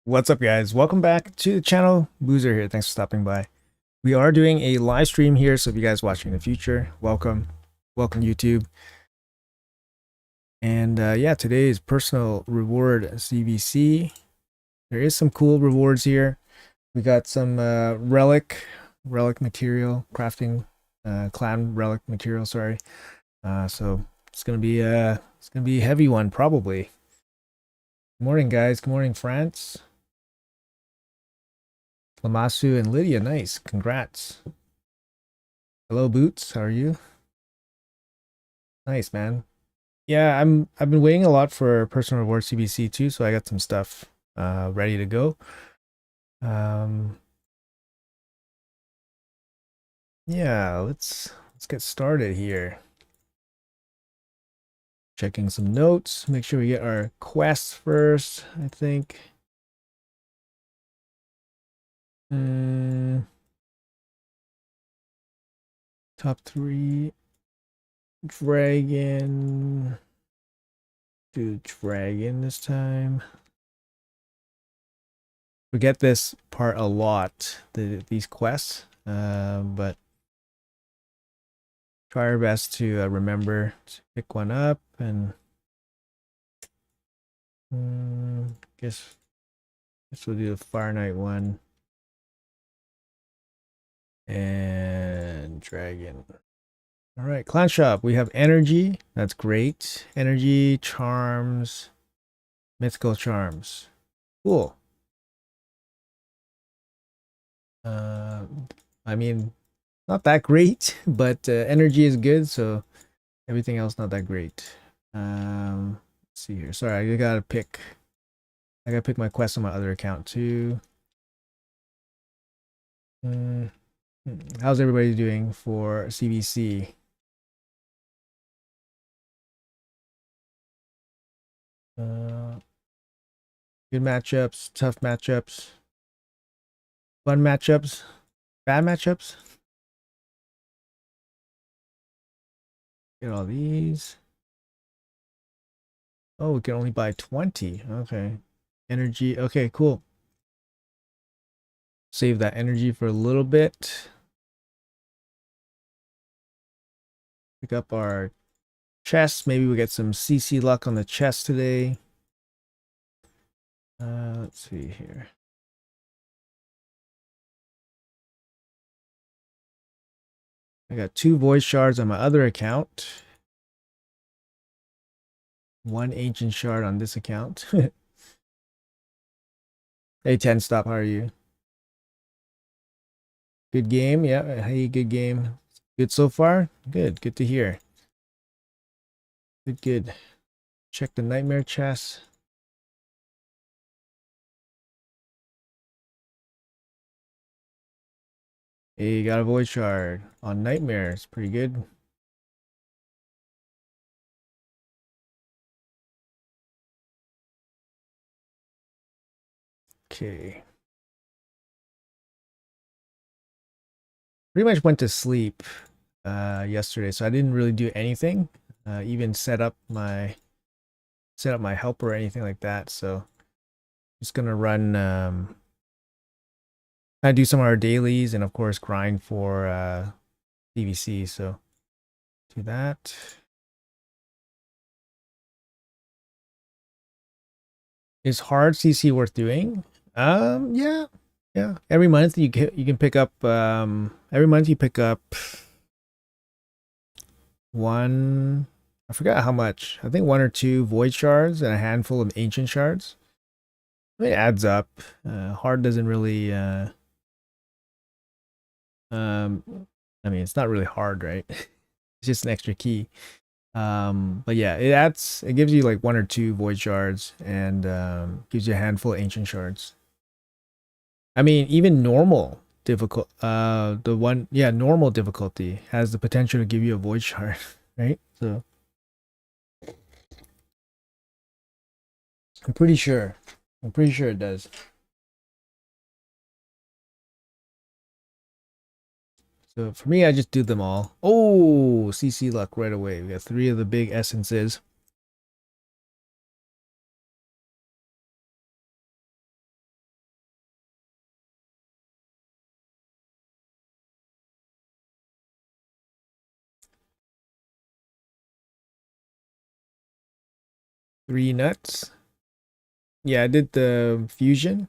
What's up, guys? Welcome back to the channel. Boozer here. Thanks for stopping by. We are doing a live stream here, so if you guys watching in the future, welcome. Welcome, YouTube. And yeah, today is personal reward CBC. There is some cool rewards here. We got some relic material, crafting, clan relic material, sorry. So it's gonna be a heavy one, probably. Good morning, guys. Good morning, France. Lamasu and Lydia, nice. Congrats. Hello, Boots. How are you? Nice, man. Yeah, I've been waiting a lot for personal reward CBC too, so I got some stuff ready to go. Um yeah, let's get started here. Checking some notes. Make sure we get our quests first, I think. Top 3 dragon. Do dragon this time. We get this part a lot, these quests, but try our best to remember to pick one up. And guess we'll do the Fire Knight one and dragon. All right, clan shop. We have energy. That's great. Energy, charms, mythical charms. Cool. I mean, not that great, but energy is good, so everything else not that great. Let's see here. Sorry, I gotta pick my quest on my other account too. How's everybody doing for CBC? Good matchups, tough matchups, fun matchups, bad matchups. Get all these. Oh, we can only buy 20. Okay. Energy. Okay, cool. Save that energy for a little bit. Pick up our chest. Maybe we get some CC luck on the chest today. Let's see here. I got 2 void shards on my other account. 1 ancient shard on this account. Hey, 10 stop. How are you? Good game. Yeah. Hey, good game. Good so far. Good. Good to hear. Good. Check the nightmare chest. Hey, got a void shard on nightmares. Pretty good. Okay. Pretty much went to sleep yesterday, so I didn't really do anything. Even set up my helper or anything like that. So just gonna run I do some of our dailies and of course grind for DVC, so do that. Is hard CC worth doing? Yeah. Yeah. Every month you can pick up every month you pick up one, I forgot how much. I think 1 or 2 void shards and a handful of ancient shards. It adds up. Hard doesn't really I mean, it's not really hard, right? It's just an extra key. But yeah, it gives you like 1 or 2 void shards and gives you a handful of ancient shards. I mean, even normal difficult normal difficulty has the potential to give you a void shard, right? So I'm pretty sure it does. So for me, I just do them all. Oh, CC luck right away. We got 3 of the big essences. 3 nuts. Yeah, I did the fusion.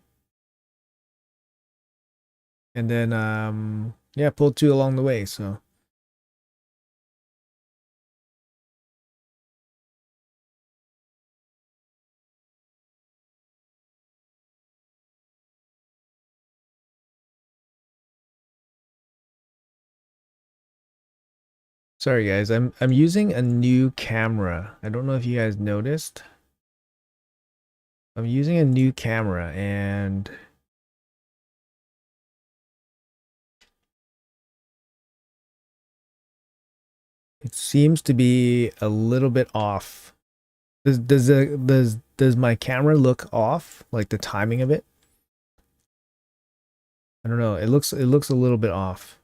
And then yeah, pulled 2 along the way, so sorry guys, I'm using a new camera. I don't know if you guys noticed. I'm using a new camera and it seems to be a little bit off. Does my camera look off? Like the timing of it? I don't know. It looks a little bit off.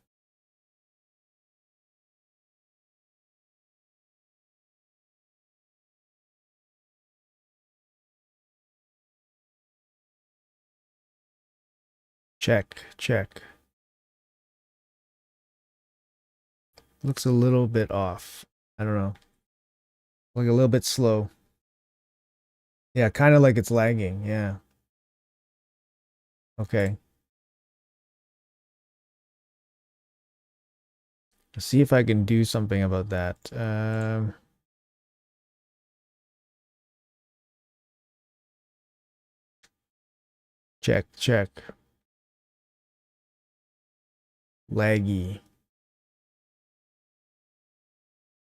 Check, check. Looks a little bit off. I don't know. Like a little bit slow. Yeah, kind of like it's lagging. Yeah. Okay. Let's see if I can do something about that. Check, check. Laggy.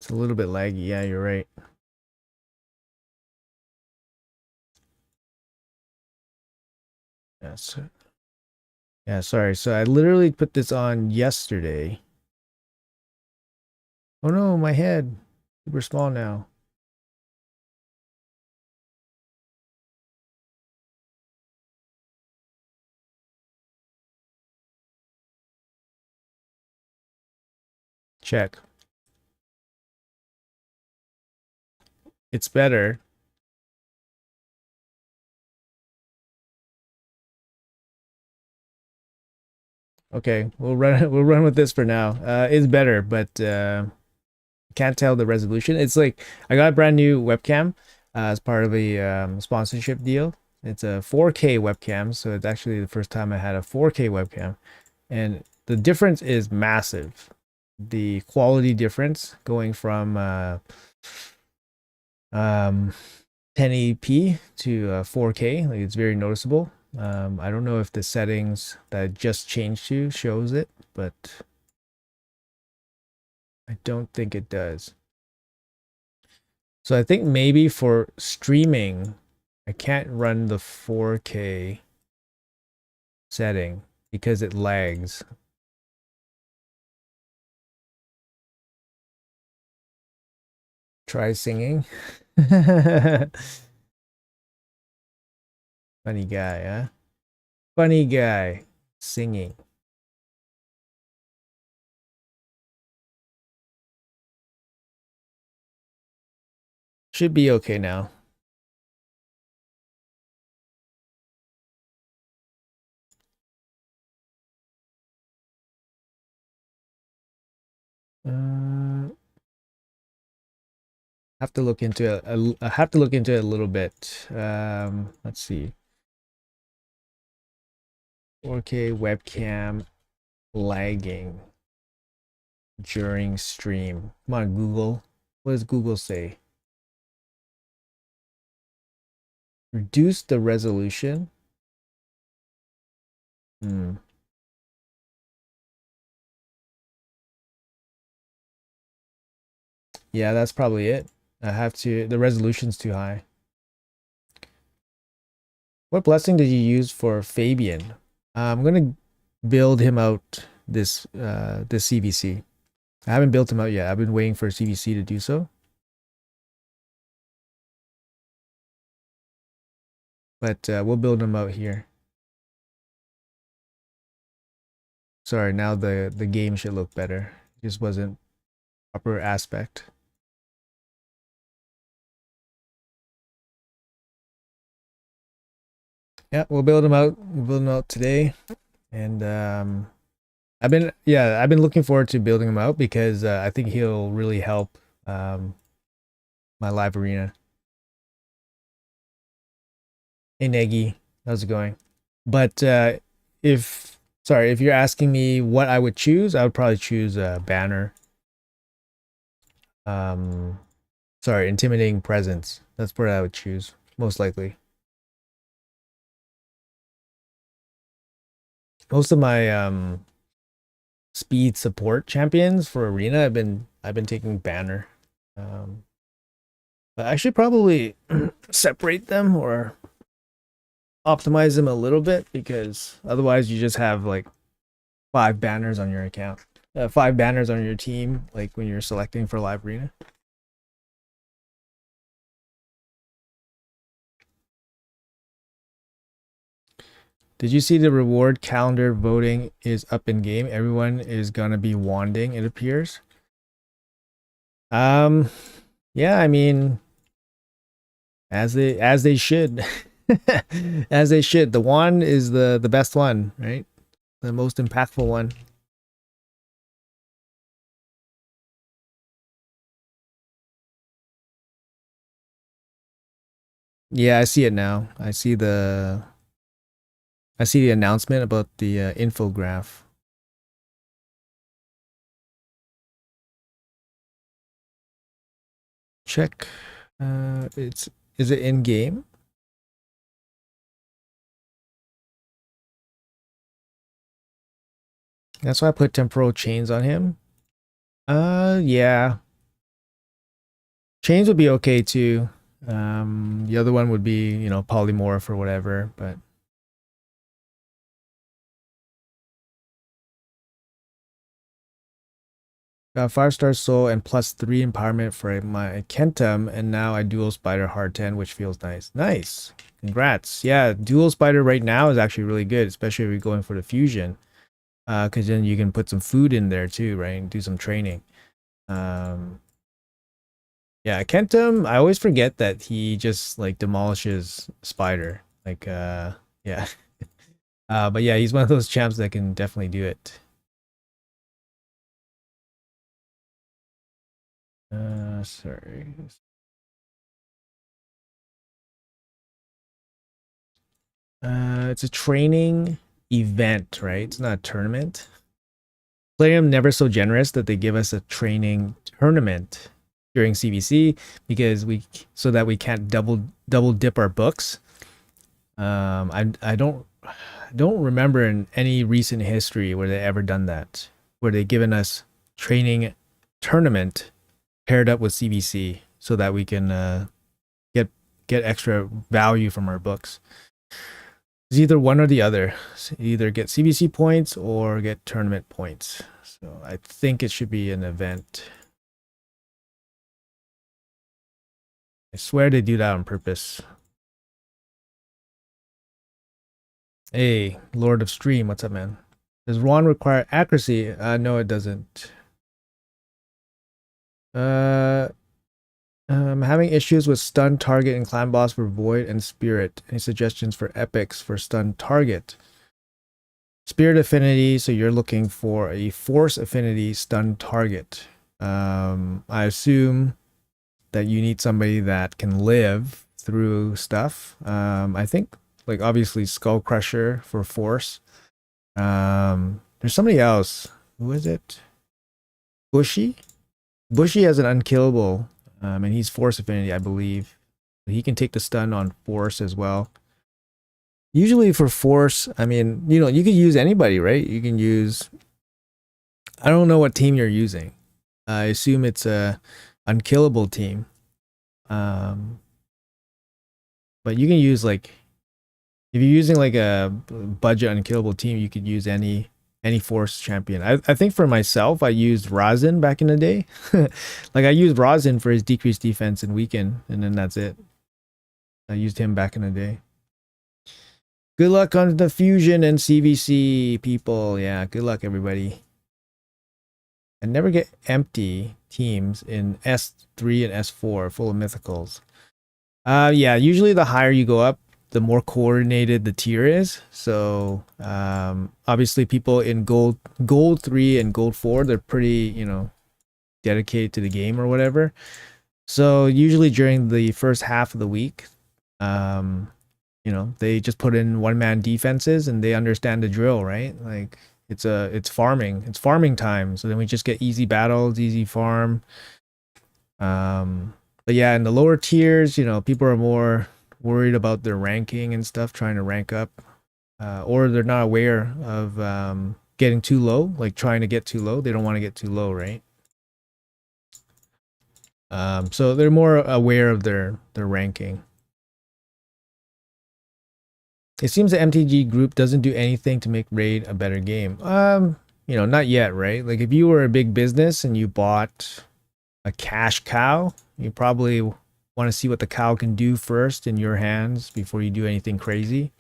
It's a little bit laggy. Yeah, you're right. Yes. Yeah, sorry. So I literally put this on yesterday. Oh no, my head. Super small now. Check. It's better. Okay, we'll run with this for now. It's better, but can't tell the resolution. It's like I got a brand new webcam as part of a sponsorship deal. It's a 4K webcam, so it's actually the first time I had a 4K webcam, and the difference is massive. The quality difference going from 1080p to 4K, like it's very noticeable. I don't know if the settings that I just changed to shows it, but I don't think it does. So I think maybe for streaming, I can't run the 4K setting because it lags. Try singing. Funny guy, huh? Funny guy singing. Should be okay now. Have to look into it. I have to look into it a little bit. Let's see. 4K webcam lagging during stream. Come on, Google. What does Google say? Reduce the resolution. Hmm. Yeah, that's probably it. I have to. The resolution's too high. What blessing did you use for Fabian? I'm gonna build him out this CVC. I haven't built him out yet. I've been waiting for CVC to do so. But we'll build him out here. Sorry, now the game should look better. It just wasn't proper aspect. Yeah, we'll build him out. We'll build him out today. And I've been looking forward to building him out because I think he'll really help my live arena. Hey Negi, how's it going? But if you're asking me what I would choose, I would probably choose a banner. Um, intimidating presence. That's what I would choose most likely. Most of my speed support champions for arena, I've been taking banner. Um, but I should probably separate them or optimize them a little bit because otherwise you just have like five banners on your account, five banners on your team, like when you're selecting for live arena. Did you see the reward calendar voting is up in game? Everyone is gonna be wanding, it appears. Um, yeah, I mean, as they should, as they should. The wand is the best one, right? The most impactful one. Yeah, I see it now. I see the announcement about the infograph. Check. Is it in game? That's why I put temporal chains on him. Yeah. Chains would be okay too. The other one would be, polymorph or whatever, but got 5-star soul and +3 empowerment for my Kentum, and now I dual spider hard 10, which feels nice. Nice. Congrats. Yeah, dual spider right now is actually really good, especially if you're going for the fusion. Because then you can put some food in there too, right? And do some training. Um, yeah, Kentum, I always forget that he just like demolishes spider. Like yeah. But yeah, he's one of those champs that can definitely do it. Sorry. It's a training event, right? It's not a tournament. Plarium never so generous that they give us a training tournament during CVC because so that we can't double dip our books. I don't remember in any recent history where they ever done that, where they given us training tournament paired up with CVC so that we can get extra value from our books. It's either one or the other. Either get CVC points or get tournament points. So I think it should be an event. I swear they do that on purpose. Hey, Lord of Stream, what's up, man? Does Ron require accuracy? No, it doesn't. I'm having issues with stun target and clan boss for Void and Spirit. Any suggestions for epics for stun target? Spirit affinity, so you're looking for a force affinity stun target. I assume that you need somebody that can live through stuff. I think like obviously Skull Crusher for force. There's somebody else. Who is it? Bushy? Bushy has an unkillable, and he's force affinity, I believe. He can take the stun on force as well. Usually for force, I mean, you could use anybody, right? You can use. I don't know what team you're using. I assume it's a unkillable team. But you can use like if you're using like a budget unkillable team, you could use any force champion. I think for myself, I used Razin back in the day. Like I used Razin for his decreased defense and weaken, and then that's it. I used him back in the day. Good luck on the fusion and CVC people. Yeah, good luck everybody. And never get empty teams in S3 and S4 full of mythicals. Yeah, usually the higher you go up, the more coordinated the tier is. So obviously people in gold 3 and gold 4, they're pretty, dedicated to the game or whatever. So usually during the first half of the week, you know, they just put in one-man defenses and they understand the drill, right? Like it's farming. It's farming time. So then we just get easy battles, easy farm. But yeah, in the lower tiers, you know, people are more worried about their ranking and stuff, trying to rank up, or they're not aware of getting too low, like trying to get too low. They don't want to get too low, right? So they're more aware of their ranking. It seems the MTG group doesn't do anything to make Raid a better game. You know, not yet, right? Like if you were a big business and you bought a cash cow, you probably want to see what the cow can do first in your hands before you do anything crazy.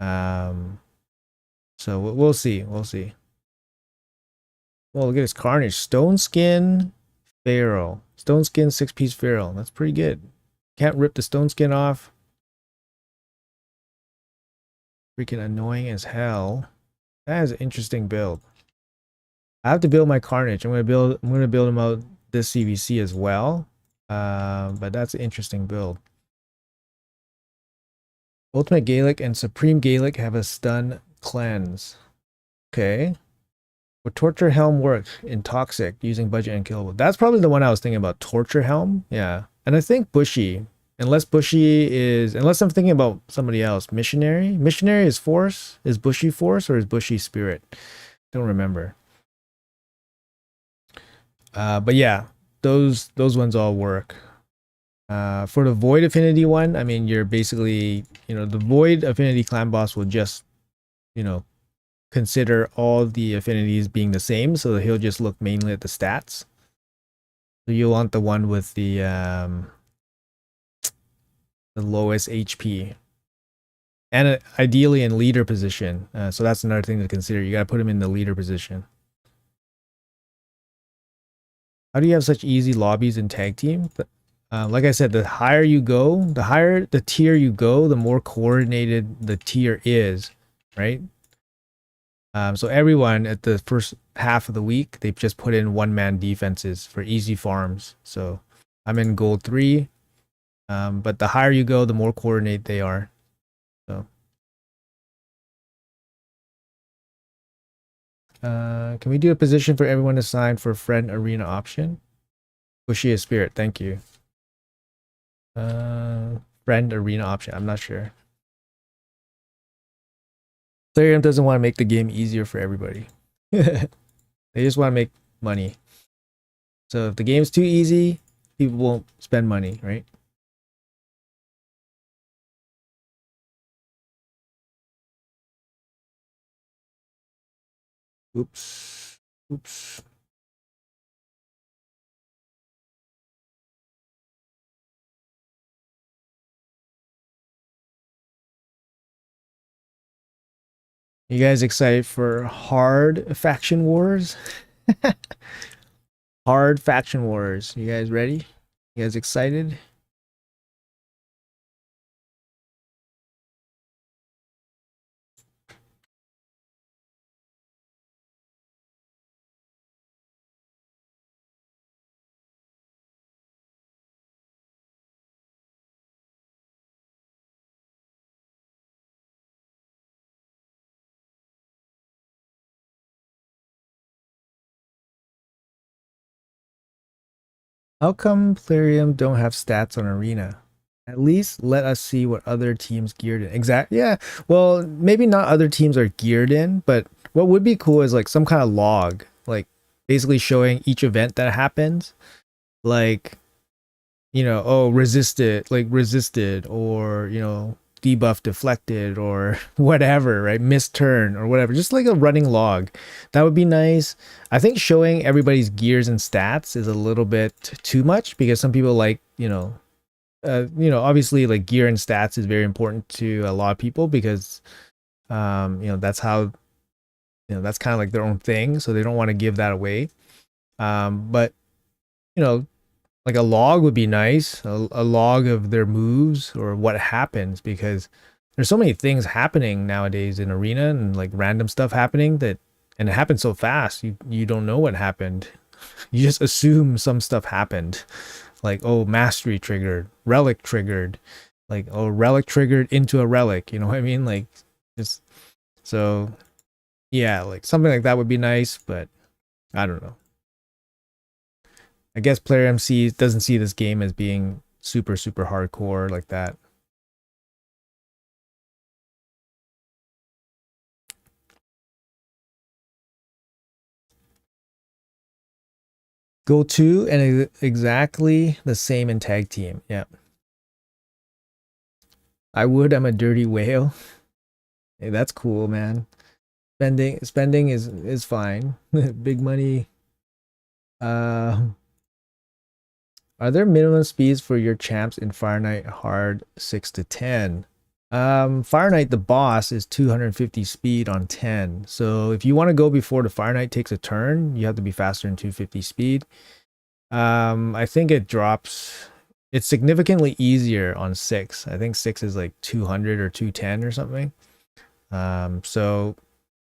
So we'll see. We'll see. Well, look at this Carnage. Stone Skin Pharaoh. Stone Skin 6-piece Pharaoh. That's pretty good. Can't rip the Stone Skin off. Freaking annoying as hell. That is an interesting build. I have to build my Carnage. I'm gonna build him out this CVC as well. But that's an interesting build. Ultimate Gaelic and Supreme Gaelic have a stun cleanse. Okay. Would Torture Helm work in Toxic using budget and killable? That's probably the one I was thinking about. Torture Helm? Yeah. And I think Bushy. Unless I'm thinking about somebody else. Missionary? Missionary is Force? Is Bushy Force or is Bushy Spirit? Don't remember. But yeah, those ones all work. For the Void Affinity one, I mean, you're basically, you know, the Void Affinity clan boss will just, you know, consider all the affinities being the same, so he'll just look mainly at the stats. So you want the one with the lowest HP, and ideally in leader position. So that's another thing to consider. You got to put him in the leader position. How do you have such easy lobbies in tag team? Like I said, the higher you go, the higher the tier you go, the more coordinated the tier is, right? So everyone at the first half of the week, they've just put in one-man defenses for easy farms. So I'm in gold 3, but the higher you go, the more coordinated they are. So, can we do a position for everyone assigned for friend arena option? Bushy Spirit, thank you. Friend arena option, I'm not sure. Ethereum doesn't want to make the game easier for everybody. They just want to make money. So if the game's too easy, people won't spend money, right? Oops. Oops. You guys excited for hard faction wars? Hard faction wars. You guys ready? You guys excited? How come Plarium don't have stats on Arena? At least let us see what other teams geared in. Exactly. Yeah. Well, maybe not other teams are geared in, but what would be cool is like some kind of log, like basically showing each event that happens. Like, you know, oh, resisted, or, you know, debuff deflected, or whatever, right? Missed turn or whatever. Just like a running log. That would be nice. I think showing everybody's gears and stats is a little bit too much, because some people like, obviously like gear and stats is very important to a lot of people, because that's how, that's kind of like their own thing, so they don't want to give that away. But like a log would be nice, a log of their moves or what happens, because there's so many things happening nowadays in Arena, and like random stuff happening, and it happens so fast, you don't know what happened. You just assume some stuff happened, like, oh, mastery triggered, relic triggered, like a relic triggered into a relic. You know what I mean? Like just so yeah, like something like that would be nice, but I don't know. I guess player MC doesn't see this game as being super super hardcore like that. Go to and exactly the same in tag team. Yeah. I would. I'm a dirty whale. Hey, that's cool, man. Spending is fine. Big money. Uh, are there minimum speeds for your champs in Fire Knight Hard 6 to 10? Fire Knight, the boss, is 250 speed on 10. So if you want to go before the Fire Knight takes a turn, you have to be faster than 250 speed. I think it drops. It's significantly easier on 6. I think 6 is like 200 or 210 or something. So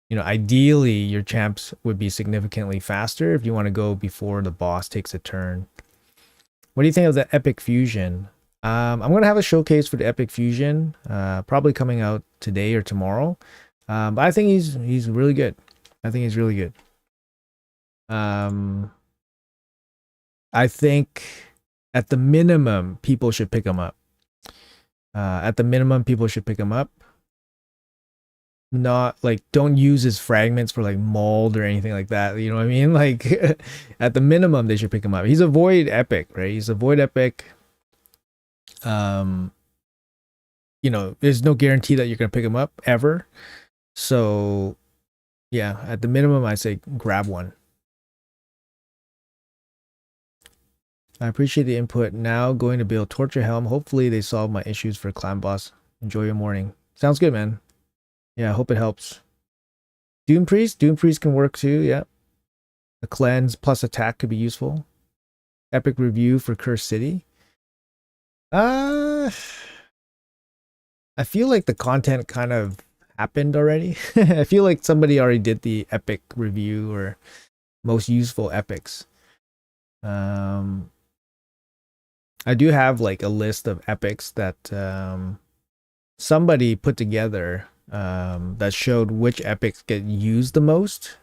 you know, ideally your champs would be significantly faster if you want to go before the boss takes a turn. What do you think of the Epic Fusion? I'm gonna have a showcase for the Epic Fusion, probably coming out today or tomorrow. But I think he's really good. I think he's really good. I think at the minimum people should pick him up. At the minimum people should pick him up. Not like don't use his fragments for like mold or anything like that. You know what I mean? Like at the minimum they should pick him up. He's a void epic, right? He's a void epic. You know, there's no guarantee that you're gonna pick him up ever. So yeah, at the minimum I say grab one. I appreciate the input. Now going to build Torture Helm. Hopefully they solve my issues for clan boss. Enjoy your morning. Sounds good, man. Yeah, I hope it helps. Doom Priest can work too, yeah. A cleanse plus attack could be useful. Epic review for Cursed City. I feel like the content kind of happened already. I feel like somebody already did the epic review or most useful epics. I do have like a list of epics that somebody put together that showed which epics get used the most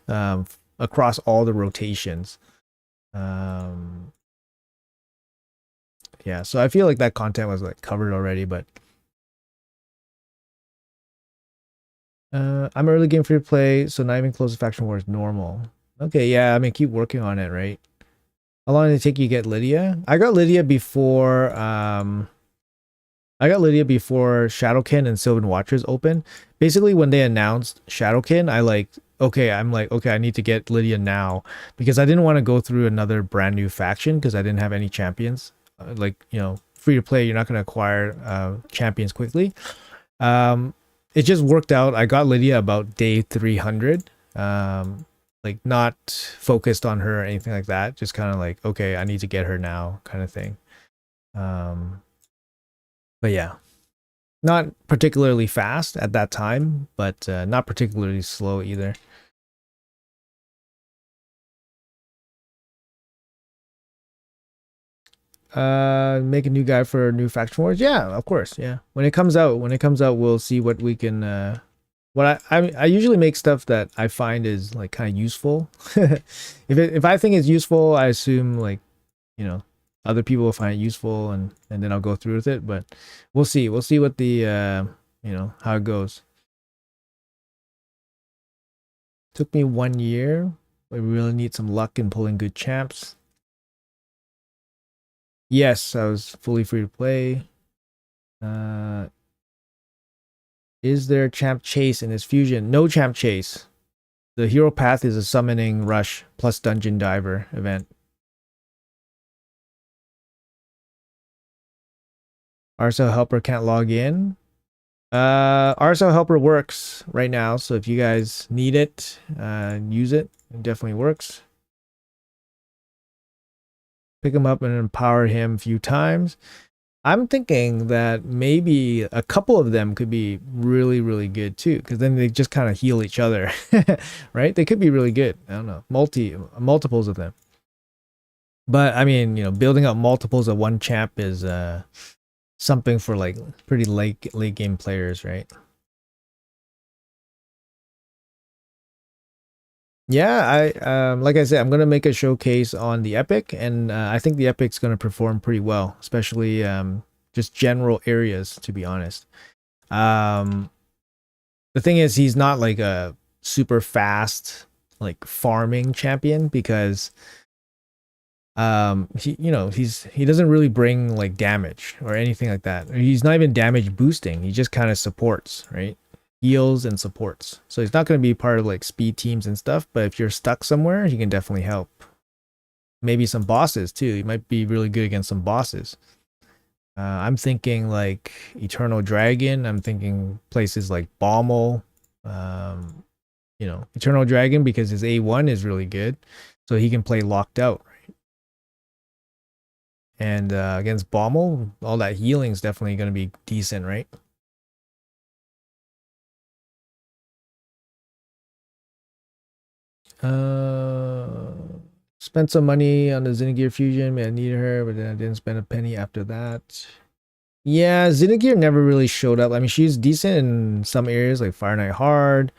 across all the rotations. Yeah, so I feel like that content was like covered already, but I'm early game free to play, so not even close to faction war is normal. Okay, yeah, I mean keep working on it, right? How long did it take you to get Lydia? I got Lydia before Shadowkin and Sylvan Watchers open. Basically, when they announced Shadowkin, I'm like, okay, I need to get Lydia now because I didn't want to go through another brand new faction because I didn't have any champions. Like, you know, free to play, you're not going to acquire champions quickly. It just worked out. I got Lydia about day 300. Like not focused on her or anything like that. Just kind of like, okay, I need to get her now kind of thing. But yeah, not particularly fast at that time, but not particularly slow either. Make a new guy for new faction wars. Yeah, of course. Yeah, when it comes out, we'll see what we can. What I usually make stuff that I find is like kind of useful. If I think it's useful, I assume like, you know, other people will find it useful and then I'll go through with it. But we'll see. We'll see what the you know, how it goes. Took me 1 year. We really need some luck in pulling good champs. Yes, I was fully free to play. Is there champ chase in this fusion? No champ chase. The hero path is a summoning rush plus dungeon diver event. RSL helper can't log in. RSL helper works right now, so if you guys need it, use it. It definitely works. Pick him up and empower him a few times. I'm thinking that maybe a couple of them could be really, really good too, because then they just kind of heal each other, right? They could be really good. I don't know, multiples of them. But I mean, you know, building up multiples of one champ is something for like pretty late game players, right? Yeah, I like I said, I'm gonna make a showcase on the Epic, and I think the Epic's gonna perform pretty well, especially just general areas, to be honest. Um, the thing is, he's not like a super fast like farming champion because he doesn't really bring like damage or anything like that. He's not even damage boosting. He just kind of supports, right? Heals and supports. So he's not going to be part of like speed teams and stuff, but if you're stuck somewhere, he can definitely help. Maybe some bosses too. He might be really good against some bosses. I'm thinking like Eternal Dragon. I'm thinking places like Bommel. Um, Eternal Dragon because his A1 is really good. So he can play locked out. And against Bommel, all that healing is definitely going to be decent, right? Uh, Spent some money on the Xenogear Fusion. Man, I needed her, but then I didn't spend a penny after that. Yeah, Xenogear never really showed up. I mean, she's decent in some areas like Fire Knight Hard.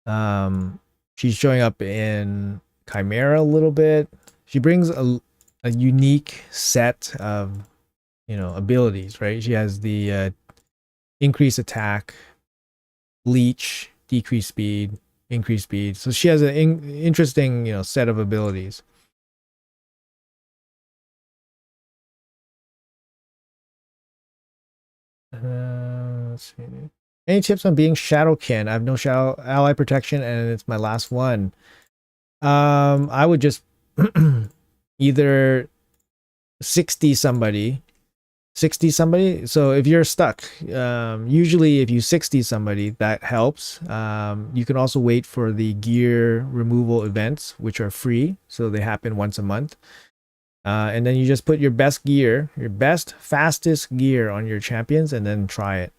Um, she's showing up in Chimera a little bit. She brings a unique set of abilities, right? She has the increase attack, leech, decrease speed, increase speed. So she has an interesting, set of abilities. Let's see. Any tips on being Shadowkin? I have no shadow ally protection, and it's my last one. I would just either 60 somebody 60 somebody. So if you're stuck, usually if you 60 somebody, that helps. You can also wait for the gear removal events, which are free. So they happen once a month. And then you just put your best gear, your best, fastest gear on your champions, and then try it.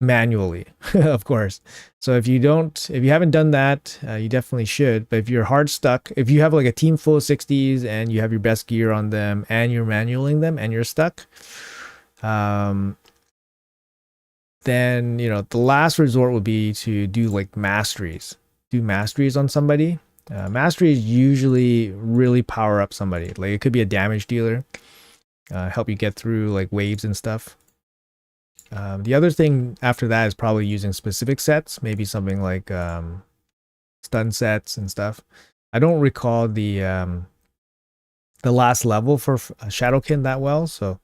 Manually, of course. So if you haven't done that, you definitely should. But if you're hard stuck, if you have like a team full of 60s and you have your best gear on them and you're manualing them and you're stuck, um, then the last resort would be to do like masteries. Do masteries on somebody. Masteries usually really power up somebody. Like it could be a damage dealer, help you get through like waves and stuff. The other thing after that is probably using specific sets, maybe something like stun sets and stuff. I don't recall the last level for Shadowkin that well, so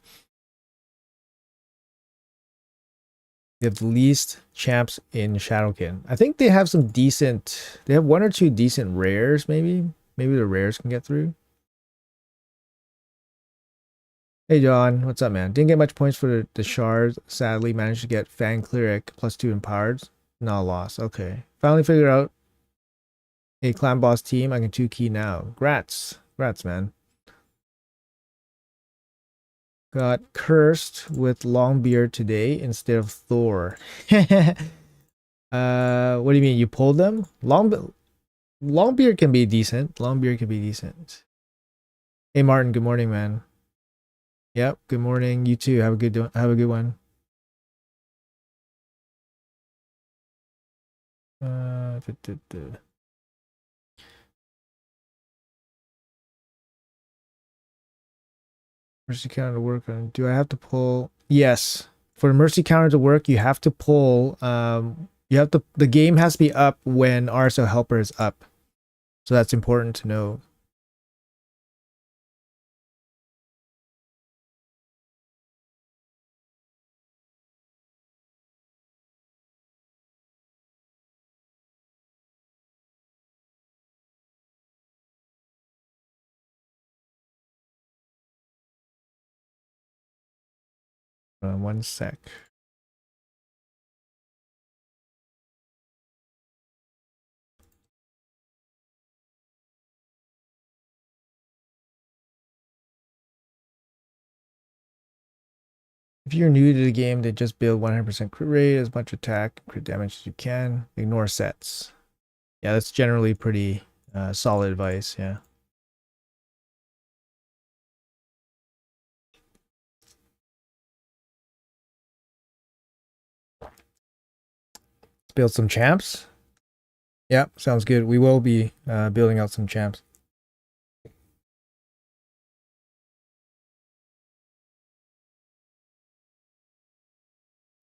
you have the least champs in Shadowkin. I think they have some decent. They have one or two decent rares, maybe. Maybe the rares can get through. Hey John, what's up, man? Didn't get much points for the shards. Sadly, managed to get Fang Cleric +2 empowered. No loss. Okay. Finally figured out a clan boss team. I can 2-key now. Grats. Grats, man. Got cursed with Longbeard today instead of Thor. What do you mean? You pulled them? Longbeard can be decent. Longbeard can be decent. Hey Martin, good morning, man. Yep, good morning. You too. Have a good one. Uh, duh, duh, duh. Mercy counter to work on. Do I have to pull? Yes. For mercy counter to work, you have to pull. You have to. The game has to be up when RSO helper is up. So that's important to know. One sec. If you're new to the game, then just build 100% crit rate, as much attack, crit damage as you can. Ignore sets. Yeah, that's generally pretty solid advice. Yeah. build some champs. Yeah, sounds good. We will be building out some champs.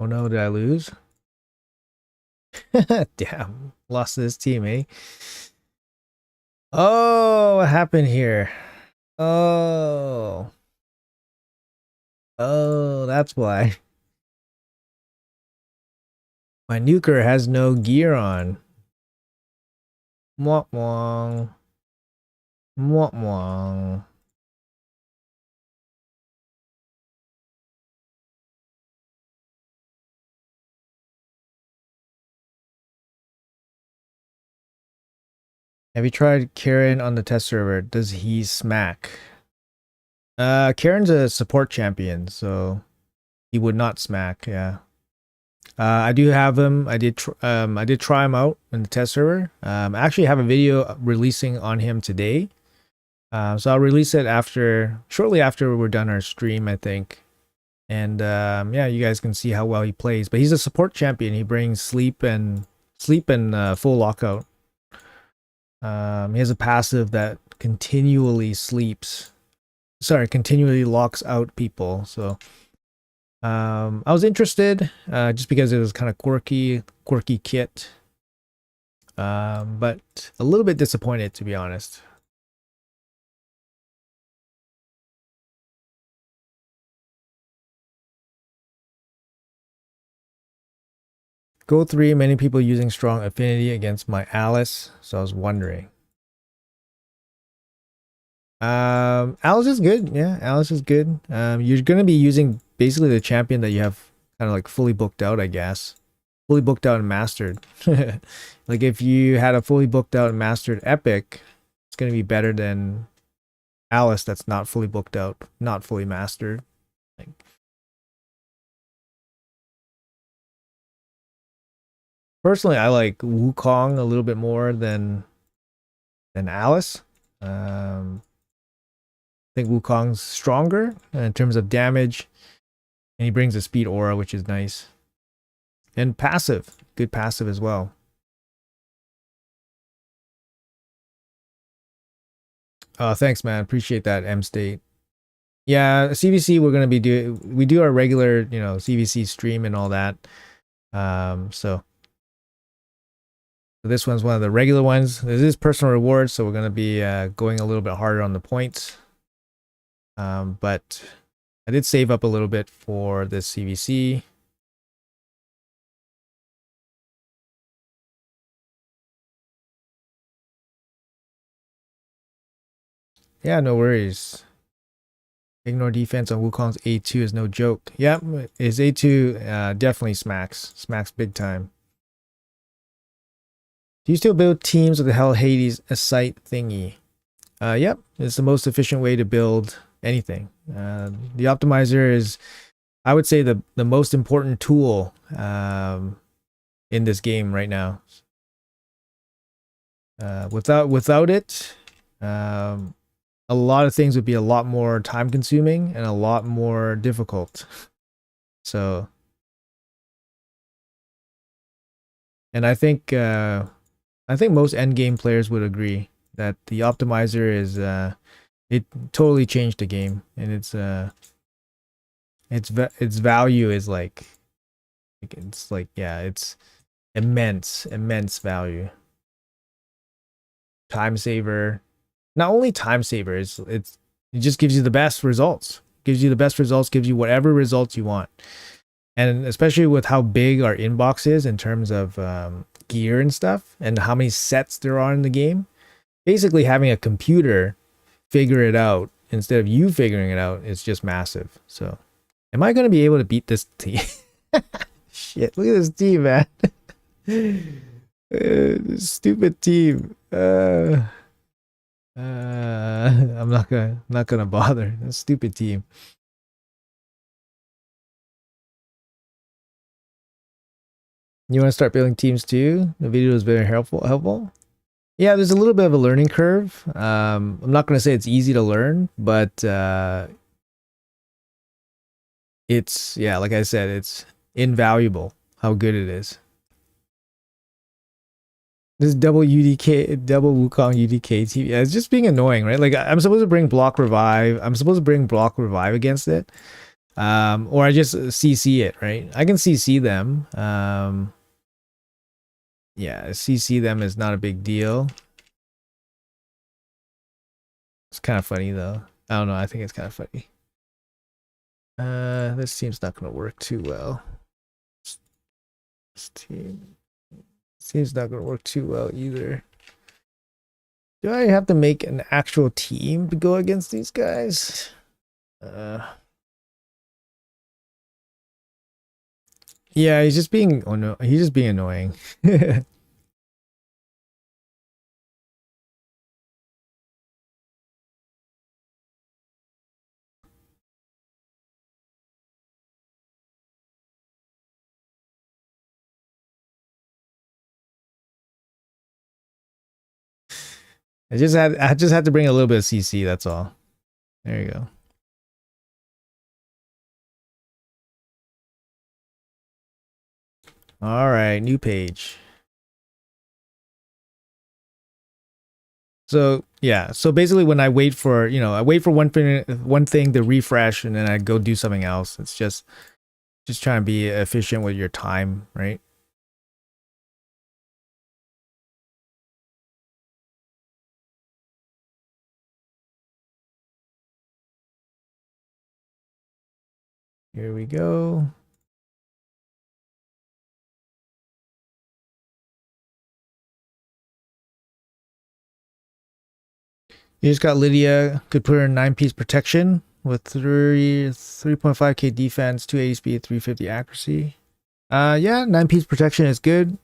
Oh no, did I lose? Damn, lost this team, eh? Oh, what happened here? Oh. Oh, that's why. My nuker has no gear on. Mwah mwah. Mwah mwah. Have you tried Karen on the test server? Does he smack? Karen's a support champion, so he would not smack, yeah. I do have him. I did try him out in the test server. I actually have a video releasing on him today. So I'll release it shortly after we're done our stream, I think. And yeah, you guys can see how well he plays. But he's a support champion. He brings sleep and full lockout. He has a passive that continually locks out people. So I was interested just because it was kind of quirky kit. But a little bit disappointed, to be honest. Go 3, many people using strong affinity against my Alice, so I was wondering. Alice is good. Yeah, Alice is good. You're going to be using basically the champion that you have kind of like fully booked out, I guess. Fully booked out and mastered. Like if you had a fully booked out and mastered epic, it's going to be better than Alice that's not fully booked out, not fully mastered. Like, personally, I like Wukong a little bit more than Alice. I think Wukong's stronger in terms of damage, and he brings a speed aura, which is nice. And passive, good passive as well. Thanks, man. Appreciate that, M State. Yeah, CVC we're gonna be we do our regular, CVC stream and all that. So this one's one of the regular ones. This is personal rewards, so we're gonna be going a little bit harder on the points. But I did save up a little bit for this CVC. Yeah, no worries. Ignore defense on Wukong's A2 is no joke. Yep, his A2 definitely smacks. Smacks big time. Do you still build teams with the Hell Hades a site thingy? Yep, it's the most efficient way to build anything. The optimizer is, I would say, the most important tool in this game right now. Without it, a lot of things would be a lot more time consuming and a lot more difficult. So, and I think most endgame players would agree that the optimizer is it totally changed the game, and its value is like it's immense value. Time saver. Not only time saver, it just gives you the best results. Gives you the best results, gives you whatever results you want. And especially with how big our inbox is in terms of gear and stuff, and how many sets there are in the game. Basically having a computer figure it out instead of you figuring it out is just massive. So am I going to be able to beat this team? Shit, look at this team, man. This stupid team. I'm not gonna bother. That's a stupid team. You want to start building teams too? The video is very helpful. Yeah, there's a little bit of a learning curve. I'm not gonna say it's easy to learn, but it's, yeah, like I said, it's invaluable how good it is. This double UDK, double Wukong UDK TV. Yeah, it's just being annoying, right? Like I'm supposed to bring block revive. I'm supposed to bring block revive against it. Or I just CC it, right? I can CC them. Yeah, CC them is not a big deal. It's kind of funny though. I don't know. I think it's kind of funny. This team's not gonna work too well. This team seems not gonna work too well either. Do I have to make an actual team to go against these guys? Yeah, he's just being he's just being annoying. I just had to bring a little bit of CC, that's all. There you go. All right, new page. So yeah, so basically when I wait for, I wait for one thing to refresh and then I go do something else. It's just trying to be efficient with your time, right? Here we go. You just got Lydia, could put her in 9-piece protection with 3.5k defense, 280 speed, 350 accuracy. Yeah, 9-piece protection is good.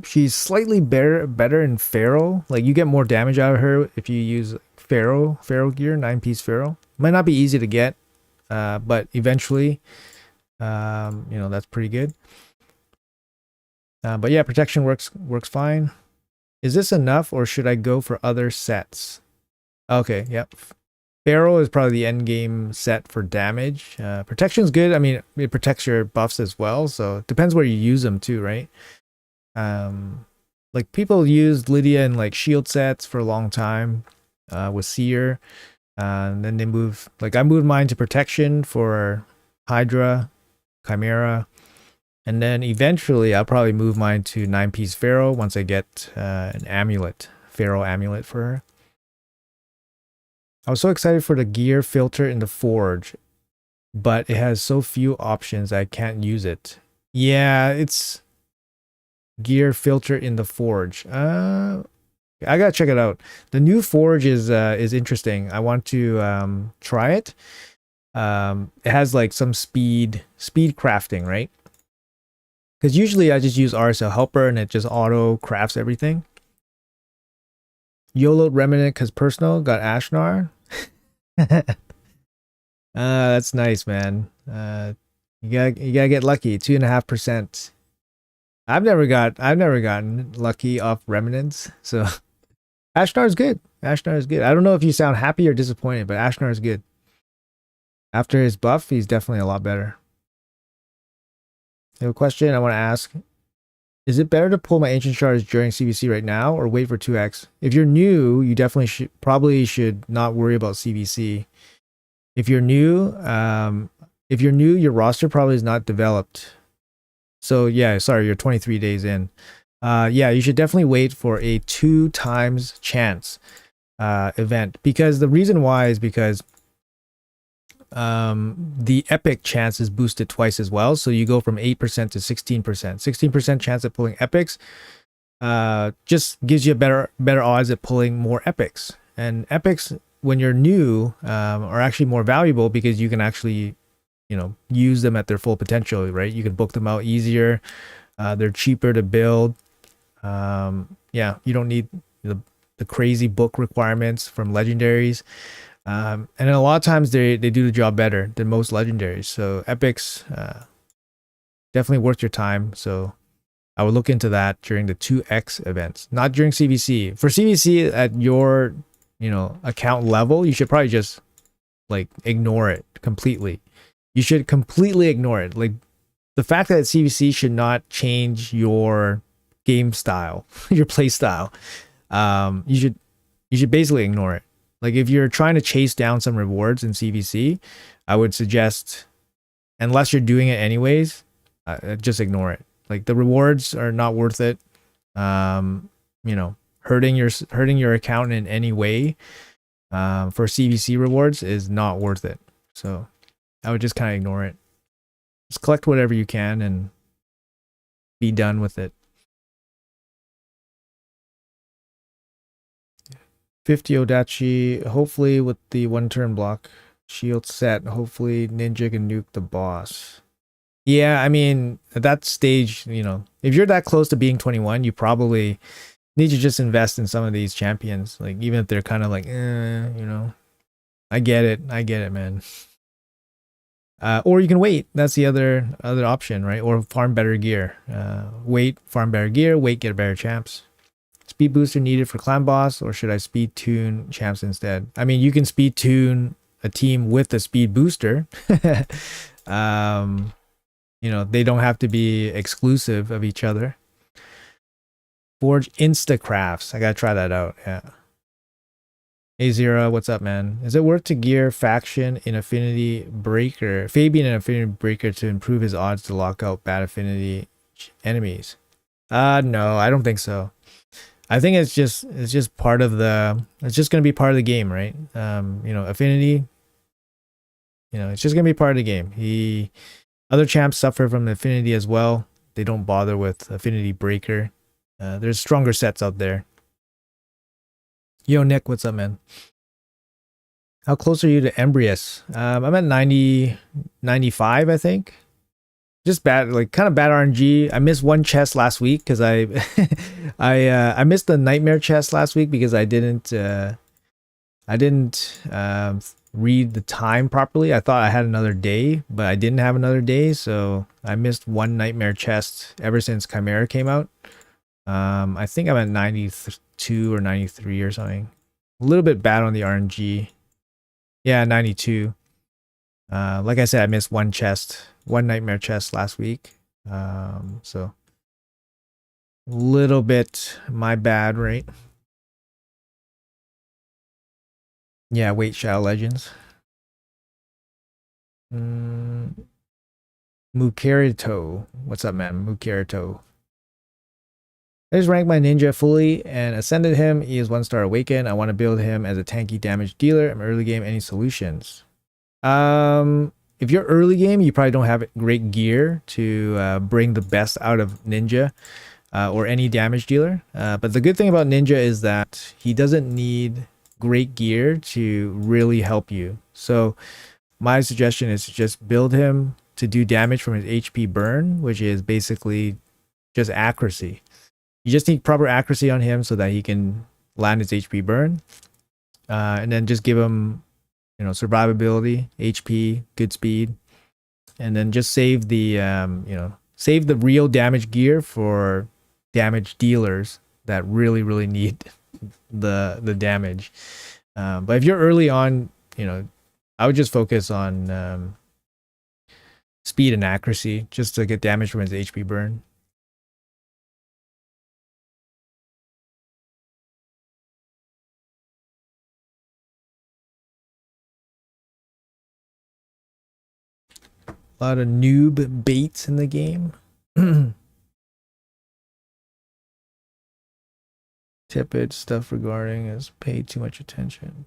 She's slightly better in Pharaoh. Like you get more damage out of her if you use Pharaoh gear, 9-piece Pharaoh. Might not be easy to get, but eventually, that's pretty good. But yeah, protection works fine. Is this enough, or should I go for other sets? Okay, yep. Pharaoh is probably the end game set for damage. Protection's good. I mean, it protects your buffs as well, so it depends where you use them too, right? Like people used Lydia in like shield sets for a long time, with Seer. And then they move, like I moved mine to protection for Hydra, Chimera. And then eventually I'll probably move mine to 9-piece Pharaoh once I get an amulet, Pharaoh amulet for her. I was so excited for the gear filter in the Forge, but it has so few options I can't use it. Yeah, it's gear filter in the Forge. I gotta check it out. The new Forge is interesting. I want to try it. It has like some speed crafting, right? Because usually I just use RSL Helper and it just auto crafts everything. YOLO Remnant because personal got Ashnar. That's nice, man. You gotta get lucky. 2.5%. I've never gotten lucky off remnants. So Ashnar is good. Ashnar is good. I don't know if you sound happy or disappointed, but Ashnar is good. After his buff, he's definitely a lot better. I have a question I want to ask. Is it better to pull my ancient shards during CVC right now or wait for 2x? If you're new, you definitely should not worry about CVC. If you're new, your roster probably is not developed. So yeah, sorry, you're 23 days in. Yeah, you should definitely wait for a 2 times chance event, because the reason why is because the epic chance is boosted twice as well, so you go from 8% to 16% chance at pulling epics. Just gives you a better odds at pulling more epics, and epics when you're new are actually more valuable because you can actually use them at their full potential, right? You can book them out easier. They're cheaper to build. Yeah, you don't need the crazy book requirements from legendaries. And a lot of times they do the job better than most legendaries. So epics, definitely worth your time. So I would look into that during the 2x events, not during CVC. For CVC at your, account level, you should probably just like ignore it completely. You should completely ignore it. Like the fact that CVC should not change your game style, your play style, you should basically ignore it. Like if you're trying to chase down some rewards in CVC, I would suggest, unless you're doing it anyways, just ignore it. Like the rewards are not worth it. You know, hurting your account in any way for CVC rewards is not worth it. So I would just kind of ignore it. Just collect whatever you can and be done with it. 50 Odachi, hopefully with the 1-turn block shield set, hopefully Ninja can nuke the boss. Yeah, I mean, at that stage, you know, if you're that close to being 21, you probably need to just invest in some of these champions. Like, even if they're kind of like, you know, I get it, man. Or you can wait. That's the other option, right? Or farm better gear. Wait, farm better gear, wait, get better champs. Speed booster needed for clan boss, or should I speed tune champs instead? I mean, you can speed tune a team with a speed booster. You know, they don't have to be exclusive of each other. Forge Instacrafts. I gotta try that out. Yeah. Hey Zero, what's up, man? Is it worth to gear faction in Affinity Breaker, Fabian in Affinity Breaker to improve his odds to lock out bad affinity enemies? No, I don't think so. I think it's just part of the, it's just going to be part of the game, right? You know, Affinity, you know, it's just going to be part of the game. Other champs suffer from Affinity as well. They don't bother with Affinity Breaker. There's stronger sets out there. Yo, Nick, what's up, man? How close are you to Embrius? I'm at 90, 95, I think. Just bad, like kind of bad RNG. I missed one chest last week because I missed the nightmare chest last week because I didn't read the time properly. I thought I had another day, but I didn't have another day, so I missed one nightmare chest ever since Chimera came out. I think I'm at 92 or 93 or something. A little bit bad on the RNG. Yeah, 92. Like I said, I missed one nightmare chest last week. So a little bit my bad, right? Yeah, wait, Shadow Legends. Mukerito. What's up, man? Mukerito. I just ranked my ninja fully and ascended him. He is 1-star awakened. I want to build him as a tanky damage dealer. I'm early game. Any solutions? If you're early game, you probably don't have great gear to bring the best out of Ninja or any damage dealer. But the good thing about Ninja is that he doesn't need great gear to really help you. So my suggestion is to just build him to do damage from his HP burn, which is basically just accuracy. You just need proper accuracy on him so that he can land his HP burn. And then just give him, you know, survivability, HP, good speed, and then just save the you know, save the real damage gear for damage dealers that really need the damage. But if you're early on, you know, I would just focus on speed and accuracy just to get damage from his HP burn. A lot of noob baits in the game. Tepid stuff regarding is paid too much attention.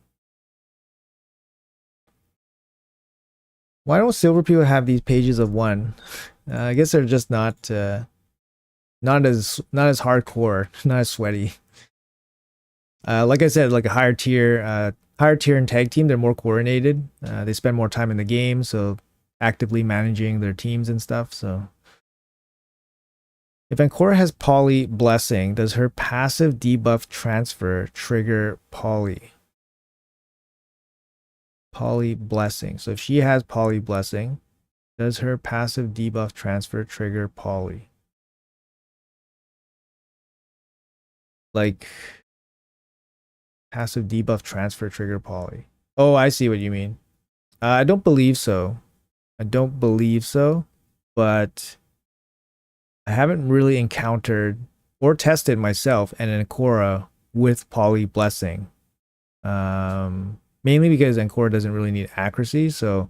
Why don't silver people have these pages of one? I guess they're just not as hardcore, not as sweaty. Like I said, like a higher tier and tag team, they're more coordinated. They spend more time in the game, so actively managing their teams and stuff. So if Ancora has Poly Blessing, does her passive debuff transfer trigger Poly Blessing? So if she has Poly Blessing, does her passive debuff transfer trigger Poly? Like passive debuff transfer trigger Poly. Oh, I see what you mean. I don't believe so. But I haven't really encountered or tested myself and Ancora with Poly Blessing. Mainly because Ancora doesn't really need accuracy, so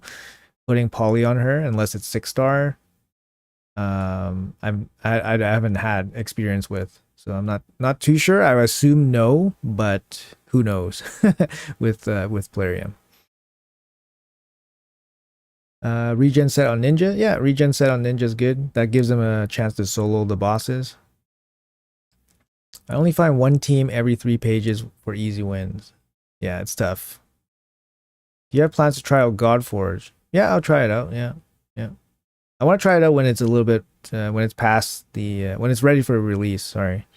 putting Poly on her, unless it's 6-star, I haven't had experience with, so I'm not too sure. I assume no, but who knows with Plarium. Regen set on Ninja. Yeah, regen set on Ninja is good. That gives them a chance to solo the bosses. I only find one team every 3 pages for easy wins. Yeah, it's tough. Do you have plans to try out Godforge? Yeah, I'll try it out. Yeah. I want to try it out when it's a little bit, when it's past the, when it's ready for release. Sorry.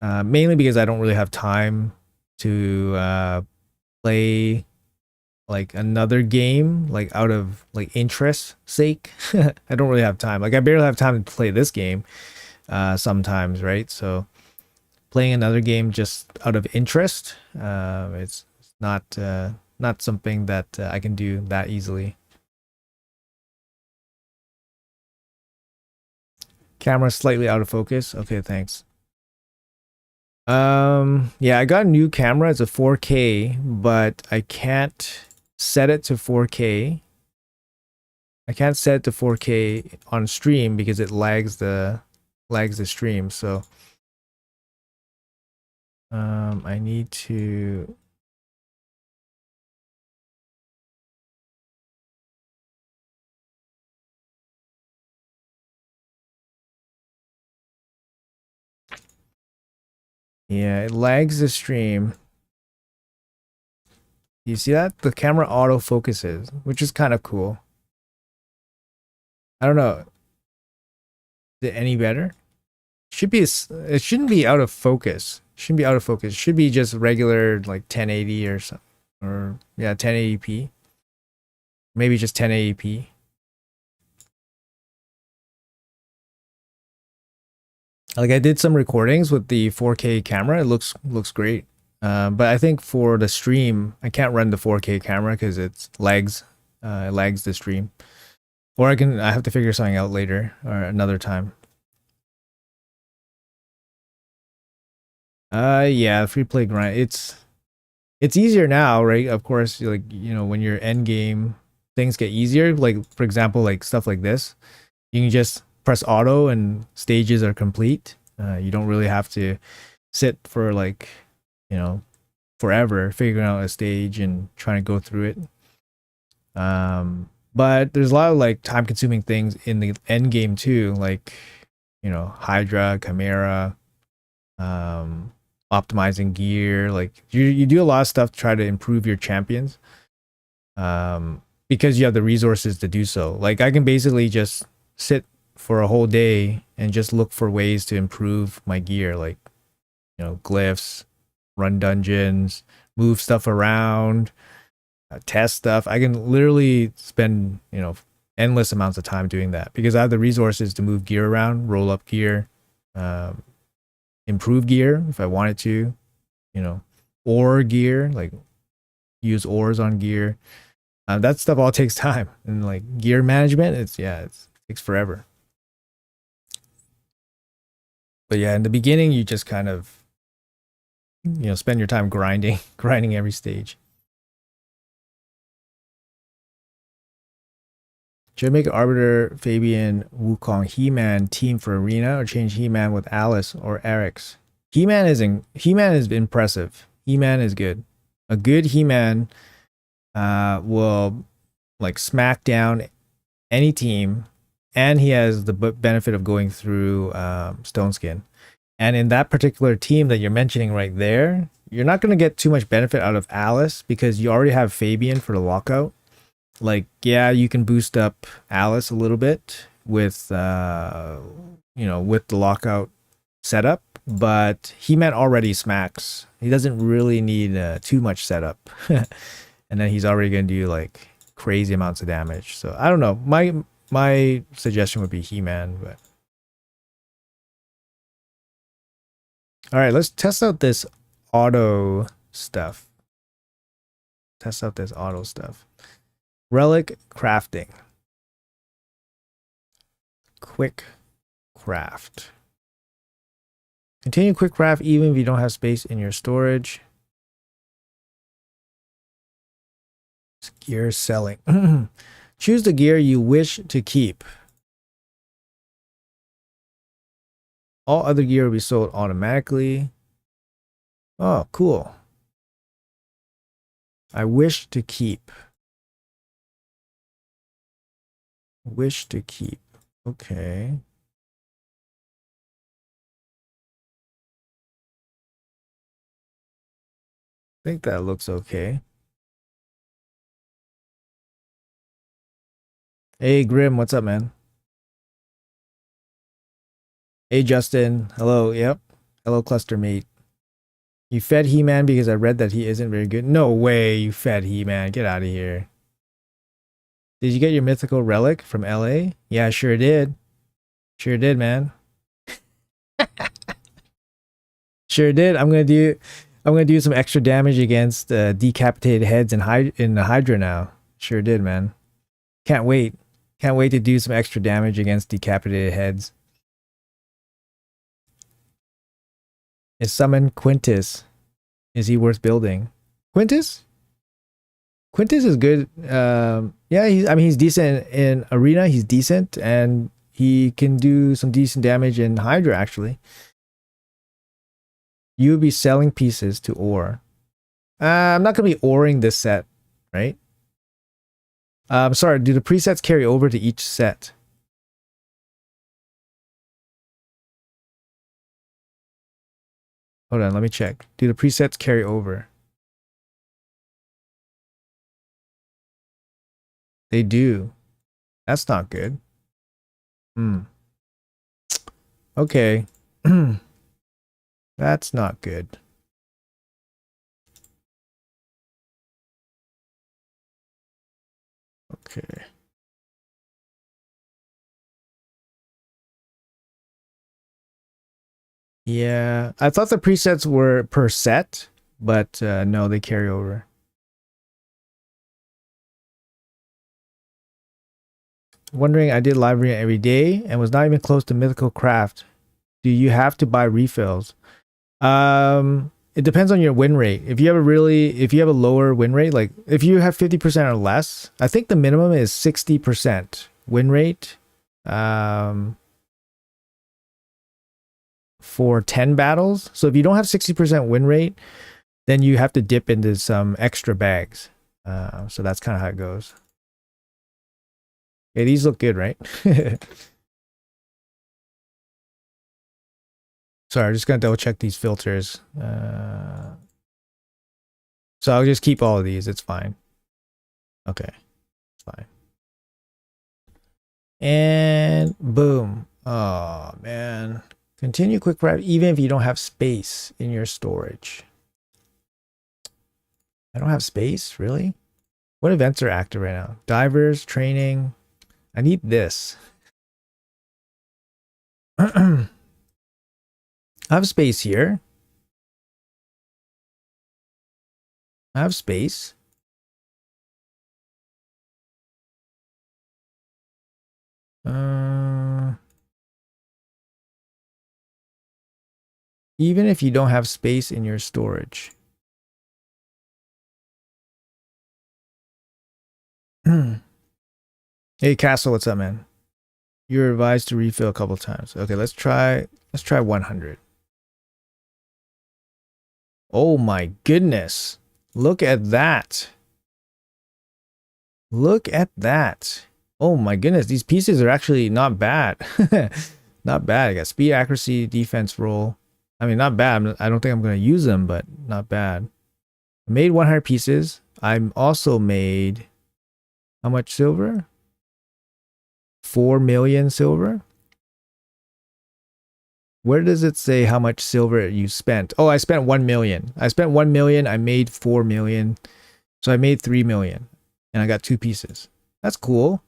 Mainly because I don't really have time to play like another game, like out of like interest sake. I don't really have time. Like I barely have time to play this game sometimes, right? So playing another game just out of interest, it's not something that I can do that easily. Camera slightly out of focus. Okay, thanks. Yeah, I got a new camera. It's a 4K, but I can't set it to 4K. I can't set it to 4K on stream because it lags the stream. So I need to yeah, it lags the stream. You see that? The camera auto focuses, which is kind of cool. I don't know. Is it any better? Should be it shouldn't be out of focus. Shouldn't be out of focus. Should be just regular like 1080 or something. Or yeah, 1080p. Maybe just 1080p. Like I did some recordings with the 4K camera. It looks great. But I think for the stream, I can't run the 4K camera because it lags the stream. Or I have to figure something out later or another time. Yeah, free play grind. It's easier now, right? Of course, like when you're end game, things get easier. Like for example, like stuff like this, you can just press auto and stages are complete. You don't really have to sit for like forever figuring out a stage and trying to go through it. But there's a lot of like time consuming things in the end game too, like Hydra, Chimera, optimizing gear. Like you do a lot of stuff to try to improve your champions, because you have the resources to do so. Like I can basically just sit for a whole day and just look for ways to improve my gear, like glyphs, run dungeons, move stuff around, test stuff. I can literally spend endless amounts of time doing that because I have the resources to move gear around, roll up gear, improve gear if I wanted to, ore gear, like use ores on gear. That stuff all takes time, and like gear management, it takes forever. But yeah, in the beginning, you just kind of spend your time grinding every stage. Should I make Arbiter, Fabian, Wukong, He-Man team for Arena, or change He-Man with Alice or Eric's? He-Man is impressive. He-Man is good. A good He-Man will like smack down any team, and he has the benefit of going through Stone Skin. And in that particular team that you're mentioning right there, you're not going to get too much benefit out of Alice because you already have Fabian for the lockout. Like, yeah, you can boost up Alice a little bit with with the lockout setup, but He-Man already smacks. He doesn't really need too much setup. And then he's already going to do like crazy amounts of damage. So I don't know. My suggestion would be He-Man, but all right, let's test out this auto stuff. Relic crafting. Quick craft. Continue quick craft even if you don't have space in your storage. Gear selling. Choose the gear you wish to keep. All other gear will be sold automatically. Oh, cool. I wish to keep. Wish to keep. Okay. I think that looks okay. Hey, Grim, what's up, man? Hey, Justin. Hello. Yep. Hello, cluster mate. You fed He-Man because I read that he isn't very good. No way you fed He-Man. Get out of here. Did you get your mythical relic from LA? Yeah, sure did. Sure did, man. Sure did. I'm gonna do some extra damage against decapitated heads in the Hydra now. Sure did, man. Can't wait. Can't wait to do some extra damage against decapitated heads. Is summon Quintus. Is he worth building? Quintus? Quintus is good. Yeah, he's decent in arena. He's decent, and he can do some decent damage in Hydra. Actually, you would be selling pieces to ore. I'm not gonna be oring this set, right? Sorry. Do the presets carry over to each set? Hold on, let me check. Do the presets carry over? They do. That's not good. Hmm. Okay. That's not good. Okay. Yeah, I thought the presets were per set, but no, they carry over. Wondering, I did live arena every day and was not even close to mythical craft. Do you have to buy refills? It depends on your win rate. If you have a lower win rate, like if you have 50% or less, I think the minimum is 60% win rate. For 10 battles. So if you don't have 60% win rate, then you have to dip into some extra bags. So that's kind of how it goes. Okay, these look good, right? Sorry, I'm just gonna double check these filters. So I'll just keep all of these. It's fine. Okay, it's fine. And boom. Oh man. Continue quick prep even if you don't have space in your storage. I don't have space, really? What events are active right now? Divers, training. I need this. I have space here. I have space. Even if you don't have space in your storage. Hey Castle, what's up, man? You're advised to refill a couple times. Okay, let's try 100. Oh my goodness. Look at that. Look at that. Oh my goodness, these pieces are actually not bad. Not bad. I got speed, accuracy, defense, roll. I mean, not bad. I don't think I'm going to use them, but not bad. I made 100 pieces. I'm also made how much silver? 4 million silver. Where does it say how much silver you spent? Oh, I spent 1 million. I spent 1 million. I made 4 million. So I made 3 million. And I got 2 pieces. That's cool.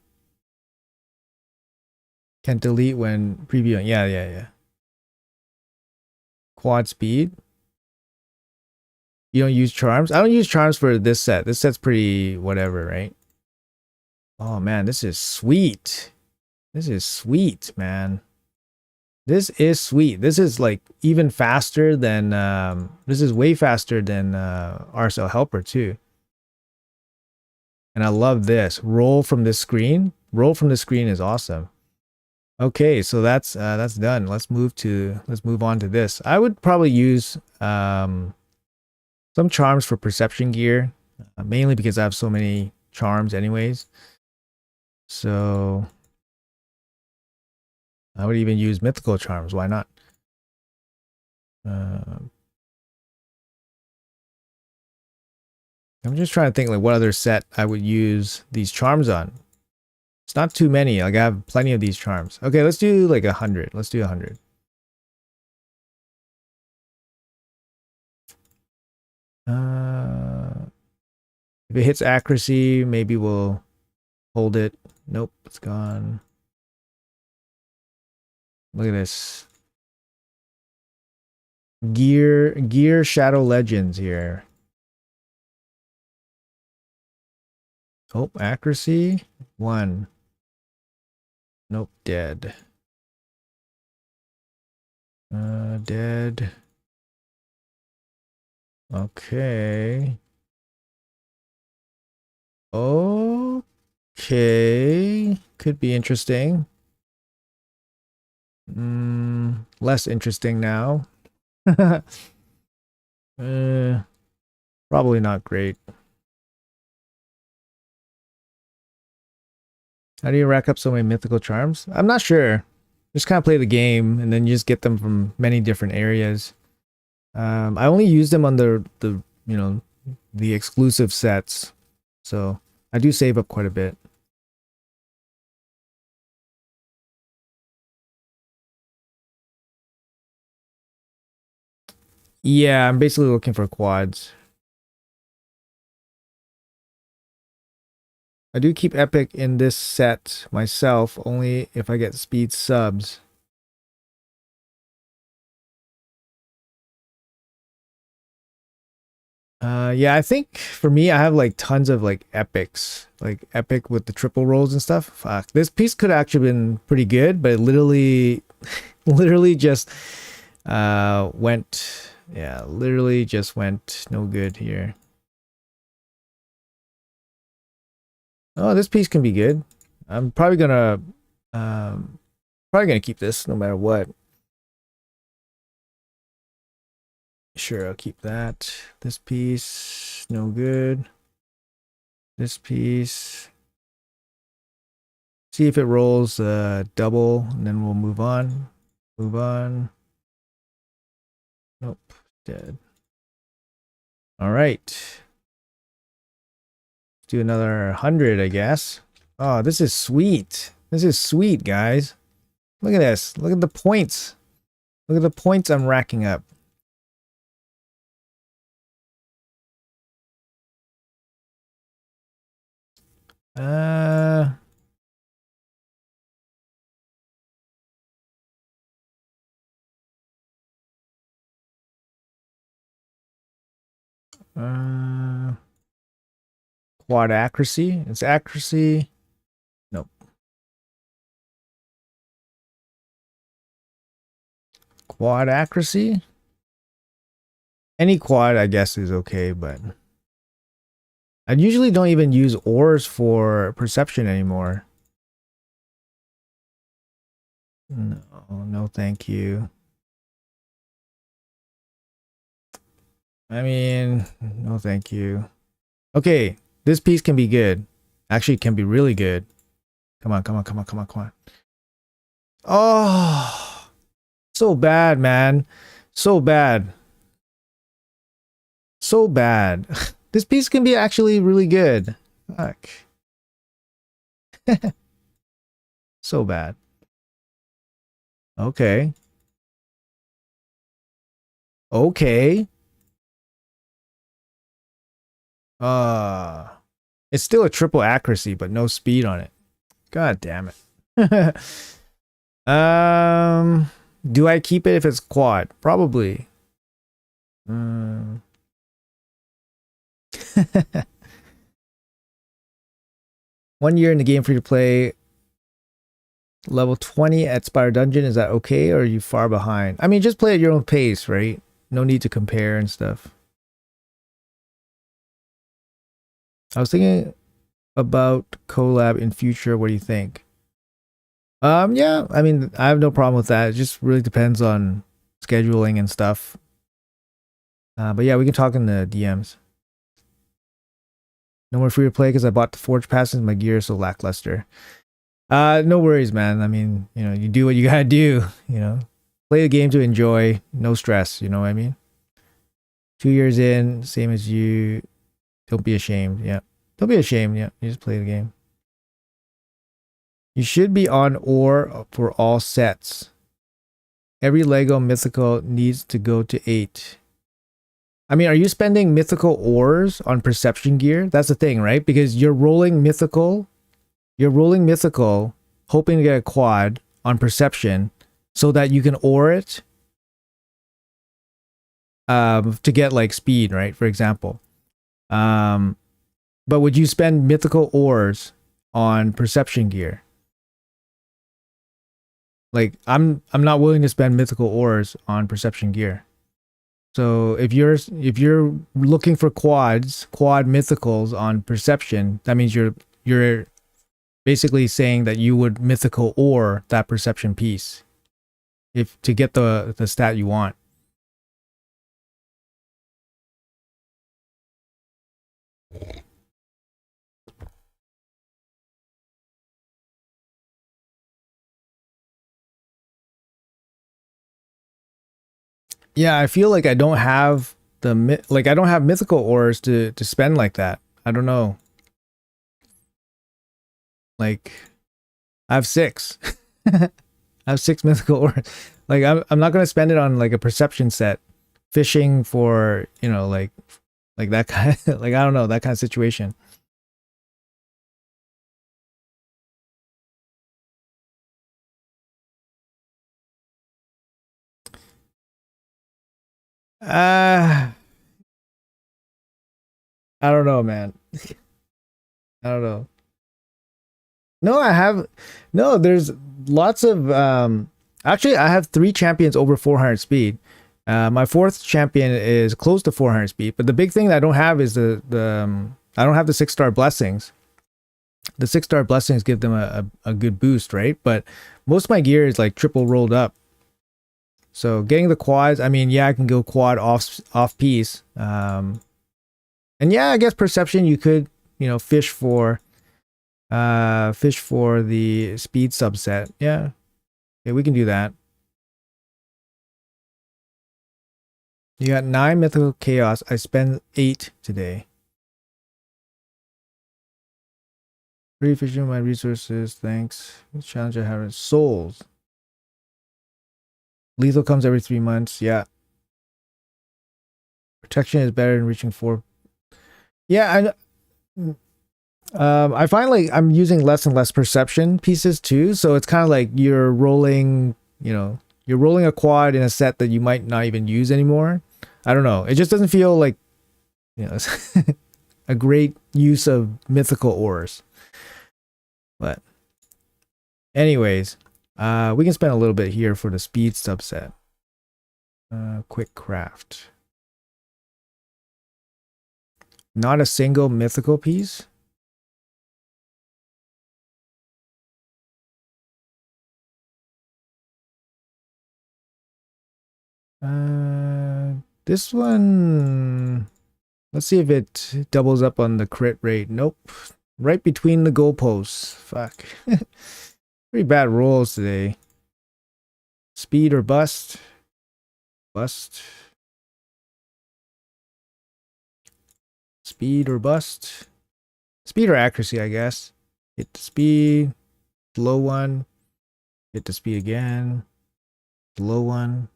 Can't delete when previewing. Yeah. Quad speed. You don't use charms? I don't use charms for this set. This set's pretty whatever, right? Oh man, this is sweet. This is sweet, man. This is sweet. This is like even faster than this is way faster than RSL Helper too. And I love this. Roll from this screen. Roll from the screen is awesome. Okay, so that's done. Let's move on to this. I would probably use some charms for perception gear, mainly because I have so many charms anyways. So I would even use mythical charms. Why not? I'm just trying to think like what other set I would use these charms on. It's not too many. Like I have plenty of these charms. Okay, let's do like 100. Let's do 100. If it hits accuracy, maybe we'll hold it. Nope, it's gone. Look at this. Gear Shadow Legends here. Oh, accuracy 1. Nope, dead. Dead. Okay. Okay. Could be interesting. Less interesting now. Probably not great. How do you rack up so many mythical charms? I'm not sure. Just kind of play the game and then you just get them from many different areas. I only use them on the you know the exclusive sets, so I do save up quite a bit. Yeah, I'm basically looking for quads. I do keep epic in this set myself, only if I get speed subs. Yeah, I think for me, I have like tons of like epics, like epic with the triple rolls and stuff. Fuck, this piece could have actually been pretty good, but it literally, literally just went, yeah, literally just went no good here. Oh, this piece can be good. I'm um, probably gonna keep this no matter what. Sure, I'll keep that. This piece, no good. This piece. See if it rolls double, and then we'll move on. Move on. Nope, dead. All right. Do another 100, I guess. Oh, this is sweet. This is sweet, guys. Look at this. Look at the points. Look at the points I'm racking up. Uh, uh, Quad accuracy. It's accuracy. Nope. Quad accuracy. Any quad, I guess, is okay, but I usually don't even use ores for perception anymore. No, no, thank you. I mean, no, thank you. Okay, this piece can be good. Actually, it can be really good. Come on, come on, come on, come on, come on. Oh, so bad, man. So bad. So bad. This piece can be actually really good. Fuck. So bad. Okay. Okay. Uh, it's still a triple accuracy, but no speed on it. God damn it. Do I keep it if it's quad? Probably. Mm. 1 year in the game free to play. Level 20 at Spire Dungeon, is that okay or are you far behind? I mean, just play at your own pace, right? No need to compare and stuff. I was thinking about collab in future. What do you think? Yeah, I mean, I have no problem with that. It just really depends on scheduling and stuff. But yeah, we can talk in the DMs. No more free to play because I bought the Forge passes. My gear is so lackluster. No worries, man. I mean, you do what you gotta do. Play the game to enjoy. No stress. You know what I mean? 2 years in, same as you. Don't be ashamed. Yeah, don't be ashamed. Yeah, you just play the game. You should be on ore for all sets. Every Lego mythical needs to go to 8. I mean, are you spending mythical ores on perception gear? That's the thing, right? Because you're rolling mythical, hoping to get a quad on perception so that you can ore it to get like speed, right? For example. But would you spend mythical ores on perception gear? Like I'm not willing to spend mythical ores on perception gear. So if you're looking for quad mythicals on perception, that means you're basically saying that you would mythical ore that perception piece if to get the stat you want. Yeah, I feel like I don't have I don't have mythical ores to spend like that. I don't know. Like I have 6. I have 6 mythical ores. Like I'm not gonna spend it on like a perception set, fishing for like that kind of, like I don't know, that kind of situation. Uh I don't know, man. I don't know. No, I have no. There's lots of actually, I have 3 champions over 400 speed. My 4th champion is close to 400 speed, but the big thing that I don't have is the I don't have the 6-star blessings. The 6-star blessings give them a good boost, right? But most of my gear is like triple rolled up. So getting the quads, I mean, yeah, I can go quad off piece. And yeah, I guess perception you could fish for the speed subset. Yeah, we can do that. You got 9 mythical chaos. I spend 8 today. Pretty efficient my resources. Thanks. Challenge I have souls. Lethal comes every 3 months. Yeah. Protection is better than reaching 4. Yeah, I find like I'm using less and less perception pieces too. So it's kind of like you're rolling a quad in a set that you might not even use anymore. I don't know. It just doesn't feel like a great use of mythical ores. But anyways, we can spend a little bit here for the speed subset. Quick craft. Not a single mythical piece. This one, let's see if it doubles up on the crit rate. Nope. Right between the goalposts. Fuck. Pretty bad rolls today. Speed or bust? Bust. Speed or bust? Speed or accuracy, I guess. Hit the speed. Low one. Hit the speed again. Low one.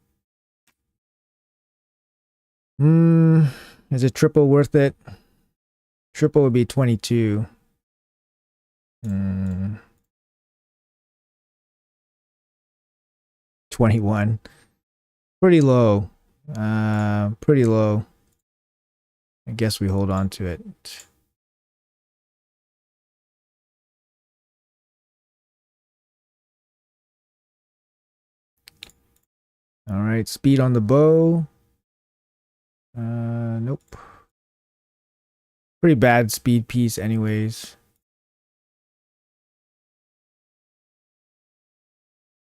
Is it triple worth it? Triple would be 22. 21. Pretty low. Pretty low. I guess we hold on to it. All right, speed on the bow. Nope. Pretty bad speed piece anyways.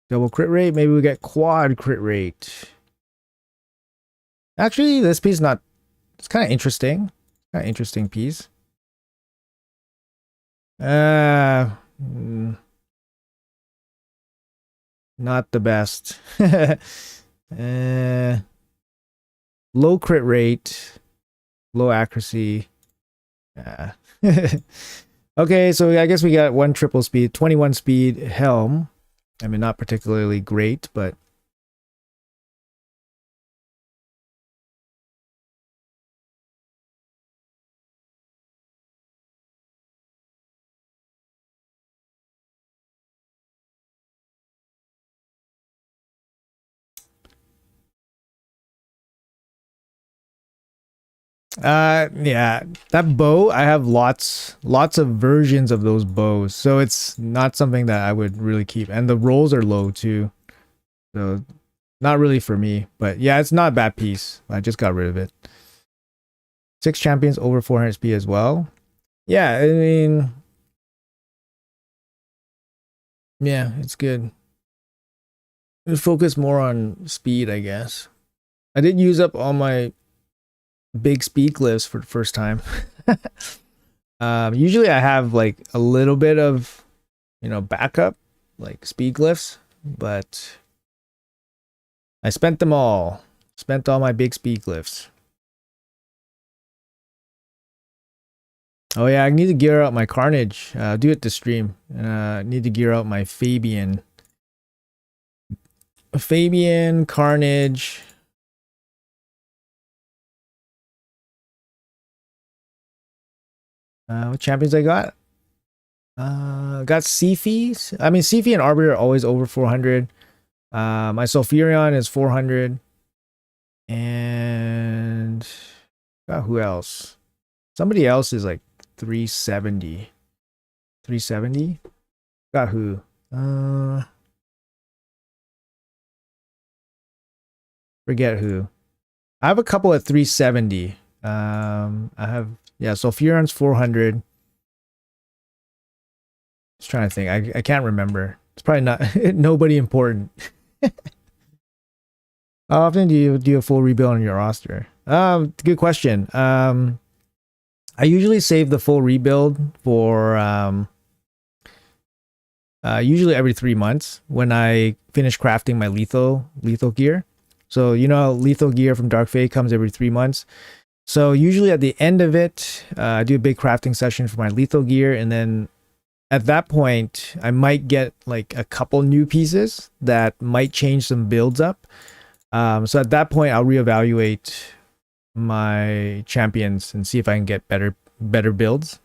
Double crit rate. Maybe we get quad crit rate. Actually, this piece not... It's kind of interesting. Kind of interesting piece. Not the best. Low crit rate. Low accuracy. Okay, so I guess we got one triple speed, 21 speed helm. I mean, not particularly great, but yeah, that bow, I have lots of versions of those bows, so it's not something that I would really keep, and the rolls are low too, so not really for me. But yeah, it's not a bad piece. I just got rid of it. 6 champions over 400 speed as well. Yeah, I mean, yeah, it's good. Just focus more on speed, I guess. I did use up all my big speed glyphs for the first time. Usually I have like a little bit of, backup, like speed glyphs, but I spent them all. Spent all my big speed glyphs. Oh yeah, I need to gear out my Carnage. Do it to stream. Need to gear out my Fabian. Carnage. What champions I got? Got Sifi. I mean, Sifi and Arbiter are always over 400. My Sulfurion is 400. And who else? Somebody else is like 370. 370? Got who? Forget who. I have a couple at 370. I have, yeah, Sulfurion's 400. Just trying to think. I can't remember. It's probably not nobody important. How often do you do a full rebuild on your roster? Good question. I usually save the full rebuild for usually every 3 months when I finish crafting my lethal gear. So lethal gear from Dark Fate comes every 3 months. So usually at the end of it, I do a big crafting session for my lethal gear, and then at that point, I might get like a couple new pieces that might change some builds up. So at that point, I'll reevaluate my champions and see if I can get better builds.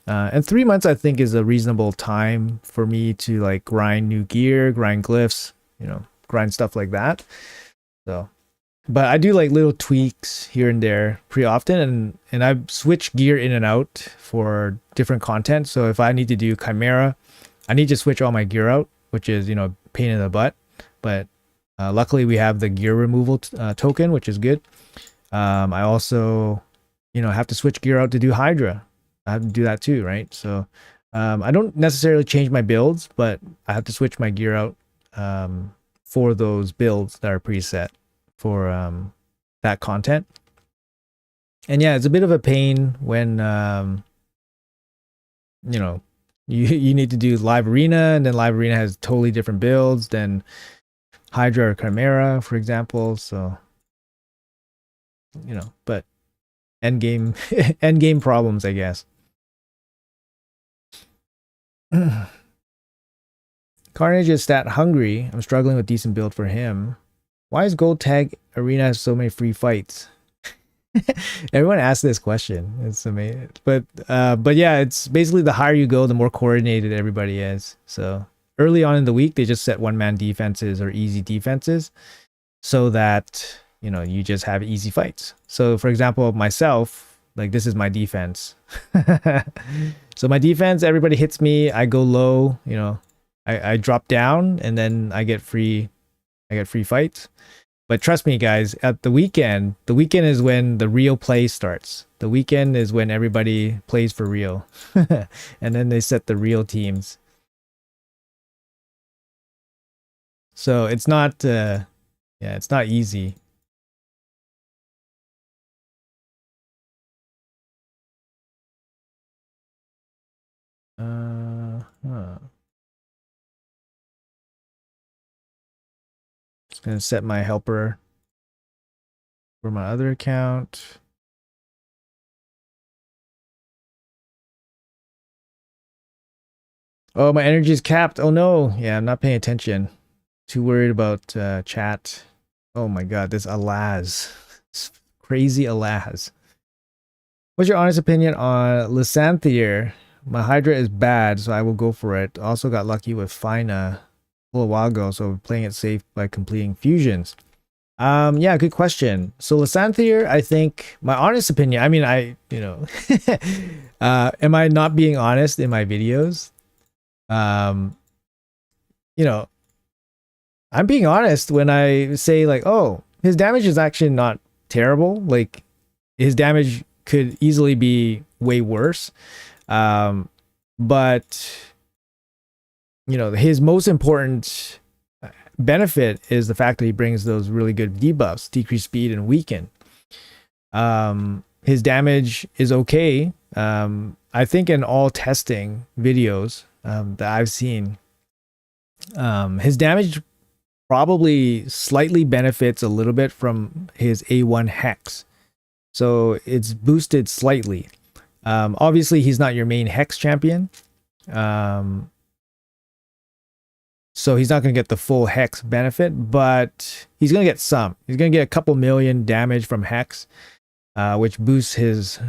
And 3 months, I think, is a reasonable time for me to like grind new gear, grind glyphs, grind stuff like that. So, but I do like little tweaks here and there pretty often, and I switch gear in and out for different content. So if I need to do Chimera, I need to switch all my gear out, which is pain in the butt. But luckily we have the gear removal token, which is good. I also have to switch gear out to do Hydra. I have to do that too, right? So I don't necessarily change my builds, but I have to switch my gear out for those builds that are preset for that content. And yeah, it's a bit of a pain when you need to do live arena, and then live arena has totally different builds than Hydra or Chimera, for example. So but end game problems, I guess. Carnage is stat hungry. I'm struggling with decent build for him. Why is Gold Tag Arena has so many free fights? Everyone asks this question. It's amazing. But yeah, it's basically the higher you go, the more coordinated everybody is. So early on in the week, they just set one-man defenses or easy defenses so that you just have easy fights. So for example, myself, like this is my defense. So my defense, everybody hits me, I go low, I drop down, and then I get free fights. But trust me, guys, at the weekend is when the real play starts. The weekend is when everybody plays for real. And then they set the real teams. So it's not, yeah, it's not easy. Huh. Just gonna set my helper for my other account. Oh, my energy is capped. Oh no. Yeah, I'm not paying attention. Too worried about chat. Oh my god, this Alaz. It's crazy Alaz. What's your honest opinion on Lysanthier? My Hydra is bad, so I will go for it. Also got lucky with Fina a little while ago, so playing it safe by completing fusions. Yeah, good question. So Lysanthier, I think my honest opinion, I mean, am I not being honest in my videos? Um, you know, I'm being honest when I say like, oh, his damage is actually not terrible. Like his damage could easily be way worse. But his most important benefit is the fact that he brings those really good debuffs, decrease speed and weaken. His damage is okay. I think in all testing videos that I've seen, his damage probably slightly benefits a little bit from his A1 hex. So it's boosted slightly. Obviously, he's not your main hex champion. So he's not going to get the full hex benefit, but he's going to get some. He's going to get a couple million damage from hex, which boosts his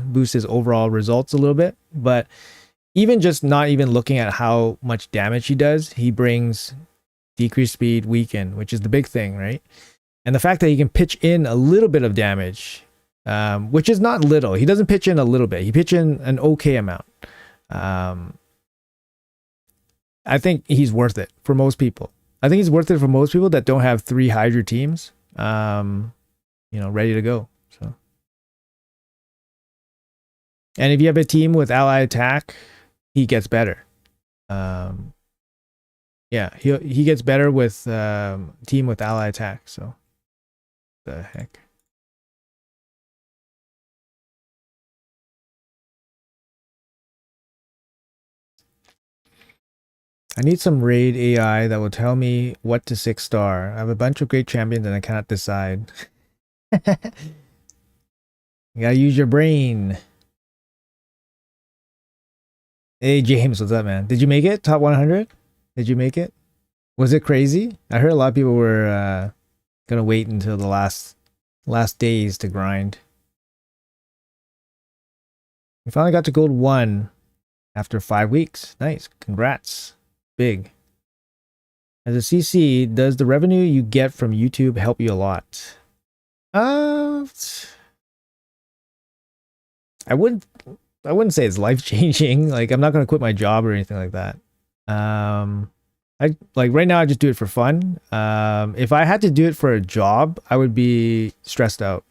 overall results a little bit. But even just not even looking at how much damage he does, he brings decreased speed, weaken, which is the big thing, right? And the fact that he can pitch in a little bit of damage, which is not little. He doesn't pitch in a little bit. He pitch in an okay amount. I think he's worth it for most people. I think he's worth it for most people that don't have 3 Hydra teams, ready to go. So, and if you have a team with ally attack, he gets better. Yeah, he gets better with team with ally attack. So, the heck. I need some raid AI that will tell me what to 6-star. I have a bunch of great champions and I cannot decide. You gotta use your brain. Hey James, what's up, man? Did you make it? Top 100? Did you make it? Was it crazy? I heard a lot of people were gonna wait until the last days to grind. We finally got to gold 1 after 5 weeks. Nice. Congrats. Big. As a CC, does the revenue you get from YouTube help you a lot? I wouldn't say it's life-changing. Like I'm not gonna quit my job or anything like that. I like right now I just do it for fun. If I had to do it for a job, I would be stressed out.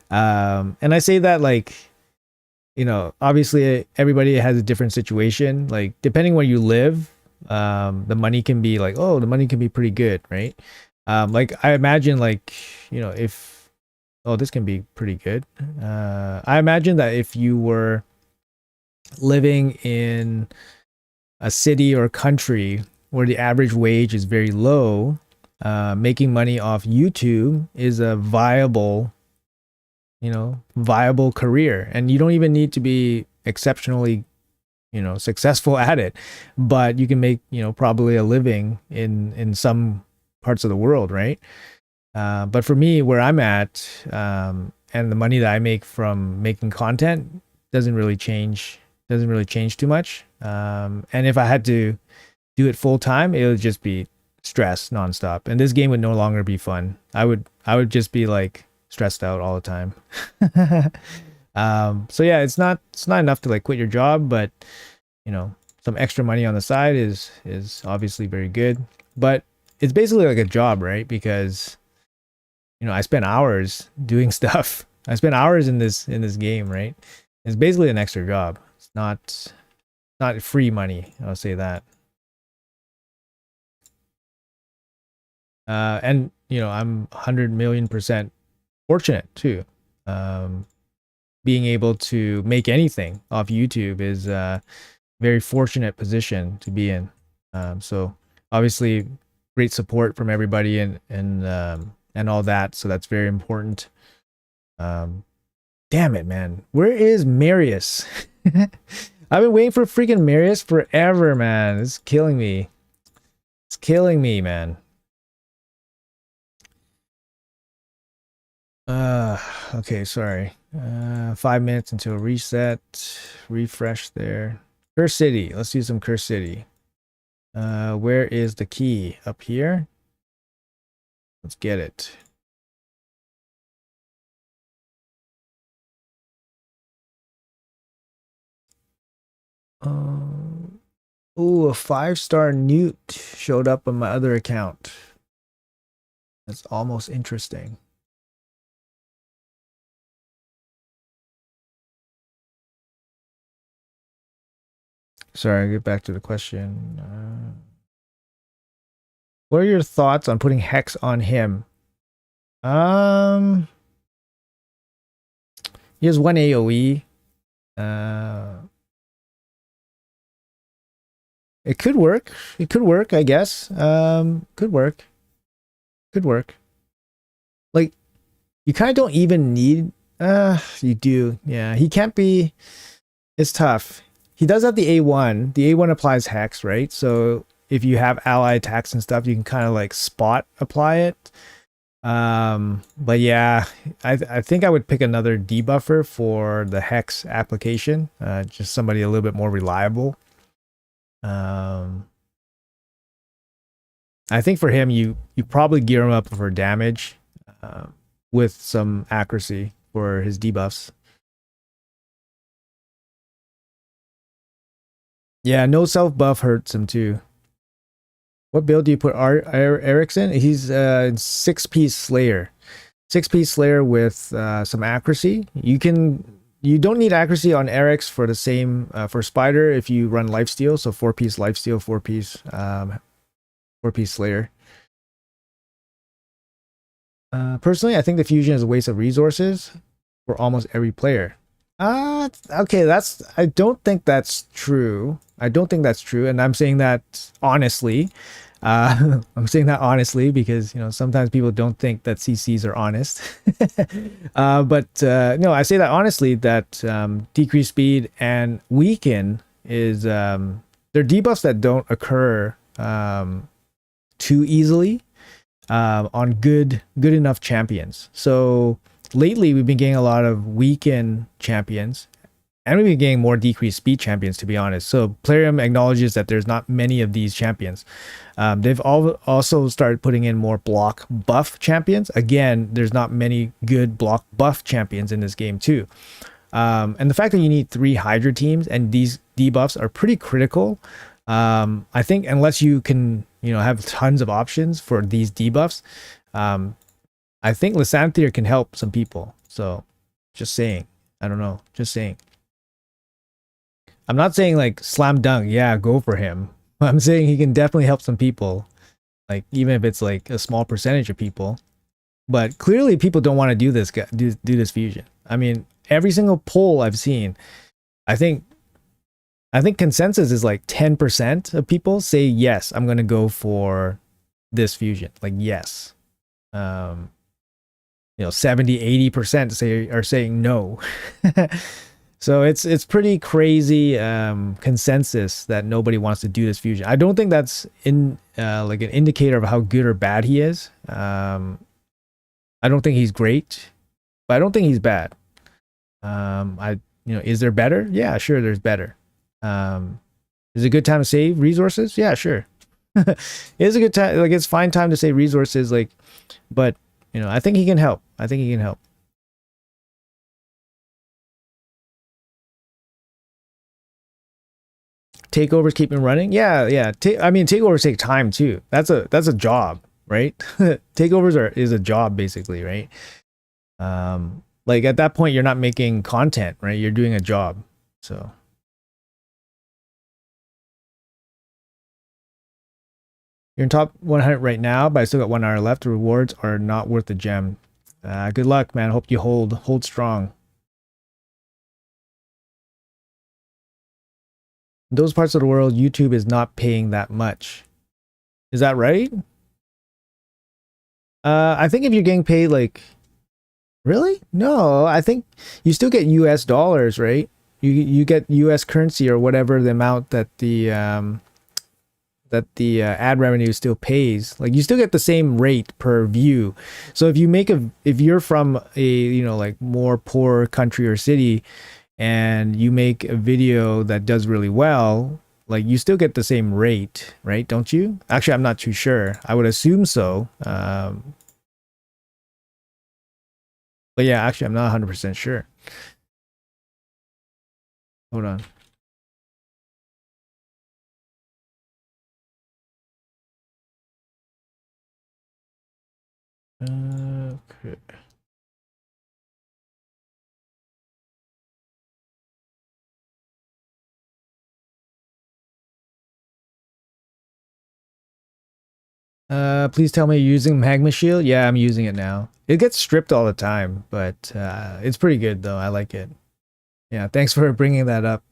And I say that like, obviously everybody has a different situation. Like depending where you live, the money can be like, oh, the money can be pretty good, right? Like I imagine like, if, oh, this can be pretty good. I imagine that if you were living in a city or country where the average wage is very low, making money off YouTube is a viable career. And you don't even need to be exceptionally, successful at it, but you can make, probably a living in some parts of the world, right? But for me, where I'm at, and the money that I make from making content doesn't really change too much. And if I had to do it full time, it would just be stress nonstop. And this game would no longer be fun. I would just be like stressed out all the time. So yeah, it's not enough to like quit your job, but some extra money on the side is obviously very good. But it's basically like a job, right? Because I spent hours doing stuff. I spent hours in this game, right? It's basically an extra job. It's not free money, I'll say that. And I'm 100 million% fortunate too. Being able to make anything off YouTube is a very fortunate position to be in. So obviously great support from everybody and all that. So that's very important. Damn it, man. Where is Marius? I've been waiting for freaking Marius forever, man. It's killing me. It's killing me, man. Okay, sorry. 5 minutes until reset. Refresh there. Curse City. Let's do some Curse City. Where is the key? Up here? Let's get it. Oh, a 5-star Newt showed up on my other account. That's almost interesting. Sorry, I'll get back to the question. What are your thoughts on putting Hex on him? He has one AoE. It could work. It could work, I guess. Could work. Could work. Like, you kind of don't even need. You do. Yeah, he can't be. It's tough. He does have the A1. The A1 applies Hex, right? So if you have ally attacks and stuff, you can kind of like spot apply it. But yeah, I think I would pick another debuffer for the Hex application. Just somebody a little bit more reliable. I think for him, you probably gear him up for damage, with some accuracy for his debuffs. Yeah, no self buff hurts him too. What build do you put Erickson? He's 6-piece Slayer. 6-piece Slayer with some accuracy. You don't need accuracy on Eric's for the same for Spider if you run lifesteal. So 4-piece lifesteal, 4-piece Slayer. Personally, I think the fusion is a waste of resources for almost every player. Okay, I don't think that's true. I don't think that's true, and I'm saying that honestly. I'm saying that honestly because sometimes people don't think that CCs are honest. But no, I say that honestly that decreased speed and weaken is they're debuffs that don't occur too easily on good enough champions. So lately we've been getting a lot of weaken champions, and we've been getting more decreased speed champions, to be honest. So Plarium acknowledges that there's not many of these champions. They've also started putting in more block buff champions. Again, there's not many good block buff champions in this game too. And the fact that you need 3 Hydra teams and these debuffs are pretty critical. I think unless you can have tons of options for these debuffs, I think Lysanthier can help some people. So just saying. I don't know. Just saying. I'm not saying like slam dunk, yeah, go for him. I'm saying he can definitely help some people. Like even if it's like a small percentage of people. But clearly people don't want to do this fusion. I mean, every single poll I've seen, I think consensus is like 10% of people say yes, I'm gonna go for this fusion. Like yes. 70-80% are saying no. So it's pretty crazy consensus that nobody wants to do this fusion. I don't think that's like an indicator of how good or bad he is. I don't think he's great, but I don't think he's bad. Is there better? Yeah, sure, there's better. Is it a good time to save resources? Yeah, sure. It is a good time. Like it's fine time to save resources. Like, but I think he can help. I think he can help. Takeovers keep him running. Yeah. I mean, takeovers take time too. That's a job. right? Takeovers is a job basically, right? Like at that point, you're not making content, right? You're doing a job. So you're in top 100 right now, but I still got 1 hour left. The rewards are not worth the gem. Good luck, man. Hope you hold strong. In those parts of the world, YouTube is not paying that much. Is that right? I think if you're getting paid like really? No, I think you still get US dollars, right? You get US currency or whatever the amount that the ad revenue still pays. Like you still get the same rate per view. So if you're from a like more poor country or city and you make a video that does really well, like you still get the same rate, right? Don't you? Actually, I'm not too sure. I would assume so. But yeah, actually, I'm not 100% sure. Hold on. Okay. Please tell me you're using Magma Shield. Yeah, I'm using it now. It gets stripped all the time, but it's pretty good though. I like it. Yeah, thanks for bringing that up.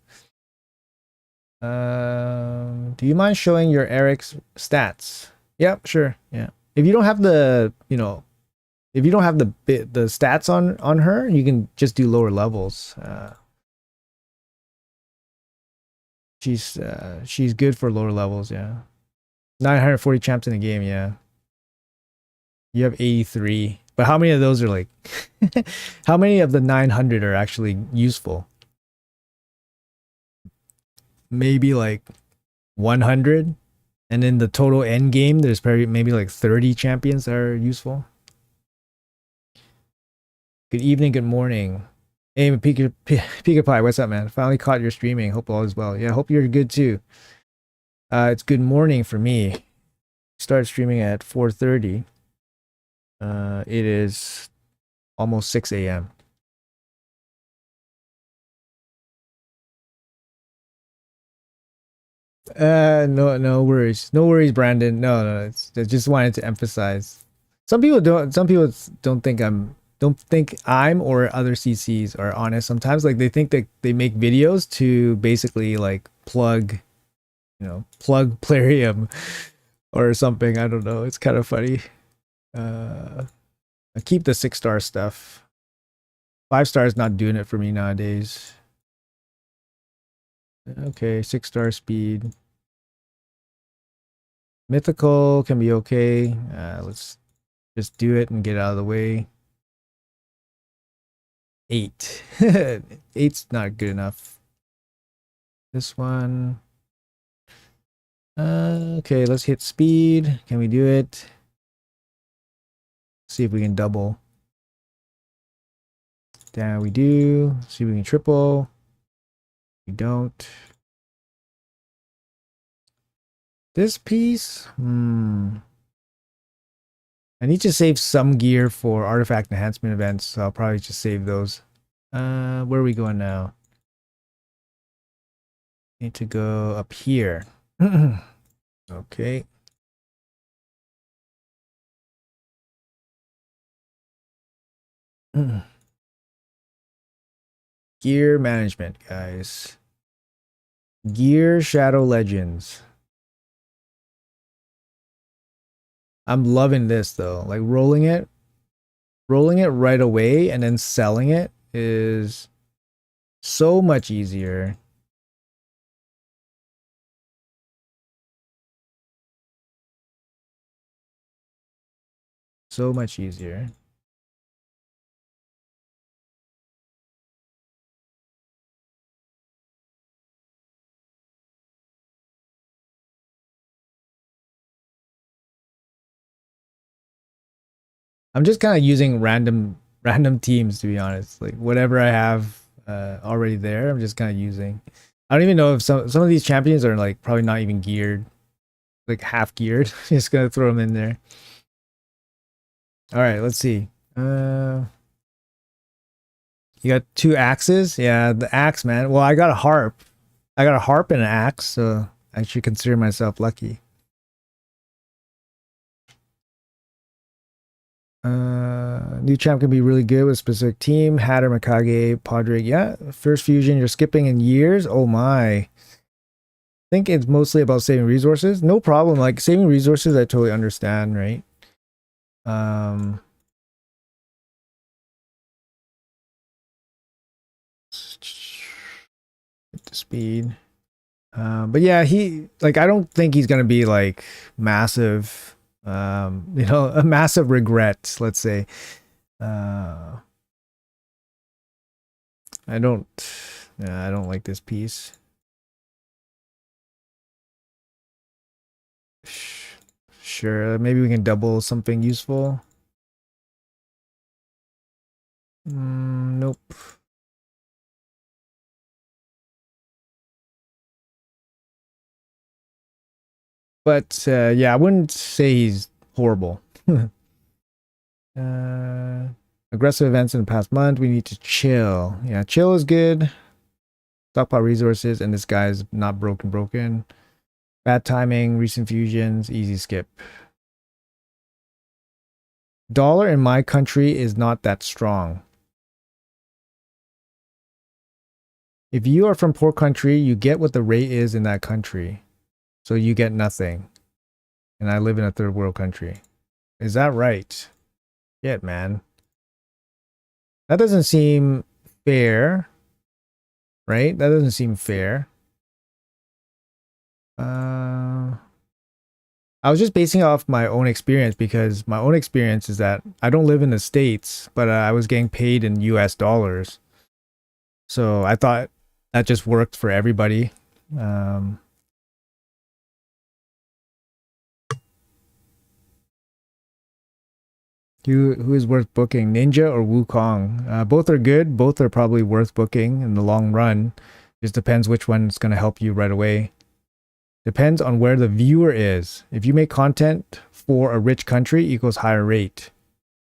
Do you mind showing your Eric's stats? Yep, sure. Yeah. If you don't have if you don't have the stats on her, you can just do lower levels. She's good for lower levels. Yeah. 940 champs in a game. Yeah. You have 83. But how many of those are like how many of the 900 are actually useful? Maybe like 100. And in the total end game, there's probably maybe like 30 champions that are useful. Good evening, good morning. Hey, Pika Pie, what's up, man? Finally caught your streaming. Hope all is well. Yeah, hope you're good too. It's good morning for me. Start streaming at 4:30. It is almost 6 a.m. No worries. No worries, Brandon. No, I just wanted to emphasize. Some people don't think I'm or other CCs are honest. Sometimes like they think that they make videos to basically like plug Plarium or something. I don't know. It's kind of funny. I keep the 6-star stuff. 5-star is not doing it for me nowadays. Okay, 6-star speed. Mythical can be okay. Let's just do it and get out of the way. 8. 8's not good enough. This one. Okay, let's hit speed. Can we do it? See if we can double. Down we do. See if we can triple. We don't. This piece, I need to save some gear for artifact enhancement events, so I'll probably just save those. Where are we going now? Need to go up here. Okay. Gear management, guys. Gear Shadow Legends. I'm loving this though. Like rolling it right away and then selling it is so much easier. So much easier. I'm just kind of using random teams to be honest. Like whatever I have already there, I'm just kind of using. I don't even know if some of these champions are like probably not even geared, like half geared. Just gonna throw them in there. All right, let's see. You got 2 axes? Yeah, the axe, man. Well, I got a harp. I got a harp and an axe, so I should consider myself lucky. New champ can be really good with a specific team. Hatter, Mikage, Padre. Yeah, first fusion, you're skipping in years. Oh my. I think it's mostly about saving resources. No problem. Like saving resources, I totally understand, right? Um, the speed. But yeah, he like I don't think he's gonna be like massive. A massive regret. Let's say. Uh, I don't. Yeah, I don't like this piece. Sure, maybe we can double something useful. Nope. But yeah, I wouldn't say he's horrible. uh, Aggressive events in the past month. We need to chill. Yeah, chill is good. Stockpile resources, and this guy's not broken. Bad timing, recent fusions, easy skip. Dollar in my country is not that strong. If you are from poor country, you get what the rate is in that country. So you get nothing. And I live in a third world country. Is that right? Shit, man. That doesn't seem fair. Right? That doesn't seem fair. I was just basing it off my own experience because my own experience is that I don't live in the States, but I was getting paid in US dollars. So I thought that just worked for everybody. Who is worth booking, Ninja or Wukong? Both are good. Both are probably worth booking in the long run. Just depends which one's going to help you right away. Depends on where the viewer is. If you make content for a rich country, equals higher rate.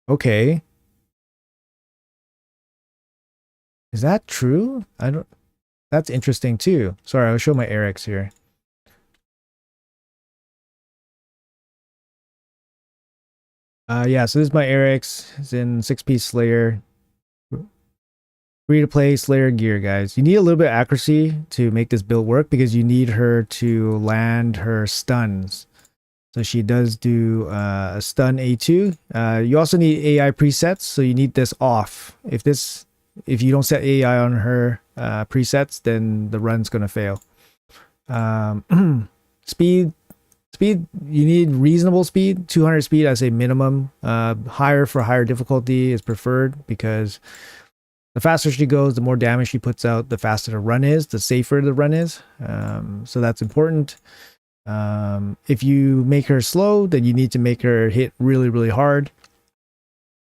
Okay. Is that true? I don't. That's interesting too. Sorry, I'll show my Eric's here. Yeah, so this is my Eric's. It's in 6-piece Slayer. Free to play Slayer gear, guys. You need a little bit of accuracy to make this build work because you need her to land her stuns. So she does do a stun A2. You also need AI presets, so you need this off. If you don't set AI on her presets, then the run's gonna fail. Speed, you need reasonable speed. 200 speed, I say minimum. Higher for higher difficulty is preferred because the faster she goes, the more damage she puts out, the faster the run is, the safer the run is. So that's important. If you make her slow, then you need to make her hit really, really hard.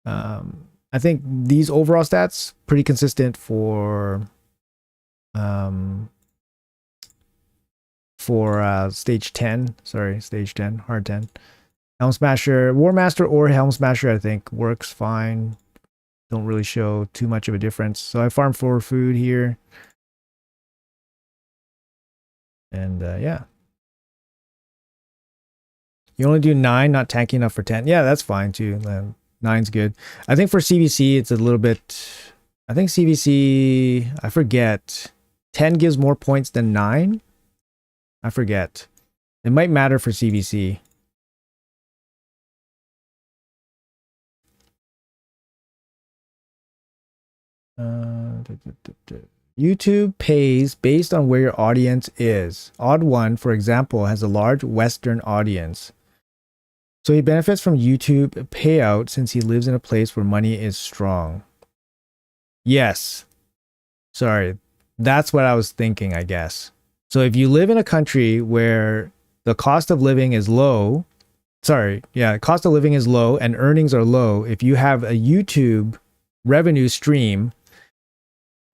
I think these overall stats pretty consistent for stage 10. Sorry, stage 10, hard 10. Helm Smasher, War Master or Helm Smasher, I think works fine. Don't really show too much of a difference. So I farm for food here. And yeah. You only do 9, not tanky enough for 10. Yeah, that's fine too. 9's good. I think for CVC, it's a little bit... I think CVC, I forget. 10 gives more points than 9? I forget. It might matter for CVC. YouTube pays based on where your audience is. Odd One, for example, has a large Western audience. So he benefits from YouTube payout since he lives in a place where money is strong. Yes. Sorry. That's what I was thinking, I guess. So if you live in a country where the cost of living is low, cost of living is low and earnings are low, if you have a YouTube revenue stream,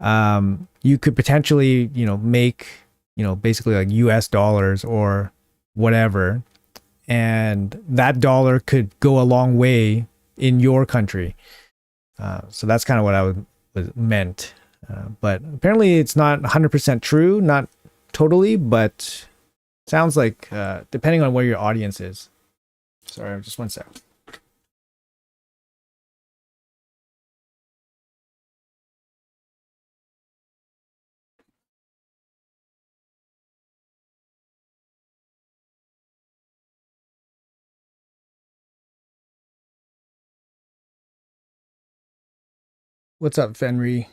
you could potentially, make, basically like US dollars or whatever. And that dollar could go a long way in your country. So that's kind of what I was meant. But apparently it's not 100% true, not totally, but sounds like depending on where your audience is. Sorry, just one sec. What's up, Fenry?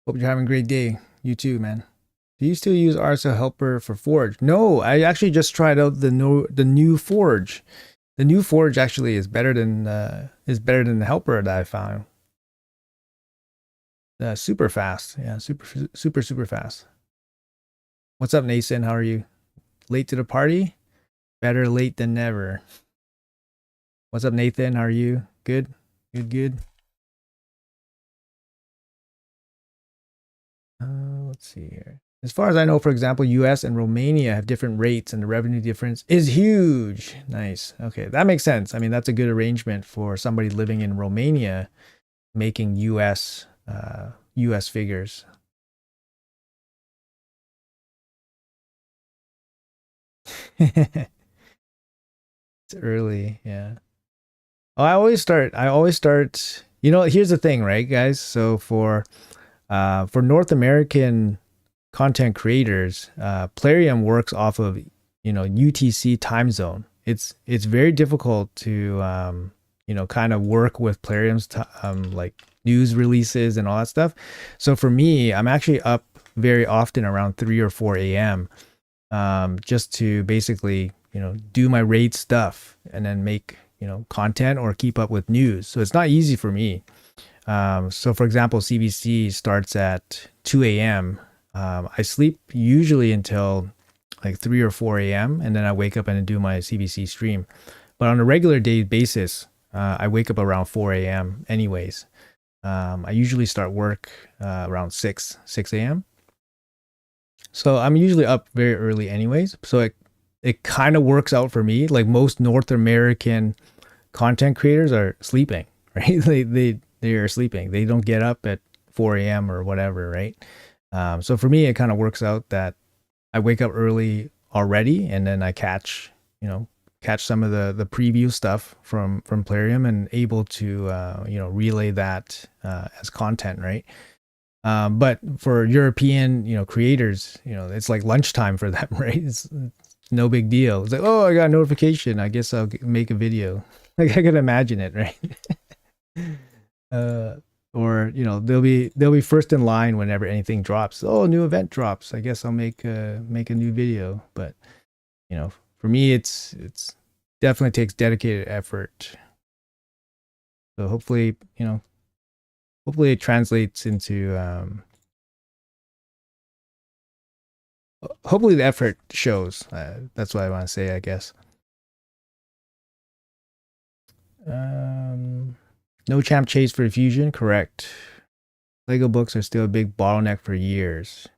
Hope you're having a great day. You too, man. Do you still use RSL Helper for Forge? No, I actually just tried out the new Forge. The new Forge actually is better than the Helper that I found. Super fast, yeah, super fast. What's up, Nathan? How are you? Late to the party? Better late than never. What's up, Nathan? How are you? Good, good. Let's see here. As far as I know, for example, US and Romania have different rates and the revenue difference is huge. Nice. Okay, that makes sense. I mean, that's a good arrangement for somebody living in Romania making US figures. It's early, yeah. Oh, I always start, here's the thing, right, guys? So for North American content creators, Plarium works off of UTC time zone. It's very difficult to kind of work with Plarium's like news releases and all that stuff. So for me, I'm actually up very often around 3 or 4 a.m. Just to basically do my raid stuff and then make content or keep up with news. So it's not easy for me. So for example, CBC starts at 2 a.m. I sleep usually until like 3 or 4 a.m. and then I wake up and do my CBC stream. But on a regular day basis, I wake up around 4 a.m. anyways. I usually start work around 6 a.m. So I'm usually up very early anyways. So it kind of works out for me. Like most North American content creators are sleeping, right? They are sleeping. They don't get up at 4 a.m. or whatever, right? So for me, it kind of works out that I wake up early already, and then I catch some of the preview stuff from Plarium and able to relay that as content, right? But for European creators, it's like lunchtime for them, right? It's no big deal. It's like, oh, I got a notification. I guess I'll make a video. Like I can imagine it, right? Or they'll be first in line whenever anything drops. Oh, new event drops. I guess I'll make a new video. But for me, it's definitely takes dedicated effort. So hopefully it translates into hopefully the effort shows. That's what I want to say, I guess. No champ chase for Fusion, correct. Lego books are still a big bottleneck for years.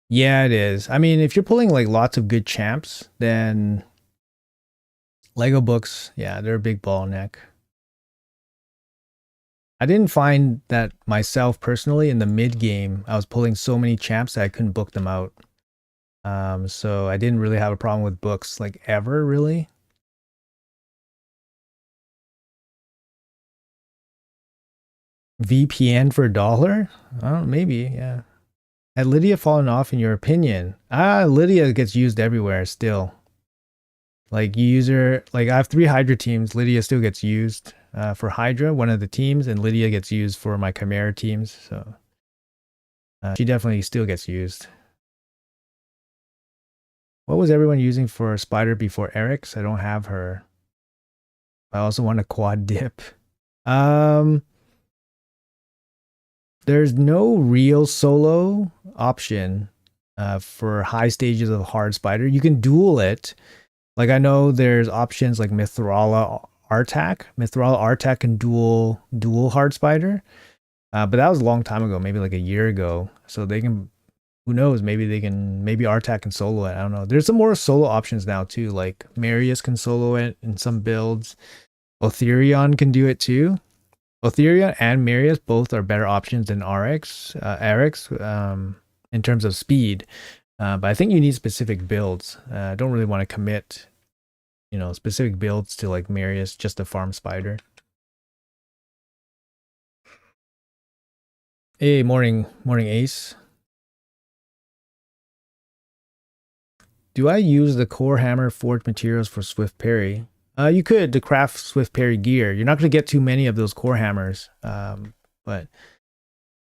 Yeah, it is. I mean, if you're pulling like lots of good champs, then Lego books, yeah, they're a big bottleneck. I didn't find that myself personally in the mid game. I was pulling so many champs that I couldn't book them out. So I didn't really have a problem with books like ever, really. VPN for $1? Oh, maybe, yeah. Had Lydia fallen off in your opinion? Lydia gets used everywhere still. Like you use her, like I have 3 Hydra teams. Lydia still gets used for Hydra, one of the teams, and Lydia gets used for my Chimera teams. So she definitely still gets used. What was everyone using for Spider before Eric's? I don't have her. I also want a quad dip. There's no real solo option for high stages of hard spider. You can duel it. Like I know there's options like Mithrala Artak. Mithrala Artak can duel hard spider. But that was a long time ago, maybe like a year ago. So they can, who knows, maybe Artak can solo it. I don't know. There's some more solo options now too. Like Marius can solo it in some builds. Otherion can do it too. Otherion and Marius both are better options than RX in terms of speed. But I think you need specific builds. I don't really want to commit, specific builds to like Marius just to farm spider. Hey, morning Ace. Do I use the core hammer forged materials for swift parry? You could to craft swift parry gear. You're not going to get too many of those core hammers, but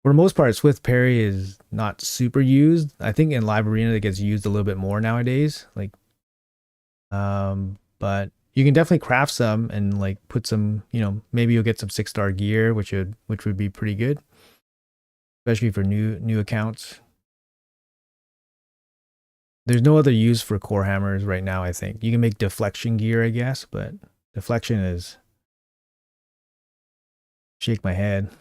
for the most part, swift parry is not super used. I think in live arena it gets used a little bit more nowadays. Like, but you can definitely craft some and like put some, maybe you'll get some 6-star gear, which would be pretty good, especially for new accounts. There's no other use for core hammers right now, I think. You can make deflection gear, I guess, but deflection is... Shake my head.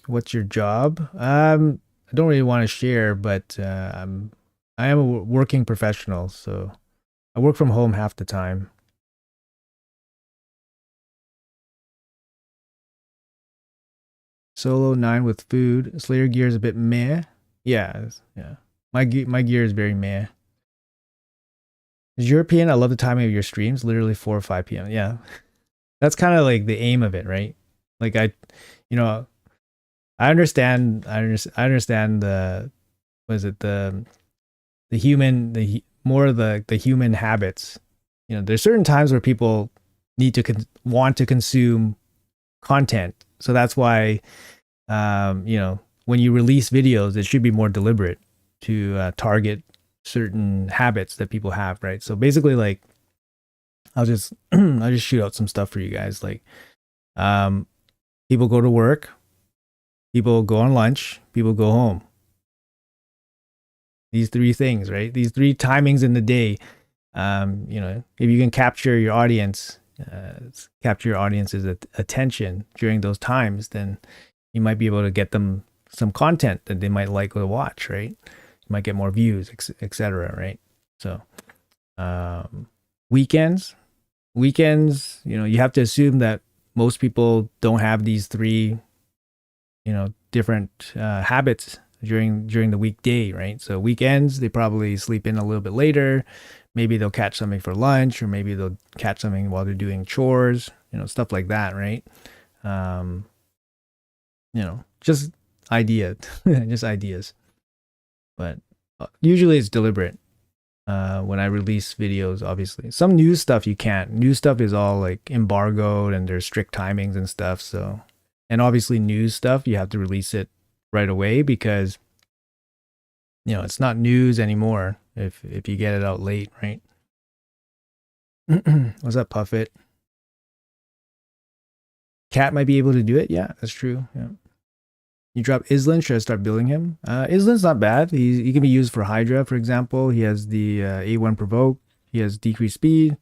What's your job? I don't really want to share, but I am a working professional, so I work from home half the time. Solo 9 with food. Slayer gear is a bit meh. Yeah. My gear is very meh. European, I love the timing of your streams. Literally 4 or 5 p.m. Yeah. That's kind of like the aim of it, right? Like I understand the human habits. There's certain times where people need to want to consume content. So that's why when you release videos, it should be more deliberate to target certain habits that people have, right? So basically, like, I'll just shoot out some stuff for you guys. Like, people go to work, people go on lunch, people go home. These 3 things, right? These 3 timings in the day. If you can capture your audience's attention during those times, then you might be able to get them some content that they might like to watch, right? You might get more views, etc., right? So weekends, you have to assume that most people don't have these 3 different habits during the weekday, right? So weekends, they probably sleep in a little bit later. Maybe they'll catch something for lunch, or maybe they'll catch something while they're doing chores, stuff like that, right? Just just ideas. But usually it's deliberate when I release videos, obviously. Some news stuff you can't. News stuff is all like embargoed and there's strict timings and stuff. So, and obviously news stuff, you have to release it right away because, it's not news anymore if you get it out late, right? What's up, Puffit? Cat might be able to do it. Yeah, that's true. Yeah. You drop Island, should I start building him? Island's not bad. He can be used for Hydra, for example. He has the A1 provoke. He has decreased speed.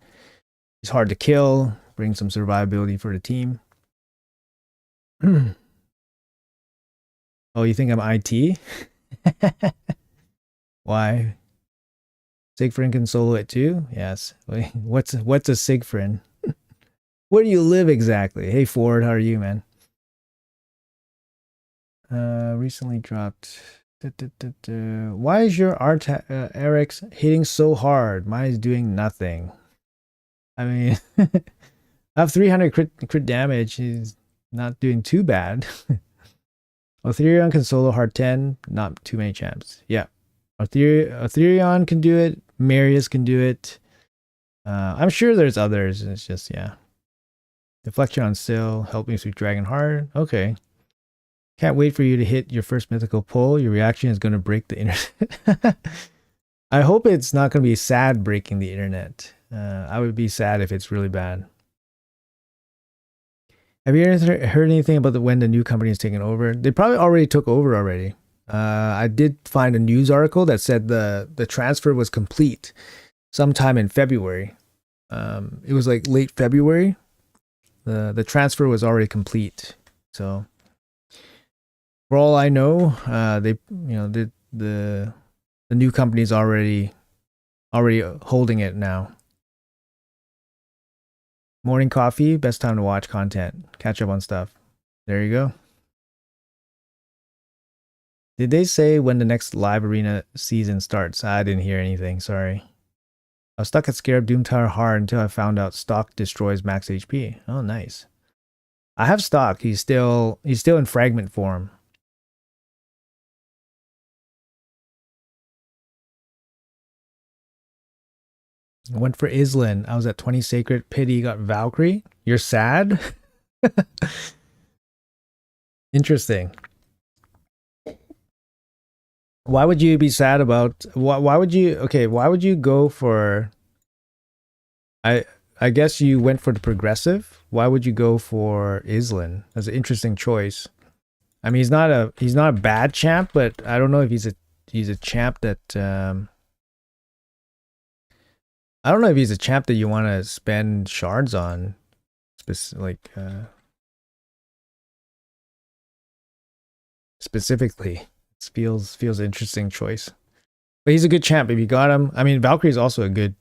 He's hard to kill. Bring some survivability for the team. Oh, you think I'm IT? Why? Sigfrin can solo it too? Yes. Wait, what's a Sigfrin? Where do you live exactly? Hey Ford, how are you, man? Recently dropped. Why is your RX hitting so hard? Mine is doing nothing. I mean, I have 300 crit damage. He's not doing too bad. Otherion can solo hard 10. Not too many champs. Yeah. Otherion can do it. Marius can do it. I'm sure there's others. It's just, yeah. Deflection on Sill. Help me through Dragon Heart. Okay. Can't wait for you to hit your first mythical pull. Your reaction is going to break the internet. I hope it's not going to be sad breaking the internet. I would be sad if it's really bad. Have you heard anything about when the new company is taking over? They probably already took over already. I did find a news article that said the transfer was complete sometime in February. It was like late February. The transfer was already complete. So for all I know, the new company's already Already holding it now. Morning coffee, best time to watch content. Catch up on stuff. There you go. Did they say when the next live arena season starts? I didn't hear anything, sorry. I was stuck at Scarab Doom Tower hard until I found out stock destroys max HP. Oh, nice. I have stock. He's still in fragment form. I went for Island. I was at 20 Sacred. Pity got Valkyrie. You're sad? Interesting. Why would you be sad about why would you why would you go for I I guess you went for the progressive. Why would you go for Island? That's an interesting choice. I mean, he's not a bad champ, but I don't know if he's a champ that I don't know if he's a champ that you want to spend shards on, specifically. It feels interesting choice. But he's a good champ if you got him. I mean, Valkyrie is also a good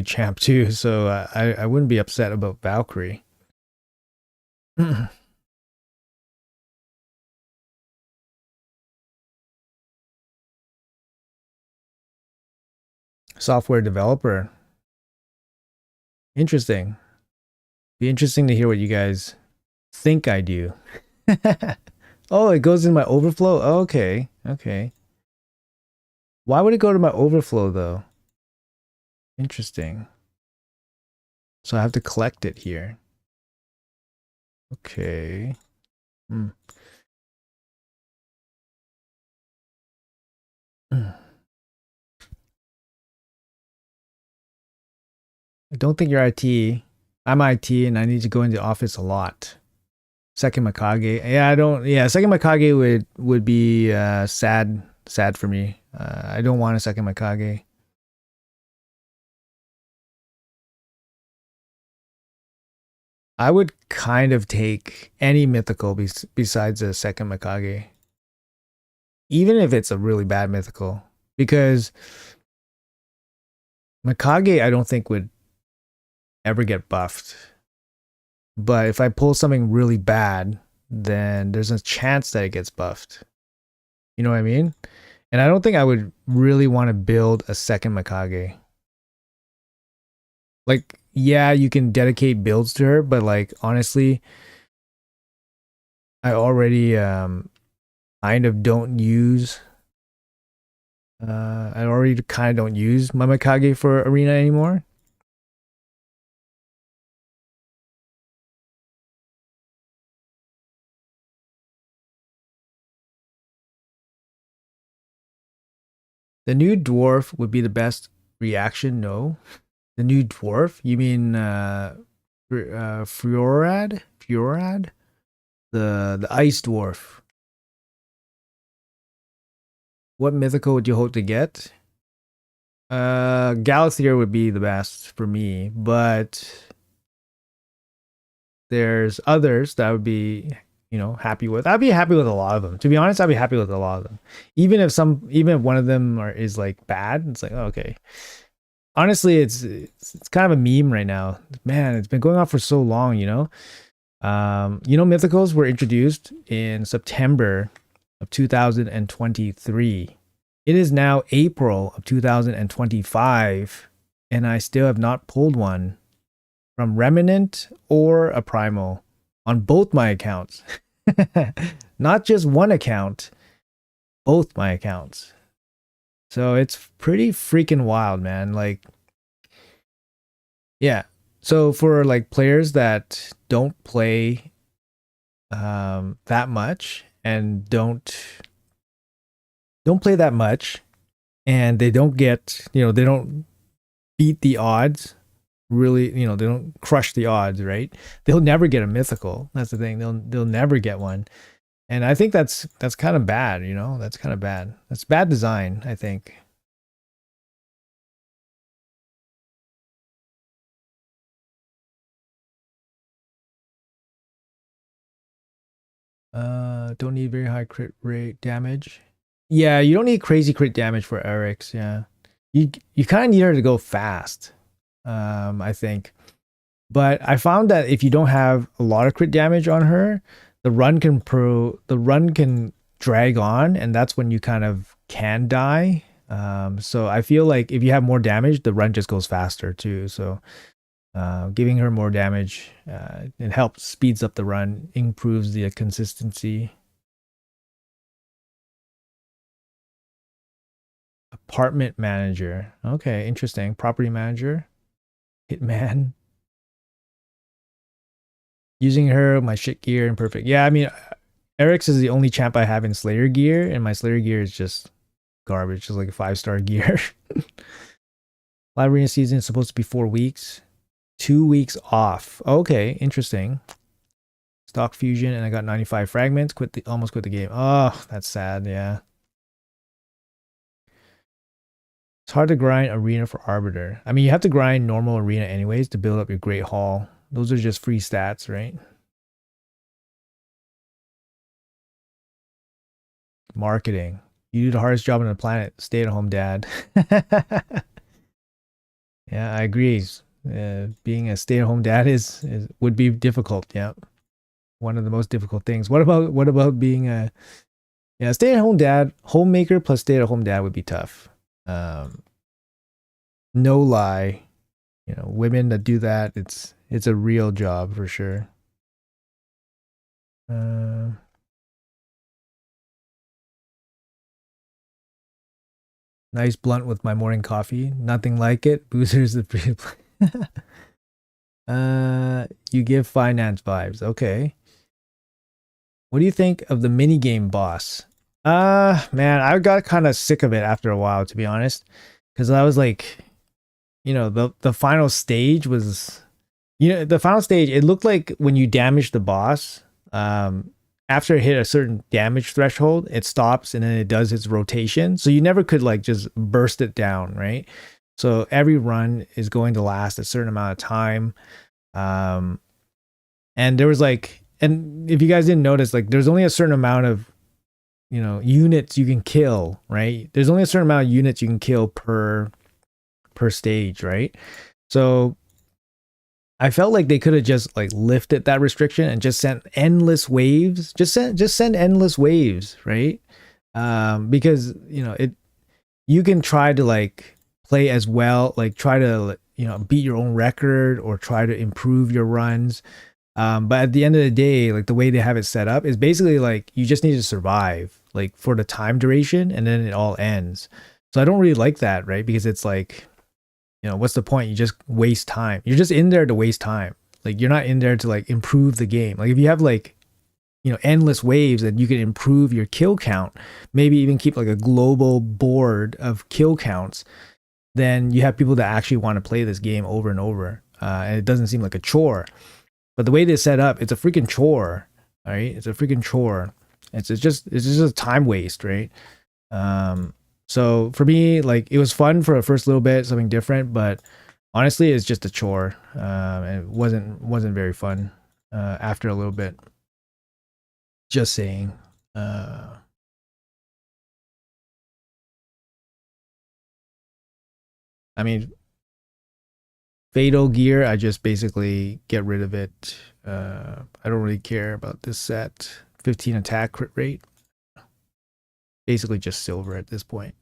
champ too, so I wouldn't be upset about Valkyrie. Software developer. Interesting. Be interesting to hear what you guys think I do. Oh, it goes in my overflow? Okay. Okay. Why would it go to my overflow though? Interesting. So I have to collect it here. Okay. Hmm. I don't think you're IT. I'm IT and I need to go into the office a lot. Second Mikage. Yeah, I don't. Yeah, second Mikage would be sad for me. I don't want a second Mikage. I would kind of take any mythical besides a second Mikage, even if it's a really bad mythical, because Mikage I don't think would ever get buffed. But if I pull something really bad, then there's a chance that it gets buffed. You know what I mean? And I don't think I would really want to build a second Mikage. Like, yeah, you can dedicate builds to her, but like honestly, I already kind of don't use I already kind of don't use my Mikage for arena anymore. The new dwarf would be the best reaction. No, the new dwarf. You mean Furad? Furad? The ice dwarf. What mythical would you hope to get? Galaxier would be the best for me, but there's others that I would be, happy with. I'd be happy with a lot of them. To be honest, I'd be happy with a lot of them. Even if one of them is like bad, it's like, oh, okay. Honestly, it's kind of a meme right now. Man, it's been going on for so long, mythicals were introduced in September of 2023. It is now April of 2025, and I still have not pulled one from Remnant or a Primal on both my accounts. Not just one account, both my accounts. So it's pretty freaking wild, man. Like, yeah. So for like players that don't play that much and don't play that much and they don't get, they don't beat the odds really, they don't crush the odds, right? They'll never get a mythical. That's the thing. They'll never get one. And I think that's kind of bad, That's kind of bad. That's bad design, I think. Don't need very high crit rate damage. Yeah, you don't need crazy crit damage for Eric's, yeah. you kind of need her to go fast. I think. But I found that if you don't have a lot of crit damage on her, the run can drag on, and that's when you kind of can die. So I feel like if you have more damage, the run just goes faster too. So giving her more damage, it helps speeds up the run, improves the consistency. Apartment manager. Okay, interesting. Property manager, hitman. Using her, my shit gear, and perfect. Yeah, I mean, Eric's is the only champ I have in Slayer gear, and my Slayer gear is just garbage. It's like a 5-star gear. Live arena season is supposed to be 4 weeks. 2 weeks off. Okay, interesting. Stock fusion, and I got 95 fragments. Almost quit the game. Oh, that's sad. Yeah. It's hard to grind arena for Arbiter. I mean, you have to grind normal arena anyways to build up your Great Hall. Those are just free stats, right? Marketing. You do the hardest job on the planet. Stay at home, dad. Yeah, I agree. Being a stay at home dad is would be difficult. Yeah, one of the most difficult things. What about being a stay at home dad? Homemaker plus stay at home dad would be tough. No lie, women that do that, it's a real job for sure. Nice blunt with my morning coffee. Nothing like it. Boozers the free play. You give finance vibes. Okay. What do you think of the minigame boss? Man, I got kind of sick of it after a while, to be honest. Because I was like, the final stage was, the final stage, it looked like when you damage the boss, after it hit a certain damage threshold, it stops and then it does its rotation. So you never could like just burst it down, right? So every run is going to last a certain amount of time. And there was like, and if you guys didn't notice, like there's only a certain amount of, units you can kill, right? There's only a certain amount of units you can kill per stage, right? So I felt like they could have just like lifted that restriction and just sent endless waves. Just send endless waves, right? Because you can try to like play as well, like try to beat your own record or try to improve your runs. But at the end of the day, like the way they have it set up is basically like you just need to survive like for the time duration and then it all ends. So I don't really like that, right? Because it's like, what's the point? You just waste time. You're just in there to waste time. Like you're not in there to like improve the game. Like if you have like, endless waves and you can improve your kill count, maybe even keep like a global board of kill counts, then you have people that actually want to play this game over and over. And it doesn't seem like a chore. But the way they set up, it's a freaking chore. All right. It's a freaking chore. It's just a time waste, right? So for me, like it was fun for the first little bit, something different, but honestly, it's just a chore. And it wasn't very fun after a little bit. Just saying. I mean, Fatal Gear, I just basically get rid of it. I don't really care about this set. 15 attack crit rate. Basically just silver at this point.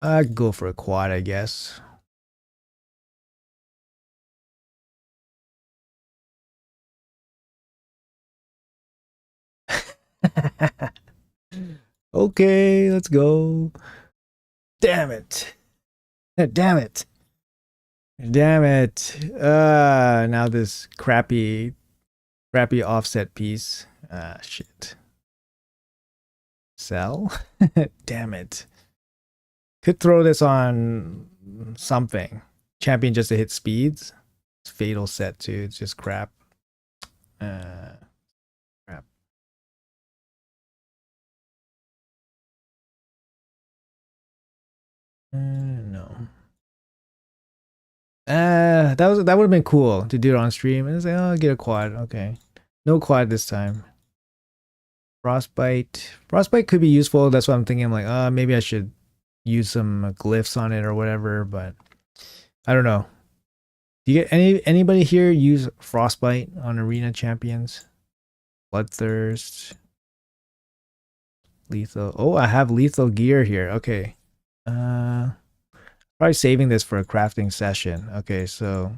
I'd go for a quad, I guess. Okay, let's go. Damn it. Damn it. Damn it. Now this crappy offset piece. Shit. Sell? Damn it. Could throw this on something. Champion just to hit speeds. It's fatal set too. It's just crap. Crap. No. That would have been cool to do it on stream. And it's like, oh, get a quad. Okay. No quad this time. Frostbite. Frostbite could be useful. That's what I'm thinking. I'm like, maybe I should use some glyphs on it or whatever, but I don't know. Do you get anybody here use Frostbite on Arena Champions? Bloodthirst. Lethal. Oh, I have lethal gear here. Okay. Probably saving this for a crafting session. Okay, so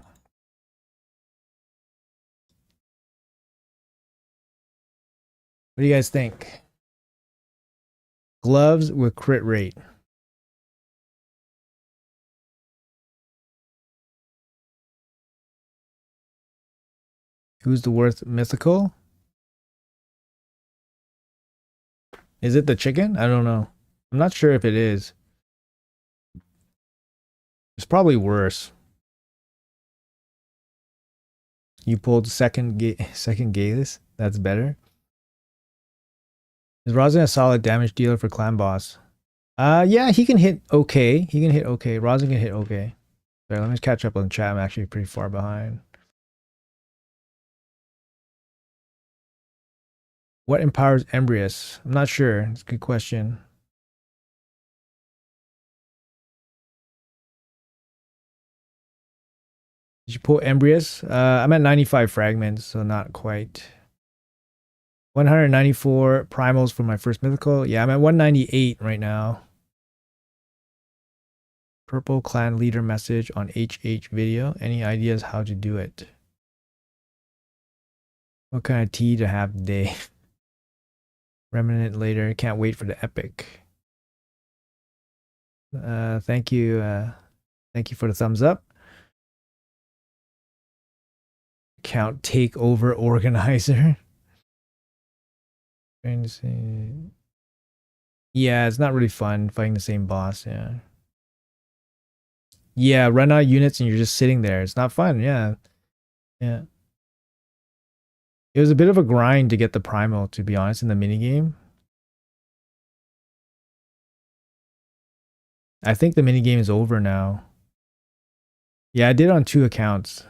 what do you guys think? Gloves with crit rate. Who's the worst mythical? Is it the chicken? I don't know. I'm not sure if it is. It's probably worse. You pulled second Galus. That's better. Is Rosin a solid damage dealer for clan boss? Yeah, he can hit okay. He can hit okay. Rosin can hit okay. Sorry, let me catch up on chat. I'm actually pretty far behind. What empowers Embrius? I'm not sure. It's a good question. Did you pull Embrius? I'm at 95 fragments, so not quite. 194 primals for my first mythical. Yeah, I'm at 198 right now. Purple clan leader message on HH video. Any ideas how to do it? What kind of tea to have today? Remnant later. Can't wait for the epic. Thank you. Thank you for the thumbs up. Count takeover organizer. Trying to see. Yeah, it's not really fun fighting the same boss. Yeah. Yeah, run out of units and you're just sitting there. It's not fun. Yeah. Yeah. It was a bit of a grind to get the primal, to be honest, in the minigame. I think the minigame is over now. Yeah, I did it on 2 accounts.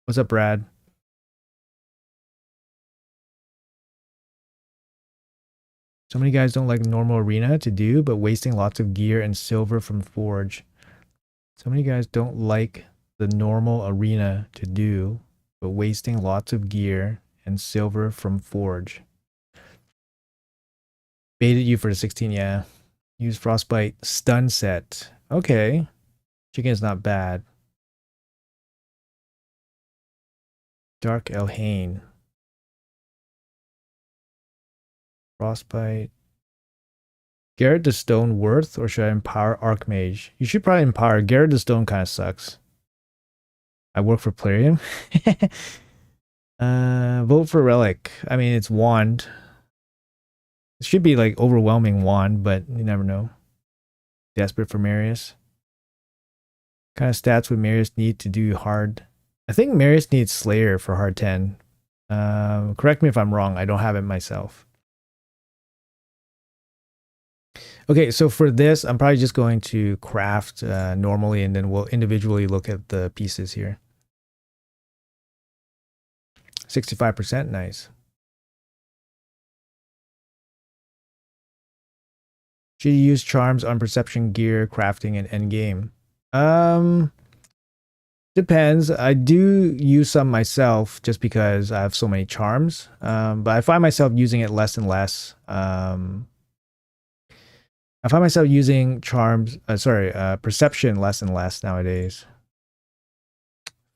What's up, Brad? So many guys don't like normal arena to do, but wasting lots of gear and silver from Forge. So many guys don't like the normal arena to do, but wasting lots of gear and silver from Forge. Baited you for the 16, yeah. Use Frostbite stun set. Okay. Chicken is not bad. Dark Elhane. Frostbite. Garrett the Stone worth, or should I empower Archmage? You should probably empower. Garrett the Stone kind of sucks. I work for Plarium. Vote for Relic. I mean, it's Wand. It should be like overwhelming Wand, but you never know. Desperate for Marius. What kind of stats would Marius need to do hard? I think Marius needs Slayer for hard 10. Correct me if I'm wrong. I don't have it myself. Okay, so for this, I'm probably just going to craft normally, and then we'll individually look at the pieces here. 65%, nice. Should you use charms on perception gear, crafting, and endgame? Depends. I do use some myself just because I have so many charms. But I find myself using it less and less. I find myself using charms, perception less and less nowadays.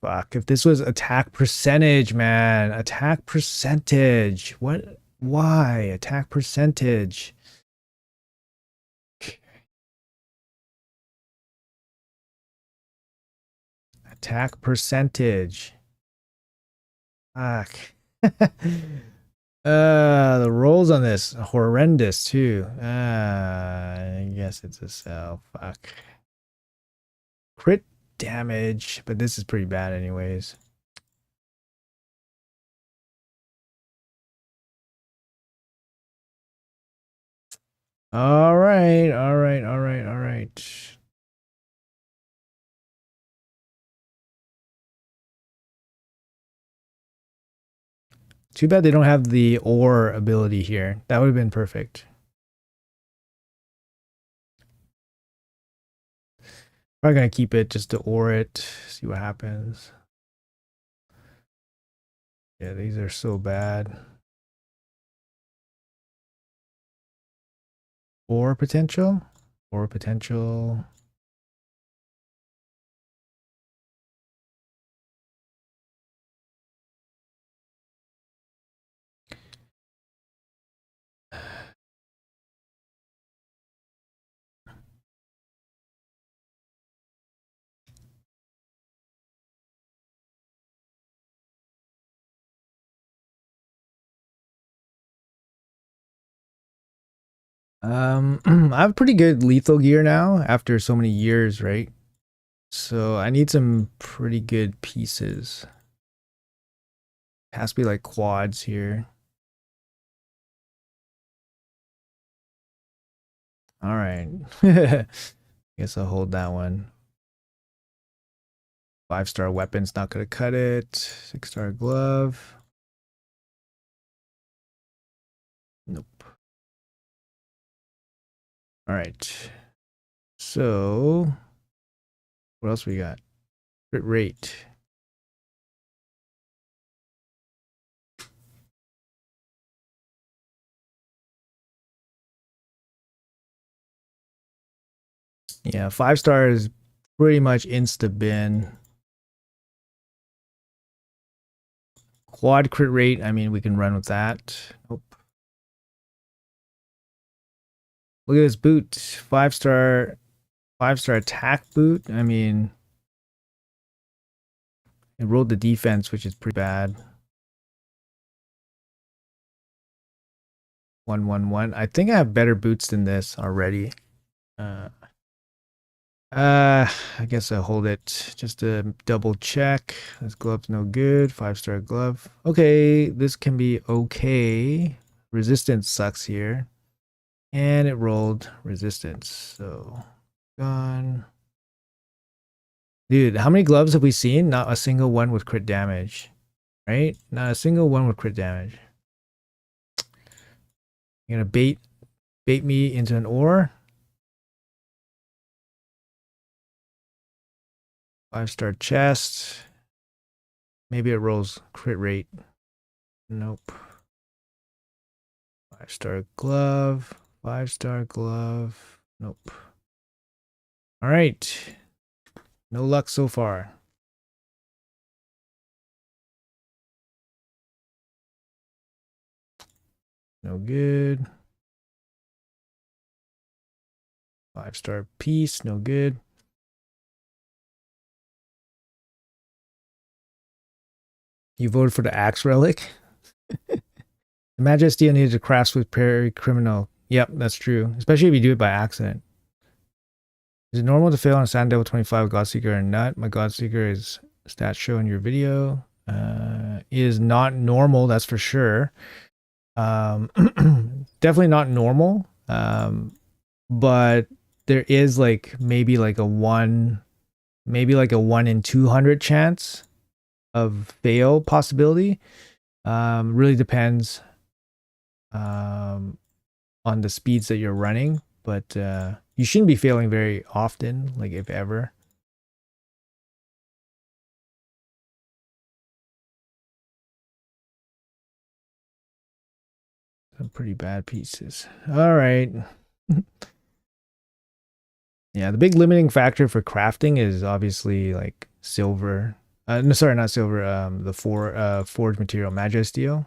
Fuck, if this was attack percentage, man. Attack percentage. What? Why? Attack percentage. Attack percentage. Fuck. The rolls on this horrendous too. I guess it's a sell. Fuck. Crit damage, but this is pretty bad anyways. All right, all right, all right, all right. Too bad they don't have the ore ability here. That would have been perfect. Probably gonna keep it just to ore it, see what happens. Yeah, these are so bad. Ore potential? Ore potential. I have pretty good lethal gear now after so many years, right? So I need some pretty good pieces. Has to be like quads here. All right. Guess I'll hold that one. 5-star weapon's not gonna cut it. 6-star glove. Nope. All right. So what else we got? Crit rate. Yeah, 5-star is pretty much insta bin. Quad crit rate, I mean, we can run with that. Nope. Look at this boot. 5-star, 5-star attack boot. I mean, it rolled the defense, which is pretty bad. 111. I think I have better boots than this already. Uh, I guess I'll hold it just to double check. This glove's no good. 5-star glove. Okay, this can be okay. Resistance sucks here. And it rolled resistance. So, gone. Dude, how many gloves have we seen? Not a single one with crit damage. Right? Not a single one with crit damage. You're gonna bait me into an ore. 5-star chest. Maybe it rolls crit rate. Nope. 5-star glove. 5-star glove. Nope. All right. No luck so far. No good. 5-star piece. No good. You voted for the axe relic? Majesty needed to craft with Prairie Criminal. Yep, that's true. Especially if you do it by accident. Is it normal to fail on Sand Devil 25 Godseeker or not? My Godseeker is stats show in your video. Is not normal, that's for sure. Definitely not normal. But there is like maybe like a 1 in 200 chance of fail possibility. Really depends on the speeds that you're running, but you shouldn't be failing very often, like if ever. Some pretty bad pieces. All right. Yeah, the big limiting factor for crafting is obviously like silver. No, sorry, not silver. The forge material, Magisteel.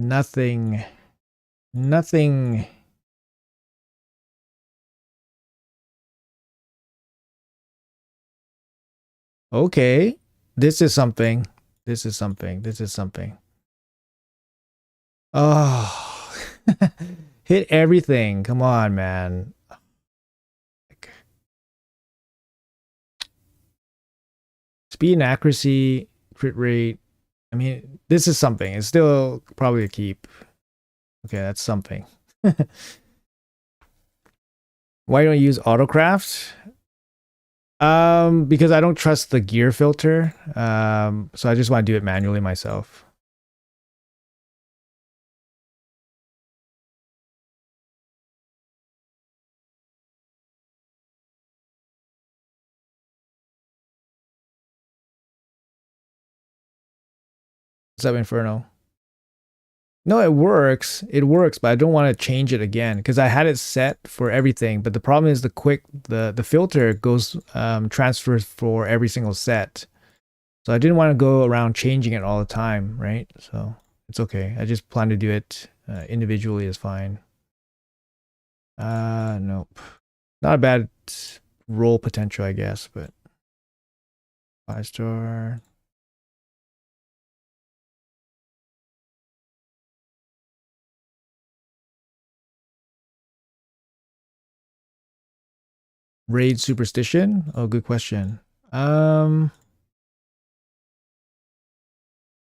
Nothing. Nothing. Okay. This is something. This is something. This is something. Oh. Hit everything. Come on, man. Speed and accuracy, crit rate. I mean, this is something. It's still probably a keep. Okay, that's something. Why don't you use autocraft? Because I don't trust the gear filter. So I just want to do it manually myself. What's up, Inferno? No, it works. It works, but I don't want to change it again because I had it set for everything. But the problem is the filter goes transfers for every single set. So I didn't want to go around changing it all the time, right? So it's okay. I just plan to do it individually is fine. Nope. Not a bad roll potential, I guess, but 5 star. Raid superstition? Oh, good question. Um,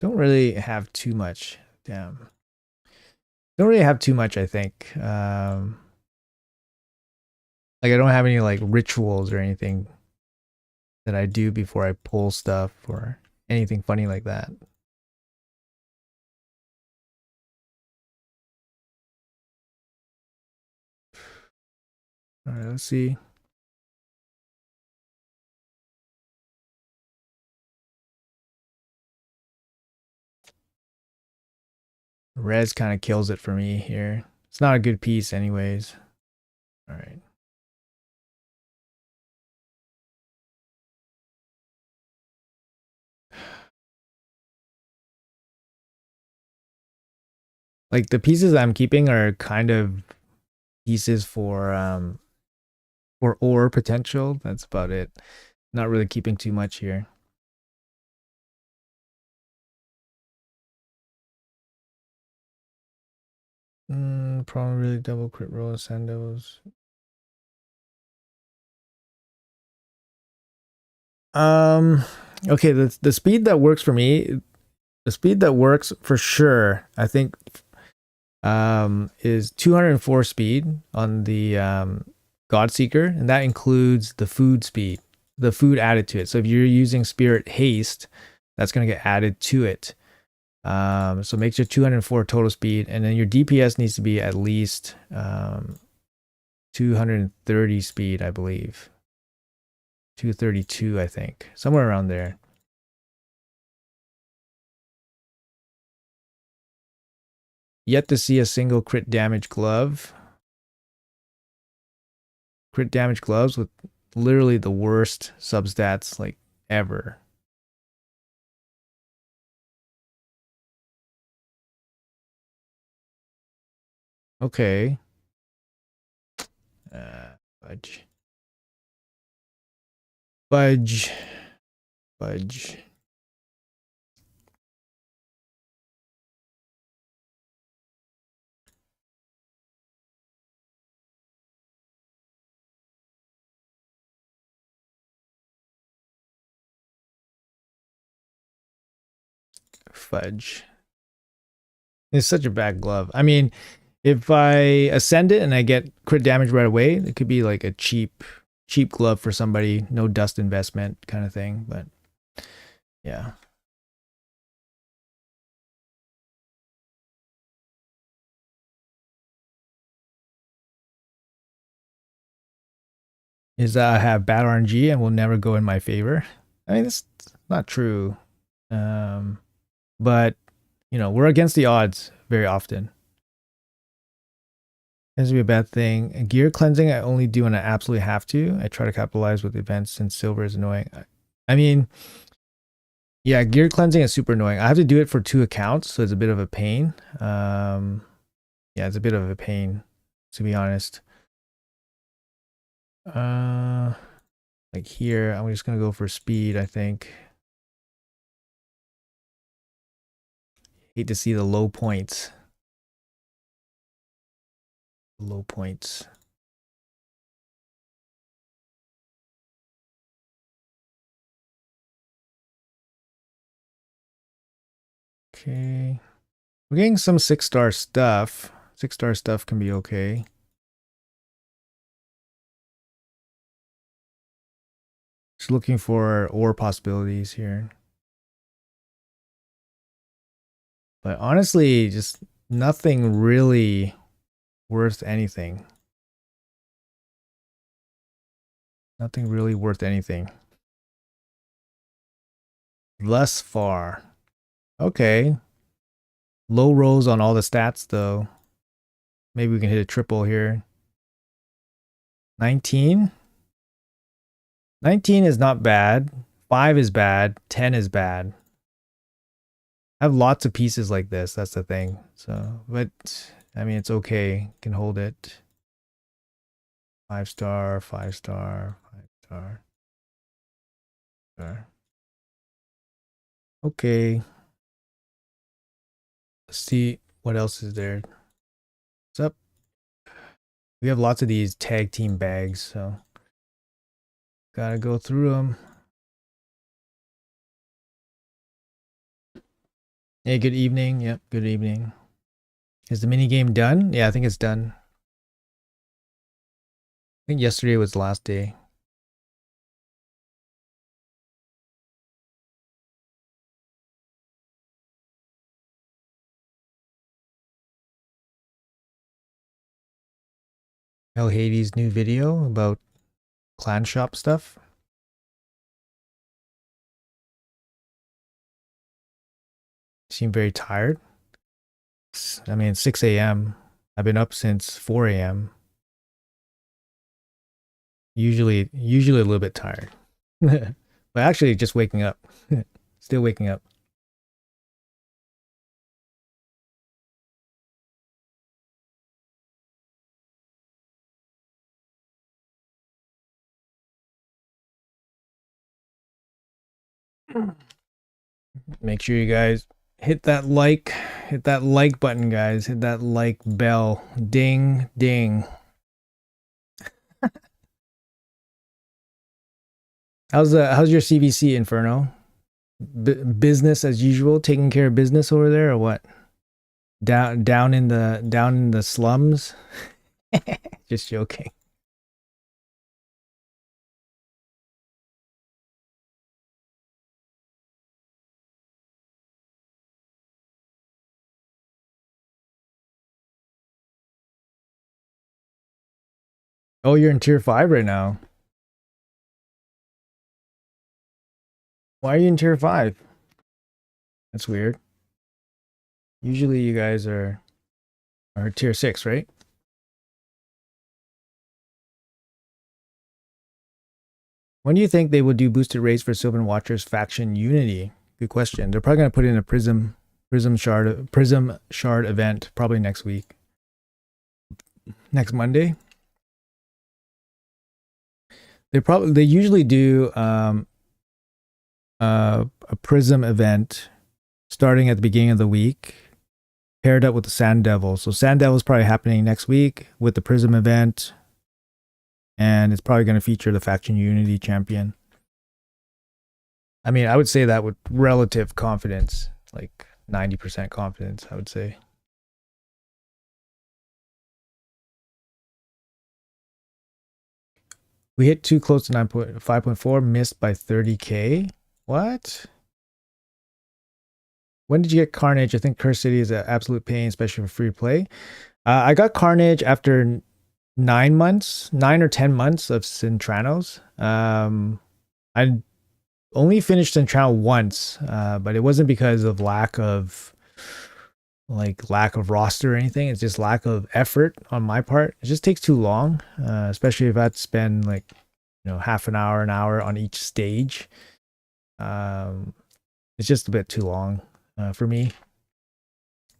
don't really have too much. Damn. Don't really have too much, I think. Like I don't have any like rituals or anything that I do before I pull stuff or anything funny like that. All right, let's see. Res kind of kills it for me here. It's not a good piece anyways. All right. Like the pieces I'm keeping are kind of pieces for ore potential. That's about it. Not really keeping too much here. Probably really double crit roll ascendos. Okay, the speed that works for me, the speed that works for sure, I think is 204 speed on the Godseeker, and that includes the food speed, the food added to it. So if you're using Spirit Haste, that's going to get added to it. So makes your 204 total speed, and then your DPS needs to be at least 230 speed, I believe. 232, I think, somewhere around there. Yet to see a single crit damage glove. Crit damage gloves with literally the worst substats like ever. Okay. Fudge. Fudge. Fudge. Fudge. It's such a bad glove. I mean, if I ascend it and I get crit damage right away, it could be like a cheap glove for somebody, no dust investment kind of thing. But yeah. Is that I have bad RNG and will never go in my favor. I mean, that's not true. Um, but you know, we're against the odds very often. Tends to be a bad thing. Gear cleansing, I only do when I absolutely have to. I try to capitalize with events since silver is annoying. I mean, yeah, gear cleansing is super annoying. I have to do it for 2 accounts, so it's a bit of a pain. Yeah, it's a bit of a pain, to be honest. Like here, I'm just gonna go for speed, I think. Hate to see the low points. Low points. Okay. We're getting some 6-star stuff. 6-star stuff can be okay. Just looking for ore possibilities here. But honestly, just nothing really worth anything. Nothing really worth anything. Thus far. Okay. Low rolls on all the stats, though. Maybe we can hit a triple here. 19? 19 is not bad. 5 is bad. 10 is bad. I have lots of pieces like this. That's the thing. So, but I mean, it's okay. Can hold it. 5-star, 5-star, 5-star. Star. Okay. Let's see what else is there. What's up? We have lots of these tag team bags, so gotta go through them. Hey, good evening. Yep, good evening. Is the mini game done? Yeah, I think it's done. I think yesterday was the last day. El Hades' new video about clan shop stuff. Seem very tired. I mean, it's 6 a.m. I've been up since 4 a.m. Usually a little bit tired. But actually just waking up. Still waking up. Make sure you guys hit that like button, guys. Hit that like bell. Ding ding. How's your CVC, Inferno? Business as usual, taking care of business over there, or what? Down in the slums. Just joking. Oh, you're in tier 5 right now. Why are you in tier 5? That's weird. Usually you guys are tier 6, right? When do you think they will do boosted raids for Sylvan Watchers faction Unity? Good question. They're probably gonna put in a Prism Shard event probably next week. Next Monday. They usually do a Prism event starting at the beginning of the week, paired up with the Sand Devil. So Sand Devil is probably happening next week with the Prism event, and it's probably going to feature the faction Unity champion. I mean, I would say that with relative confidence, like 90% confidence, I would say. We hit too close to 5.4, missed by 30k. What? When did you get Carnage? I think Curse City is an absolute pain, especially for free play. I got Carnage after 9 or 10 months of Centranos. I only finished Centrano once, but it wasn't because of lack of roster or anything. It's just lack of effort on my part. It just takes too long, especially if I had to spend half an hour on each stage. It's just a bit too long for me.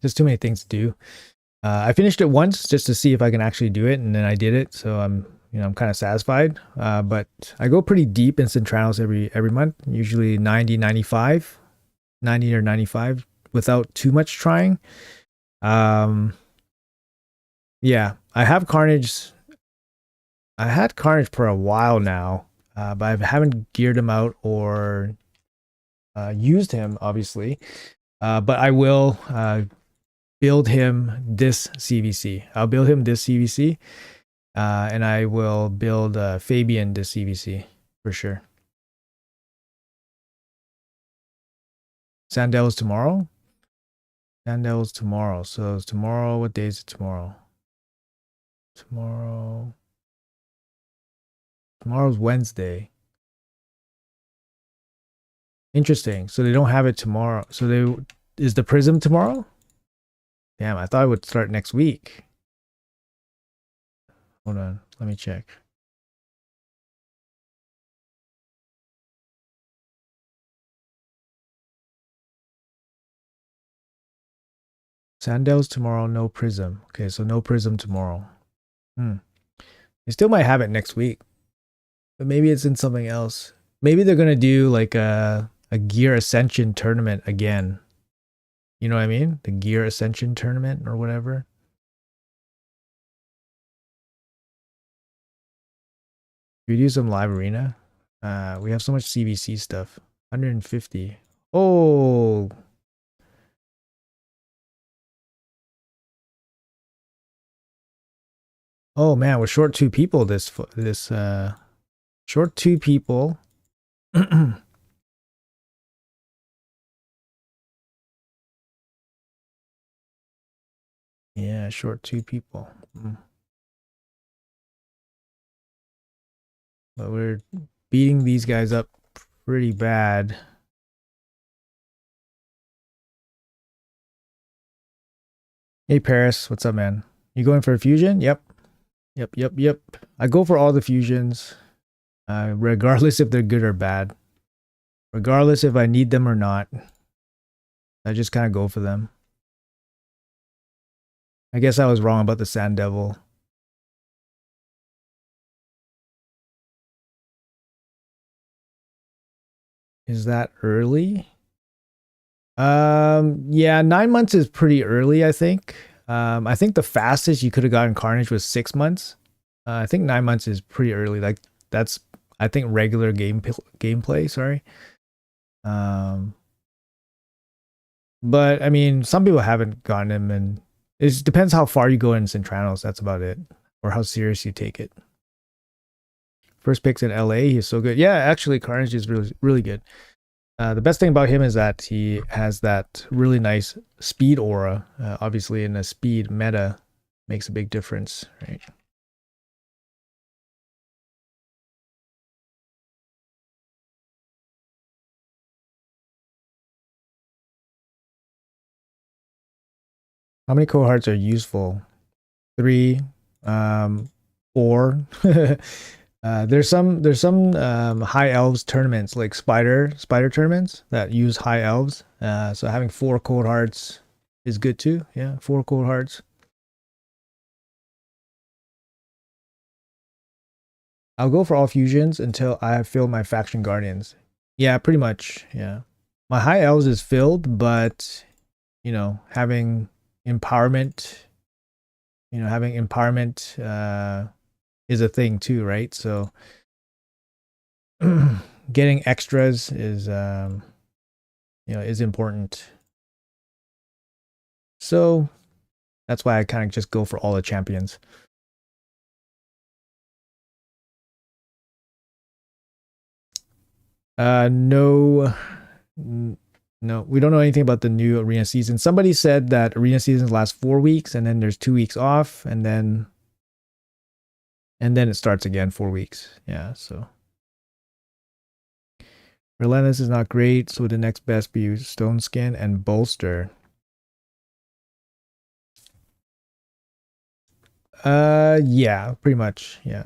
Just too many things to do. I finished it once just to see if I can actually do it, and then I did it. So I'm kind of satisfied. But I go pretty deep in Centranos every month, usually 90 or 95 without too much trying. Yeah, I have Carnage. I had Carnage for a while now, but I haven't geared him out or used him, obviously. But I will build him this CVC. I'll build him this CVC, and I will build Fabian this CVC for sure. Sandel's tomorrow. Sandel's tomorrow. So tomorrow. What day is it tomorrow? Tomorrow's Wednesday. Interesting. So they don't have it tomorrow. So is the Prism tomorrow? Damn, I thought it would start next week. Hold on, let me check. Sandel's tomorrow, no Prism. Okay, so no Prism tomorrow. They still might have it next week, but maybe it's in something else. Maybe they're gonna do like a Gear Ascension tournament again. You know what I mean? The Gear Ascension tournament or whatever. We do some live arena. We have so much CVC stuff. 150. Oh. Oh man, we're short 2 people short 2 people. Yeah, short 2 people. But we're beating these guys up pretty bad. Hey Paris, what's up, man? You going for a fusion? Yep. I go for all the fusions, regardless if they're good or bad. Regardless if I need them or not. I just kind of go for them. I guess I was wrong about the Sand Devil. Is that early? Yeah, 9 months is pretty early, I think. I think the fastest you could have gotten Carnage was 6 months. I think 9 months is pretty early. Like that's, I think, regular gameplay. Sorry. But I mean, some people haven't gotten him, and it depends how far you go in Centranos. That's about it, or how serious you take it. First picks in LA, he's so good. Yeah, actually, Carnage is really good. The best thing about him is that he has that really nice speed aura. Obviously, in a speed meta, makes a big difference, right? How many cohorts are useful? 3, 4. There's some high elves tournaments, like spider tournaments that use high elves. So having 4 cold hearts is good too. Yeah, 4 cold hearts. I'll go for all fusions until I have filled my faction guardians. Yeah, pretty much. Yeah, my high elves is filled, but having empowerment, is a thing too, right? So getting extras is important. So that's why I kind of just go for all the champions. No, no, we don't know anything about the new arena season. Somebody said that arena seasons last 4 weeks, and then there's 2 weeks off, and then it starts again 4 weeks. Yeah, so Relentless is not great, so the next best be Stone Skin and Bolster. Yeah, pretty much. Yeah,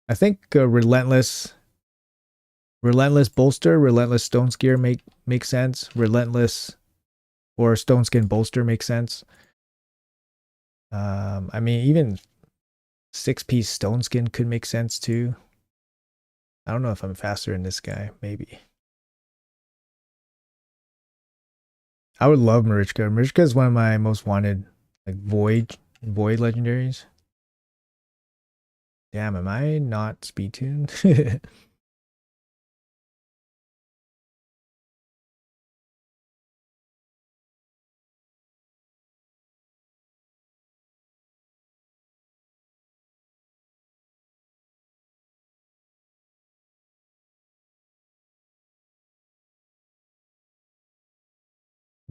I think Relentless Bolster, Relentless Stone Skin make sense. Relentless or Stone Skin Bolster makes sense. I mean, even 6-piece Stone Skin could make sense too. I don't know if I'm faster in this guy. Maybe. I would love Marichka. Marichka is one of my most wanted, like Void legendaries. Damn, am I not speed tuned?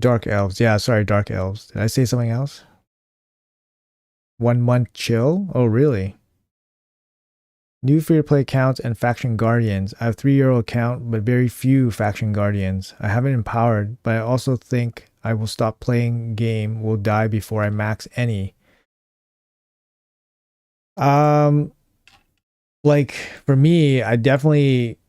Dark Elves. Yeah, sorry, Dark Elves. Did I say something else? 1 month chill? Oh, really? New free-to-play accounts and faction guardians. I have 3-year-old account, but very few faction guardians. I haven't empowered, but I also think I will stop playing game, will die before I max any. Um, like for me, I definitely,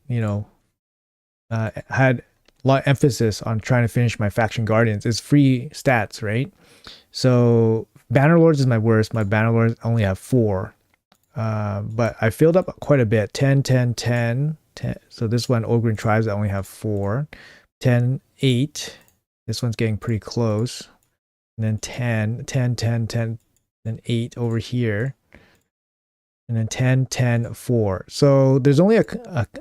had a lot of emphasis on trying to finish my faction guardians. It's free stats, right? So Bannerlords is my worst. My Bannerlords only have 4. But I filled up quite a bit. 10, 10, 10, 10. So this one, Ogren Tribes, I only have 4. 10, 8. This one's getting pretty close. And then 10, 10, 10, 10, then 8 over here. And then 10, 10, 4. So there's only a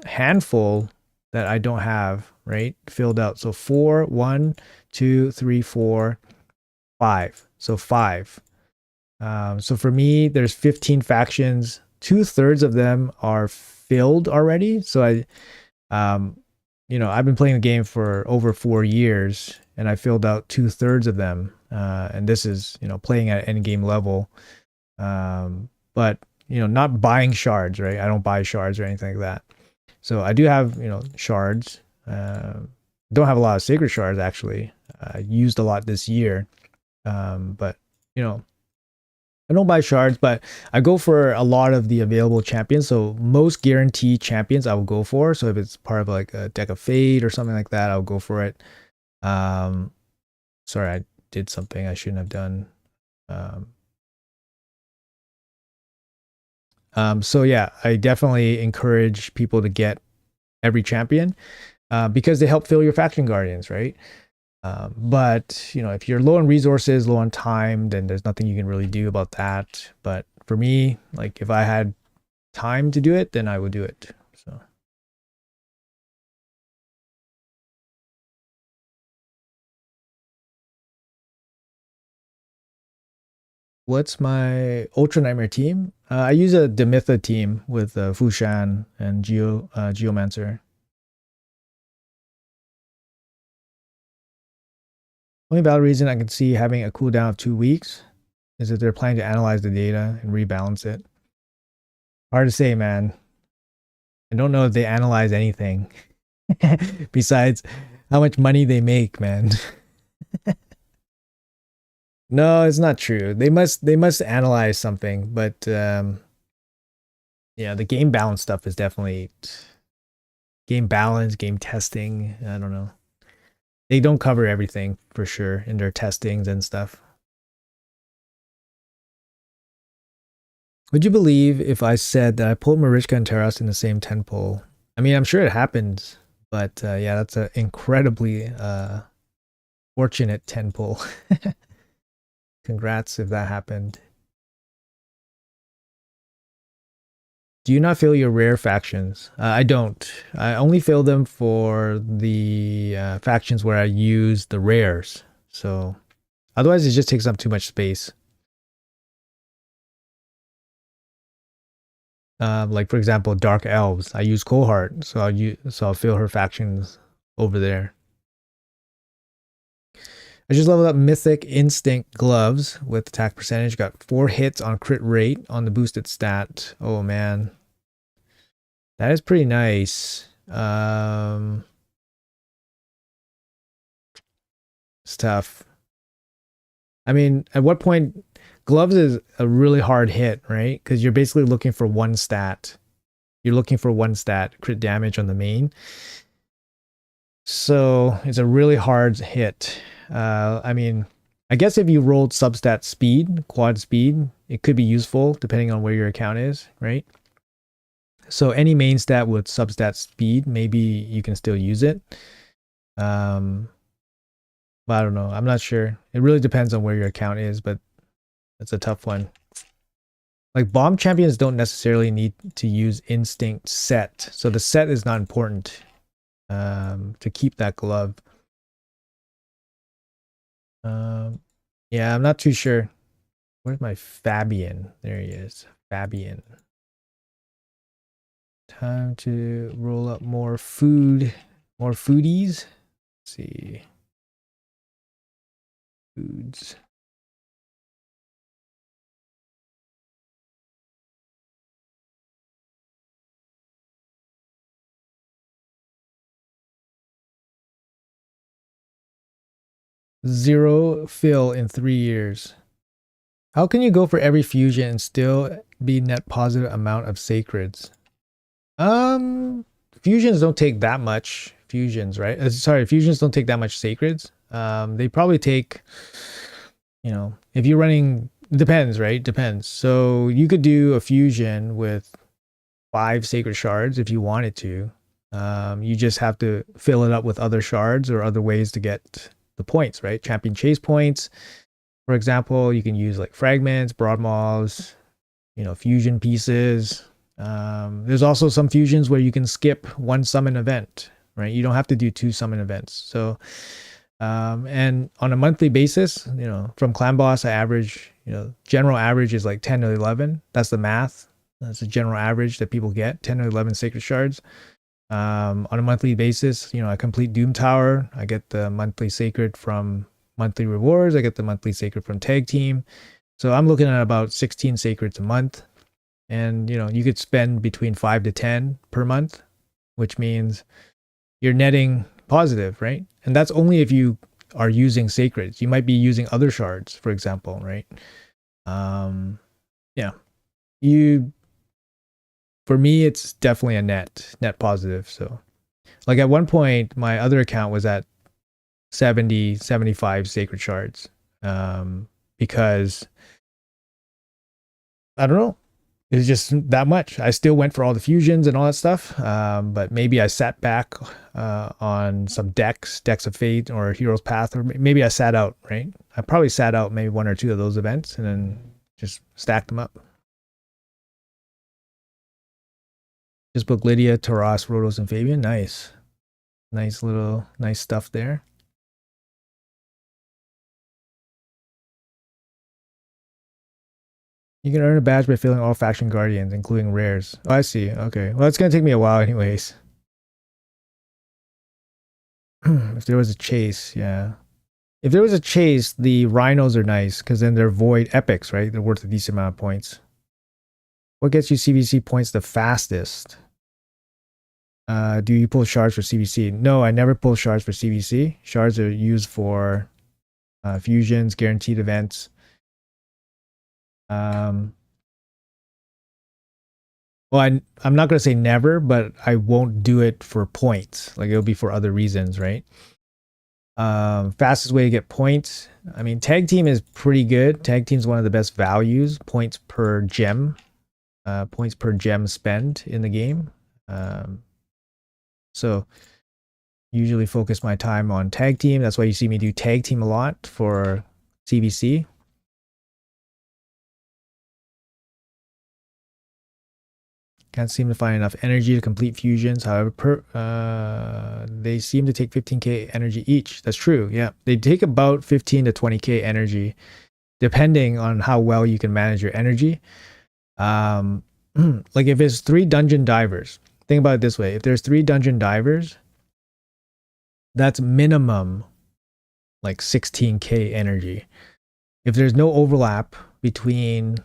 handful that I don't have, right? Filled out. So 4, 1, 2, 3, 4, 5. So 5. So for me, there's 15 factions. 2/3 of them are filled already. So I've been playing the game for over 4 years, and I filled out 2/3 of them. And this is, playing at end game level. But not buying shards, right? I don't buy shards or anything like that. So I do have, shards. Don't have a lot of sacred shards actually. I used a lot this year. But I don't buy shards, but I go for a lot of the available champions. So most guaranteed champions I will go for. So if it's part of like a deck of fate or something like that, I'll go for it. Sorry, I did something I shouldn't have done. So yeah, I definitely encourage people to get every champion because they help fill your faction guardians, right? But if you're low on resources, low on time, then there's nothing you can really do about that. But for me, like if I had time to do it, then I would do it. So what's my Ultra Nightmare team? I use a Demitha team with Fushan and Geomancer. Only valid reason I can see having a cooldown of 2 weeks is that they're planning to analyze the data and rebalance it. Hard to say, man. I don't know if they analyze anything besides how much money they make, man. No, it's not true. They must analyze something, but yeah, the game balance stuff is definitely game balance, game testing. I don't know. They don't cover everything for sure in their testings and stuff. Would you believe if I said that I pulled Marichka and Terras in the same 10 pull? I mean, I'm sure it happens, but yeah, that's an incredibly fortunate 10 pull. Congrats if that happened. Do you not fill your rare factions? I don't. I only fill them for the factions where I use the rares. So otherwise, it just takes up too much space. Like for example, Dark Elves. I use Cohort, so I'll fill her factions over there. I just leveled up Mythic Instinct gloves with attack percentage. Got 4 hits on crit rate on the boosted stat. Oh man, that is pretty nice. It's tough. I mean, at what point gloves is a really hard hit, right? Because you're basically looking for one stat. You're looking for one stat, crit damage on the main. So it's a really hard hit. I mean, I guess if you rolled substat speed, quad speed, it could be useful depending on where your account is, right? So any main stat with substat speed, maybe you can still use it. But I don't know. I'm not sure. It really depends on where your account is, but it's a tough one. Like bomb champions don't necessarily need to use instinct set. So the set is not important to keep that glove. Yeah, I'm not too sure. Where's my Fabian? There he is. Fabian. Time to roll up more food, more foodies. Let's see. Foods. Zero fill in 3 years. How can you go for every fusion and still be net positive amount of sacreds? Fusions don't take that much fusions, right? Sorry, fusions don't take that much sacreds. They probably take, if you're running, depends, right? Depends. So you could do a fusion with 5 sacred shards if you wanted to. You just have to fill it up with other shards or other ways to get the points, right? Champion chase points. For example, you can use like fragments, broad mauls, fusion pieces. There's also some fusions where you can skip one summon event, right? You don't have to do 2 summon events. So, and on a monthly basis, from clan boss, I average, general average is like 10 to 11. That's the math. That's the general average that people get, 10 to 11 sacred shards. On a monthly basis, I complete Doom Tower. I get the monthly sacred from monthly rewards. I get the monthly sacred from tag team. So I'm looking at about 16 sacreds a month. And you could spend between 5 to 10 per month, which means you're netting positive, right? And that's only if you are using sacreds. You might be using other shards, for example, right? Yeah. For me, it's definitely a net positive. So like at one point, my other account was at 70, 75 sacred shards. Because I don't know. It's just that much. I still went for all the fusions and all that stuff. But maybe I sat back on some decks of Fate or Hero's Path, or maybe I sat out, right? I probably sat out maybe 1 or 2 of those events and then just stacked them up. Just book Lydia, Taras, Rhodos, and Fabian. Nice. Nice stuff there. You can earn a badge by filling all faction guardians, including rares. Oh, I see. Okay. Well, it's going to take me a while anyways. If there was a chase, yeah. If there was a chase, the rhinos are nice because then they're void epics, right? They're worth a decent amount of points. What gets you CVC points the fastest? Do you pull shards for CVC? No, I never pull shards for CVC. Shards are used for fusions, guaranteed events. Well, I'm not going to say never, but I won't do it for points. Like it'll be for other reasons, right? Fastest way to get points. I mean, tag team is pretty good. Tag team is one of the best values. Points per gem. Points per gem spend in the game. So usually focus my time on tag team. That's why you see me do tag team a lot for CVC. Can't seem to find enough energy to complete fusions. However, they seem to take 15k energy each. That's true. Yeah, they take about 15 to 20k energy, depending on how well you can manage your energy. Like if it's 3 dungeon divers, think about it this way: if there's 3 dungeon divers, that's minimum like 16k energy. If there's no overlap between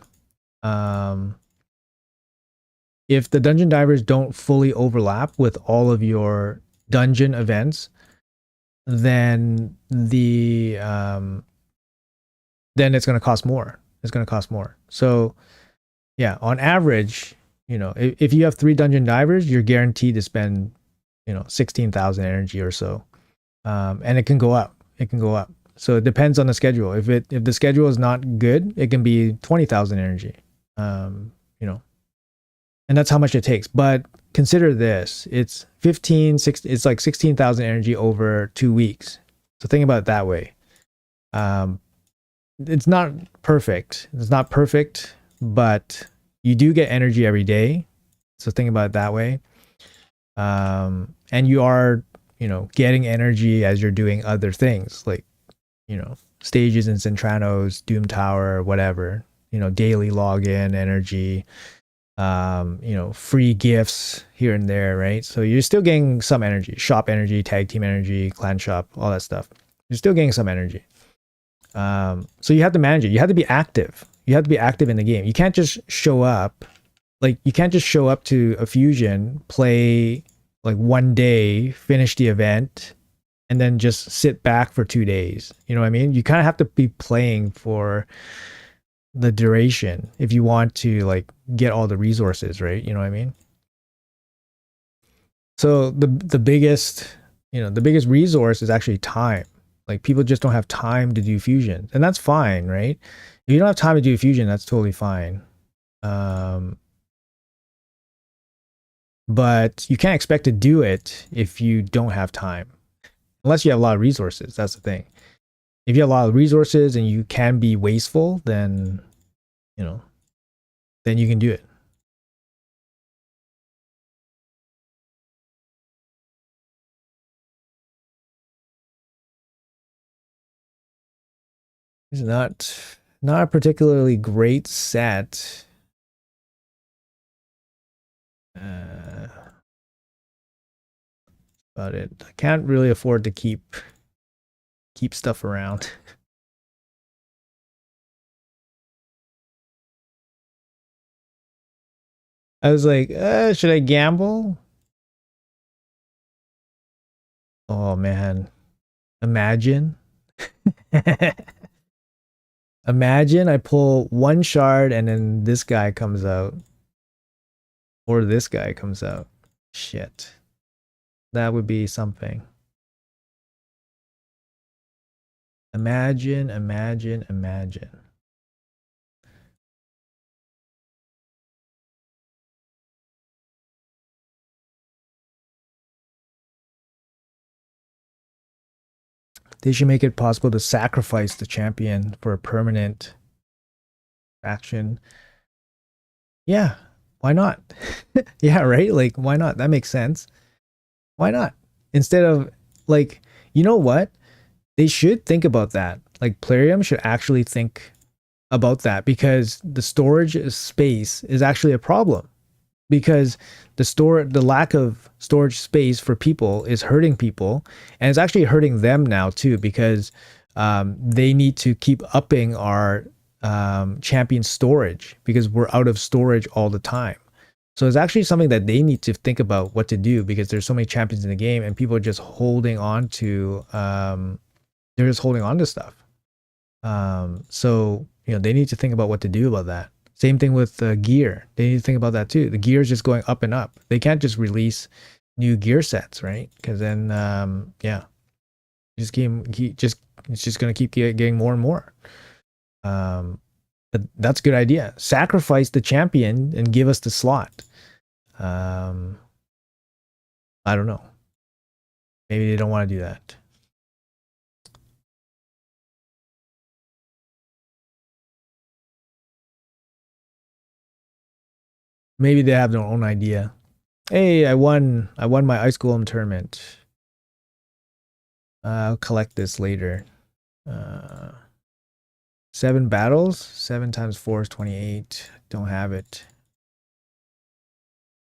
if the dungeon divers don't fully overlap with all of your dungeon events, then then it's going to cost more. It's going to cost more. So yeah, on average, if you have 3 dungeon divers, you're guaranteed to spend 16,000 energy or so. And it can go up. So it depends on the schedule. If the schedule is not good, it can be 20,000 energy. And that's how much it takes. But consider this: it's it's like 16,000 energy over 2 weeks. So think about it that way. It's not perfect. But you do get energy every day. So think about it that way. And you are, getting energy as you're doing other things like, stages in Centranos, Doom Tower, whatever, daily login energy, free gifts here and there, right? So you're still getting some energy, shop energy, tag team energy, clan shop, all that stuff. You're still getting some energy. So you have to manage it. You have to be active. You have to be active in the game. You can't just show up. Like you can't just show up to a fusion, play like one day, finish the event, and then just sit back for 2 days. You know what I mean? You kind of have to be playing for the duration if you want to like get all the resources, right? You know what I mean? So the biggest, the biggest resource is actually time. Like people just don't have time to do fusion, and that's fine, right? If you don't have time to do fusion, that's totally fine. Um, but you can't expect to do it if you don't have time, unless you have a lot of resources. That's the thing. If you have a lot of resources and you can be wasteful, then you know, then you can do it. It's not a particularly great set. Uh, but I can't really afford to keep stuff around. I was like, should I gamble? Oh man, imagine, imagine I pull one shard and then this guy comes out, or this guy comes out. Shit, that would be something. Imagine, imagine, imagine. They should make it possible to sacrifice the champion for a permanent faction. Yeah, why not? Yeah, right? Like, why not? That makes sense. Why not? Instead of, like, you know what? They should think about that. Like, Plarium should actually think about that because the storage space is actually a problem. Because the lack of storage space for people is hurting people, and it's actually hurting them now too because they need to keep upping our champion storage because we're out of storage all the time. So it's actually something that they need to think about what to do because there's so many champions in the game and people are just holding on to they're just holding on to stuff. So they need to think about what to do about that. Same thing with gear. They need to think about that too. The gear is just going up and up. They can't just release new gear sets, right? Because then, yeah, just it's just gonna keep getting more and more. But that's a good idea. Sacrifice the champion and give us the slot. Um, I don't know. Maybe they don't want to do that. Maybe they have their own idea. Hey, I won my ice golem tournament. I'll collect this later. Uh, 7 battles. 7 times 4 is 28. Don't have it.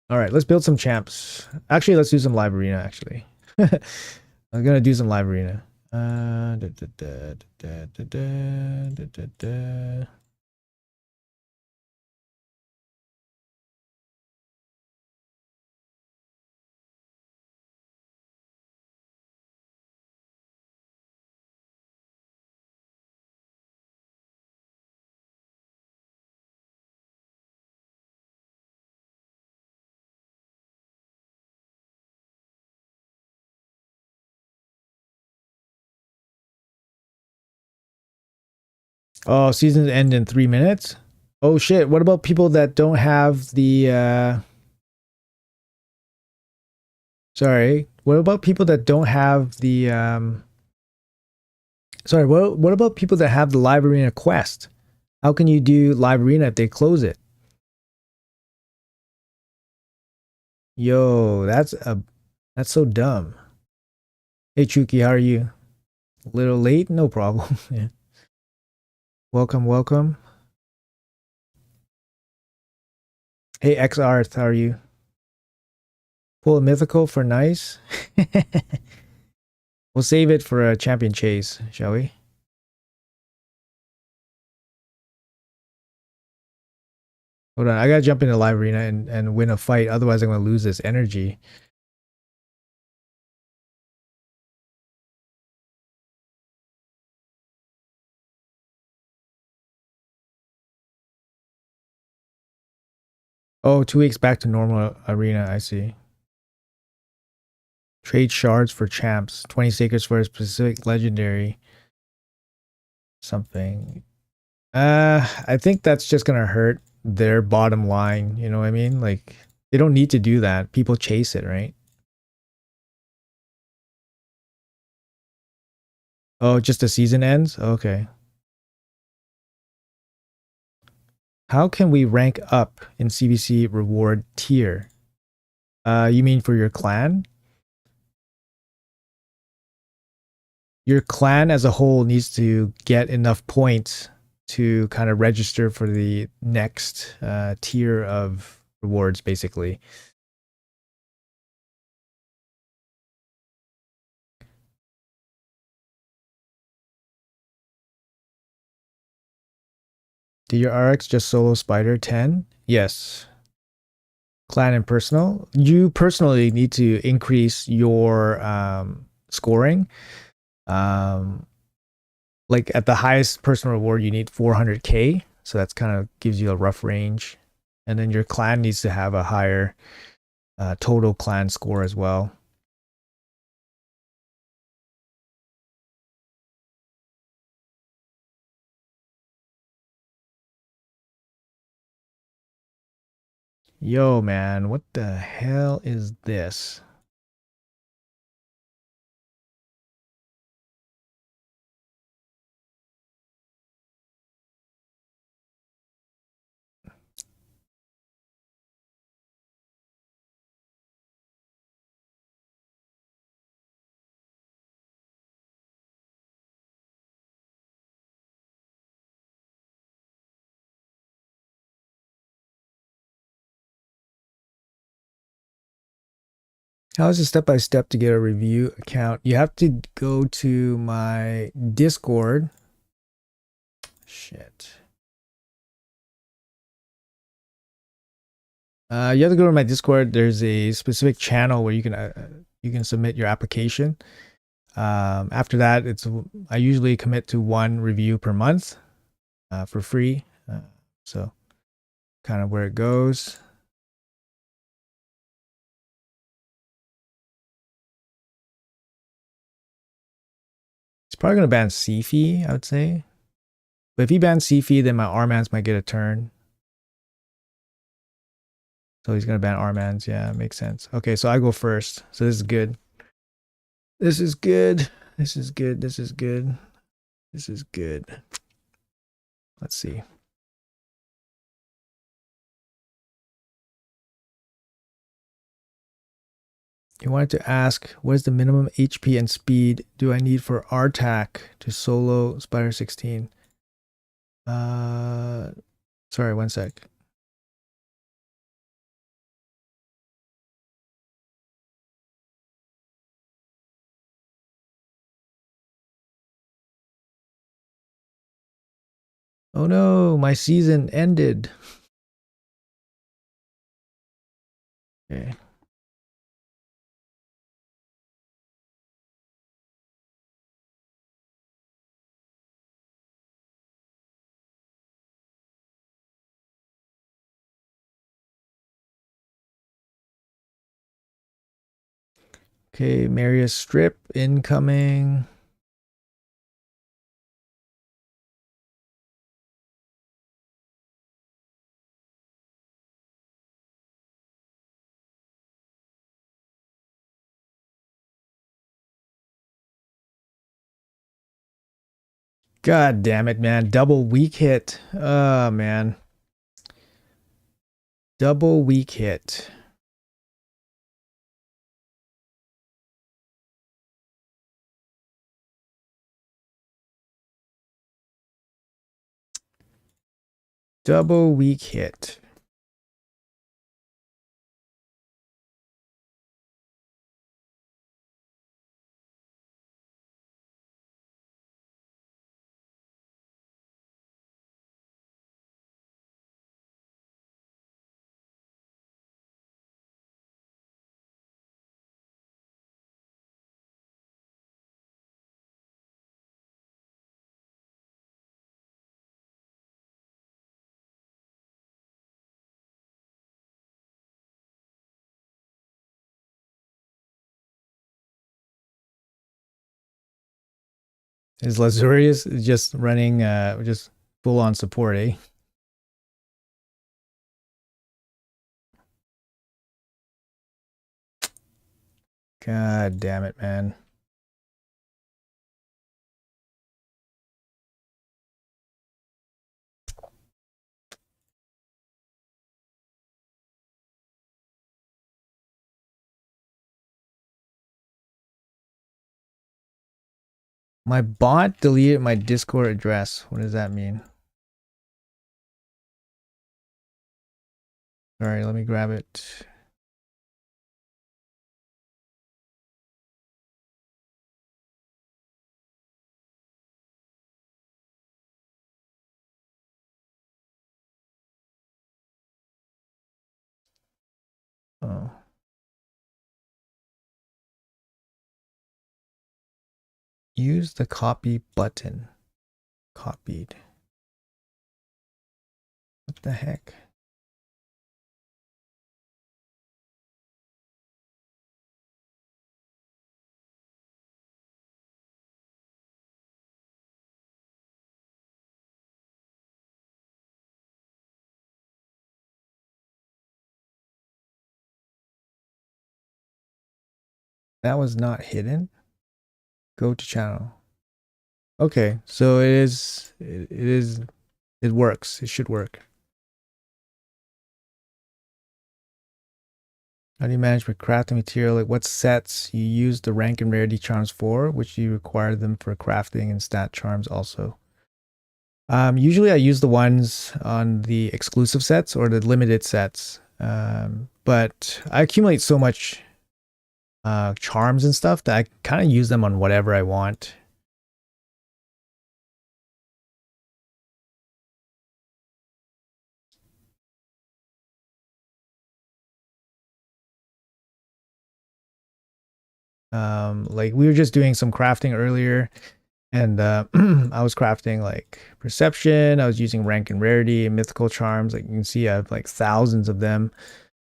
All right, let's build some champs. Actually, let's do some live arena. Actually, I'm gonna do some live arena. Da, da, da, da, da, da, da, da, da. Oh, seasons end in 3 minutes. Oh shit! What about people that don't have the? Sorry. What about people that don't have the? Sorry. What about people that have the live arena quest? How can you do live arena if they close it? Yo, that's so dumb. Hey Chuki, how are you? A little late, no problem. Yeah. Welcome, welcome. Hey XR, how are you? Pull a mythical for nice. We'll save it for a champion chase, shall we? Hold on, I gotta jump into live arena and win a fight. Otherwise, I'm gonna lose this energy. Oh, 2 weeks back to normal arena. I see. Trade shards for champs. 20 sacreds for a specific legendary. Something. I think that's just gonna hurt their bottom line. You know what I mean? Like they don't need to do that. People chase it, right? Oh, just the season ends? Okay. How can we rank up in CBC reward tier? You mean for your clan? Your clan as a whole needs to get enough points to kind of register for the next tier of rewards, basically. Did your RX just solo Spider 10? Yes. Clan and personal. You personally need to increase your scoring. Um, like at the highest personal reward, you need 400k. So that's kind of gives you a rough range. And then your clan needs to have a higher total clan score as well. Yo, man, what the hell is this? How is it step by step to get a review account? You have to go to my Discord. Shit. You have to go to my Discord. There's a specific channel where you can submit your application. After that, it's I usually commit to one review per month for free. So kind of where it goes. It's probably gonna ban Sifi, I would say. But if he bans Sifi, then my Armans might get a turn. So he's gonna ban Armans. Yeah, makes sense. Okay, so I go first. So this is good. This is good. This is good. This is good. This is good. Let's see. You wanted to ask, what is the minimum HP and speed do I need for RTAC to solo Spider 16? Uh, sorry, one sec. Oh no, my season ended. Okay. Okay, Marius Strip incoming. God damn it, man. Double weak hit. Oh, man. Double weak hit. Double weak hit. Is Lazurius just running just full on support, eh? God damn it, man. My bot deleted my Discord address. What does that mean? Sorry, let me grab it. Oh. Use the copy button. Copied. What the heck? That was not hidden. Go to channel. Okay, so it works. It should work. How do you manage with crafting material? Like what sets you use the rank and rarity charms for, which you require them for crafting and stat charms also? Usually I use the ones on the exclusive sets or the limited sets. But I accumulate so much charms and stuff that I kind of use them on whatever I want. Like we were just doing some crafting earlier, and I was crafting like perception. I was using rank and rarity and mythical charms. Like you can see, I have like thousands of them.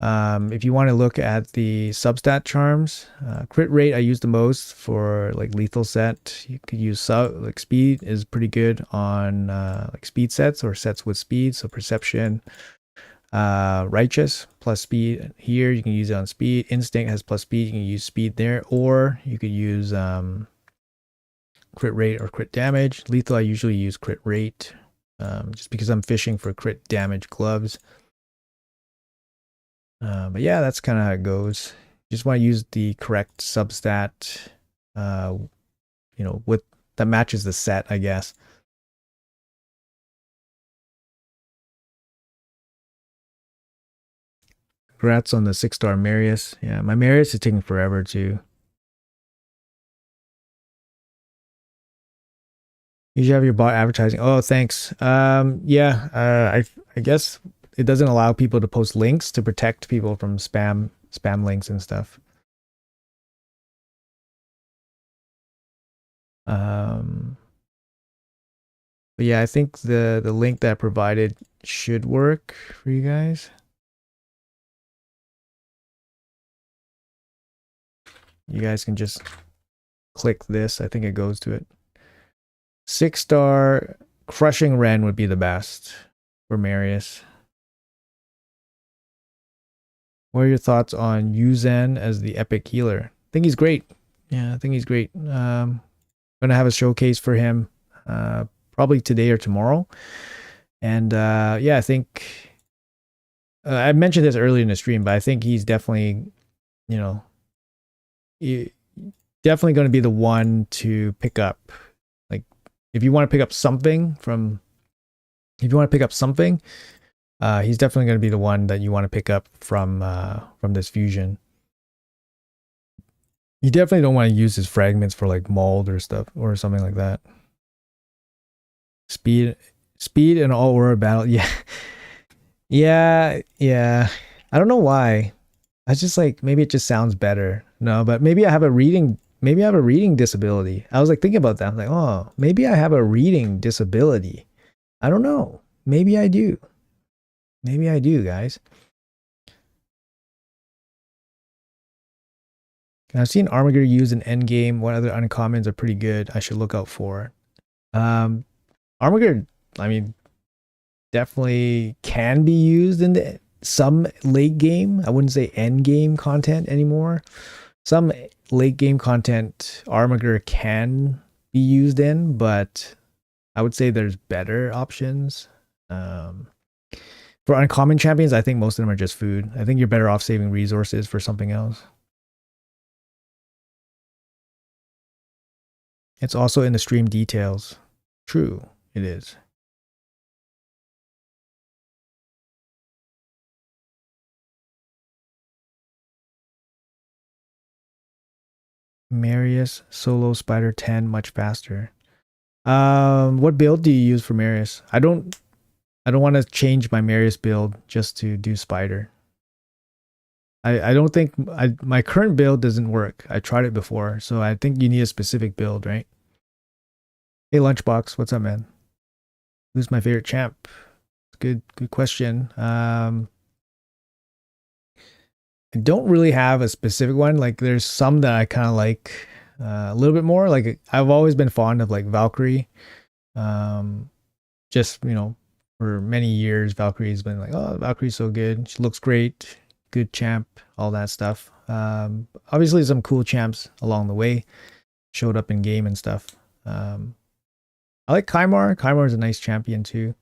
If you want to look at the substat charms, crit rate I use the most for like lethal set. You could use like speed is pretty good on like speed sets or sets with speed. So perception, righteous plus speed here. You can use it on speed. Instinct has plus speed. You can use speed there, or you could use crit rate or crit damage. Lethal I usually use crit rate, just because I'm fishing for crit damage gloves. But yeah, that's kind of how it goes. You just want to use the correct substat, with that matches the set, I guess. Congrats on the 6-star Marius. Yeah, my Marius is taking forever too. You should have your bot advertising. Oh, thanks. Yeah, I guess it doesn't allow people to post links to protect people from spam links and stuff. Um, but yeah, I think the link that I provided should work for you guys. You guys can just click this. I think it goes to it. 6-star Crushing Ren would be the best for Marius. What are your thoughts on Yuzen as the epic healer? I think he's great. Yeah, I think he's great. Gonna have a showcase for him probably today or tomorrow. And yeah, I think I mentioned this earlier in the stream, but I think he's definitely, definitely going to be the one to pick up. Like, if you want to pick up something he's definitely going to be the one that you want to pick up from this fusion. You definitely don't want to use his fragments for like mold or stuff or something like that. Speed in all aura battle. Yeah. Yeah. I don't know why. I just like, maybe it just sounds better. No, but maybe I have a reading disability. I was like thinking about that. I'm like, oh, maybe I have a reading disability. I don't know. Maybe I do. Maybe I do, guys. I've seen Armageddon used in endgame. What other uncommons are pretty good I should look out for? Armageddon, I mean, definitely can be used in some late game. I wouldn't say end game content anymore. Some late game content Armageddon can be used in, but I would say there's better options. Um, for uncommon champions, I think most of them are just food. I think you're better off saving resources for something else. It's also in the stream details. True, it is. Marius solo spider 10 much faster. What build do you use for Marius? I don't want to change my Marius build just to do spider. I don't think my current build doesn't work. I tried it before, so I think you need a specific build, right? Hey Lunchbox, what's up, man? Who's my favorite champ? Good question. I don't really have a specific one. Like there's some that I kind of like a little bit more. Like I've always been fond of like Valkyrie. Um, just for many years, Valkyrie's been like, oh, Valkyrie's so good. She looks great, good champ, all that stuff. Obviously some cool champs along the way showed up in game and stuff. I like Kymar. Kymar is a nice champion too.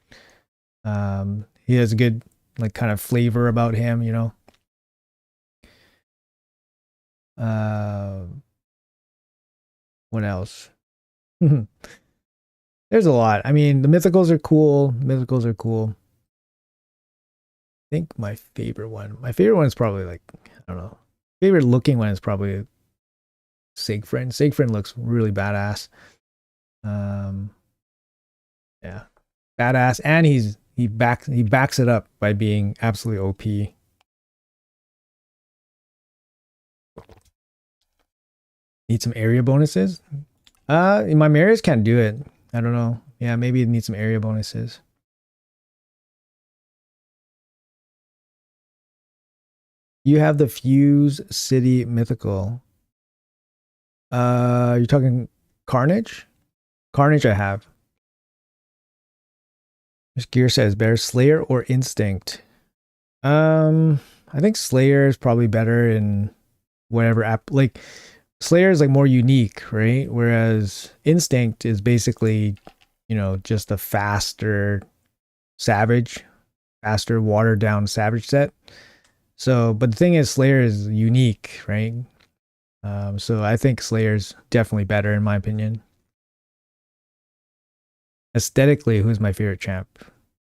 He has a good like kind of flavor about him, Uh, what else? There's a lot. I mean, the mythicals are cool. Mythicals are cool. I think my favorite one is probably like, I don't know. Favorite looking one is probably Siegfried. Siegfried looks really badass. Um, yeah, badass, and he backs it up by being absolutely OP. Need some area bonuses. My Marius can't do it. I don't know. Yeah, maybe it needs some area bonuses. You have the Fuse City Mythical. You're talking Carnage? Carnage I have. This Gear says better Slayer or Instinct. I think Slayer is probably better in whatever app. Like Slayer is like more unique, right? Whereas Instinct is basically, just a faster Savage, faster watered down Savage set. So, but the thing is, Slayer is unique, right? So I think Slayer's definitely better in my opinion. Aesthetically, who's my favorite champ?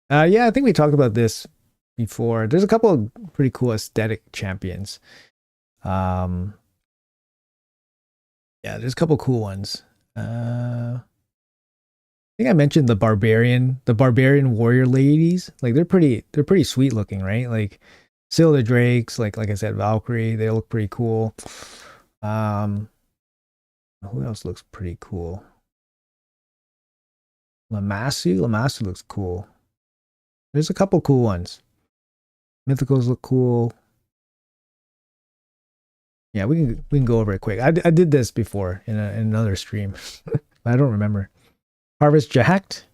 Yeah, I think we talked about this before. There's a couple of pretty cool aesthetic champions. Um, yeah, there's a couple cool ones. I think I mentioned the barbarian warrior ladies. Like they're pretty sweet looking, right? Like Cylinder Drakes, like I said, Valkyrie, they look pretty cool. Um, who else looks pretty cool? Lamasu looks cool. There's a couple cool ones. Mythicals look cool. Yeah, we can go over it quick. I did this before in another stream. I don't remember. Harvest Jacked.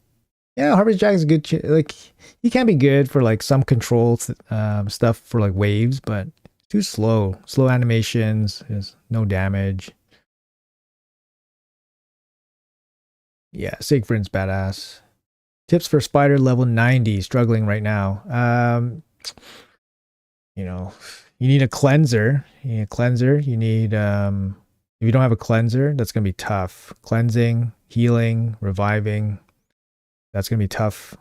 Yeah, Harvest Jack is a good. Like he can be good for like some control stuff for like waves, but too slow. Slow animations. There's no damage. Yeah, Siegfried's badass. Tips for Spider level 90, struggling right now. You know, you need a cleanser. You need a cleanser. You need if you don't have a cleanser, that's gonna be tough. Cleansing, healing, reviving. That's gonna be tough.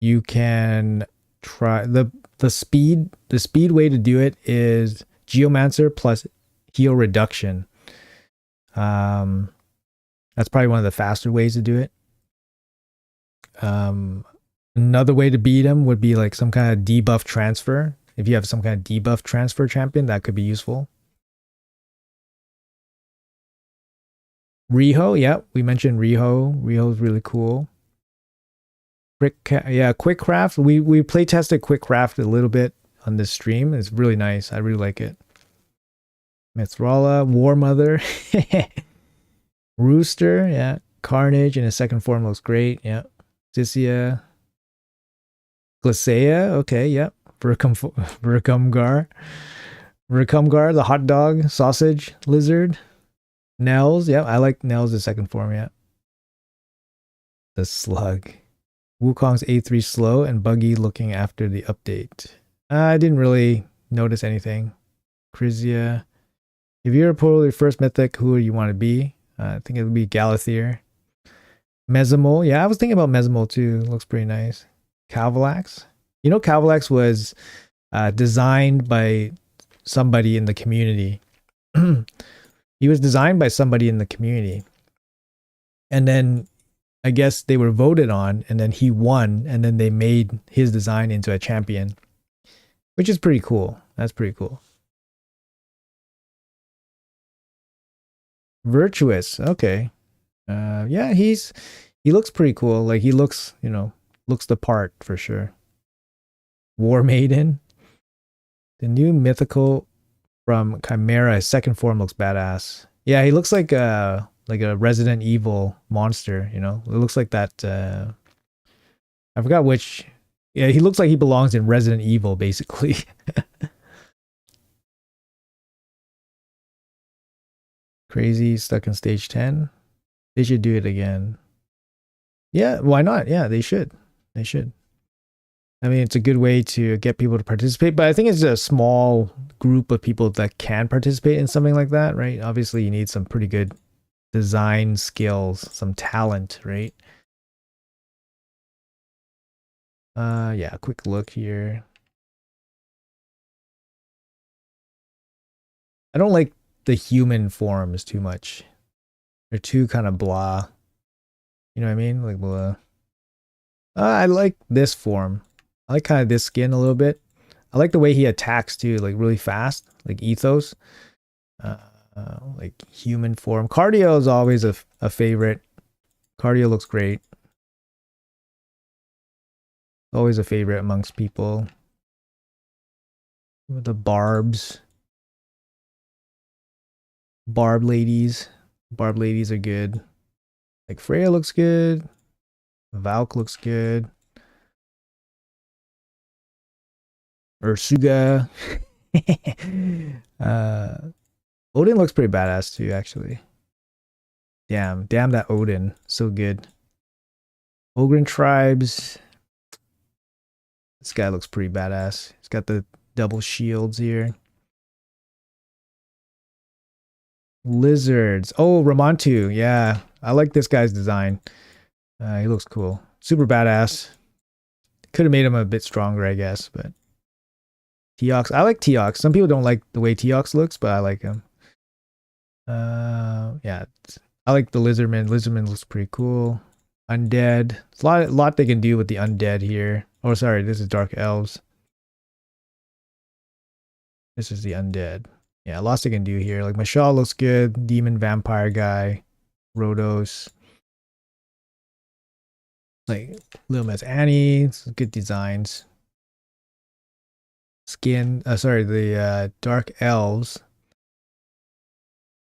You can try the speed way to do it is Geomancer plus heal reduction. That's probably one of the faster ways to do it. Another way to beat him would be like some kind of debuff transfer. If you have some kind of debuff transfer champion, that could be useful. Riho, yeah, we mentioned Riho. Riho is really cool. Quick Craft. We play tested Quick Craft a little bit on this stream. It's really nice. I really like it. Mithrala, War Mother, Rooster, yeah. Carnage in his second form looks great. Yeah. Sisia. Glacea. Okay. Yep. Vercumgar. Vercumgar, the hot dog, sausage, lizard. Nels. Yep. I like Nels the second form. Yeah. The slug. Wukong's A3 slow and buggy looking after the update. I didn't really notice anything. Crizia. If you're probably first mythic, who would you want to be? I think it would be Galathier. Mesomol. Yeah, I was thinking about Mesomol too. Looks pretty nice. Calvalax. You know, Calvalax was designed by somebody in the community. He was designed by somebody in the community. And then I guess they were voted on, and then he won, and then they made his design into a champion, which is pretty cool. That's pretty cool. Virtuous. Okay. Yeah, he looks pretty cool. Like he looks, looks the part for sure. War Maiden. The new mythical from Chimera, his second form looks badass. Yeah, he looks like a Resident Evil monster, It looks like that I forgot which. Yeah, he looks like he belongs in Resident Evil basically. Crazy stuck in stage 10. They should do it again. Yeah, why not? Yeah, they should. They should. I mean, it's a good way to get people to participate, but I think it's a small group of people that can participate in something like that, right? Obviously, you need some pretty good design skills, some talent, right? Yeah, quick look here. I don't like the human forms too much. They're too kind of blah. You know what I mean? Like blah. I like this form. I like kind of this skin a little bit. I like the way he attacks too, like really fast, like Ethos. Like human form. Cardio is always a favorite. Cardio looks great. Always a favorite amongst people. The barbs. Barb ladies. Barb ladies are good. Like Freya looks good. Valk looks good. Ursuga. Odin looks pretty badass too, actually. Damn that Odin. So good. Ogren tribes. This guy looks pretty badass. He's got the double shields here. Lizards. Oh, Ramantu. Yeah. I like this guy's design. He looks cool. Super badass. Could have made him a bit stronger, I guess, but Teox. I like Teox. Some people don't like the way Teox looks, but I like him. Yeah. I like the Lizardman. Lizardman looks pretty cool. Undead. There's a lot they can do with the undead here. Oh, sorry. This is Dark Elves. This is the undead. Yeah, lots they can do here. Like Mashal looks good. Demon vampire guy. Rhodos. Like Little Miss Annie. Good designs. Skin. Sorry, the Dark Elves.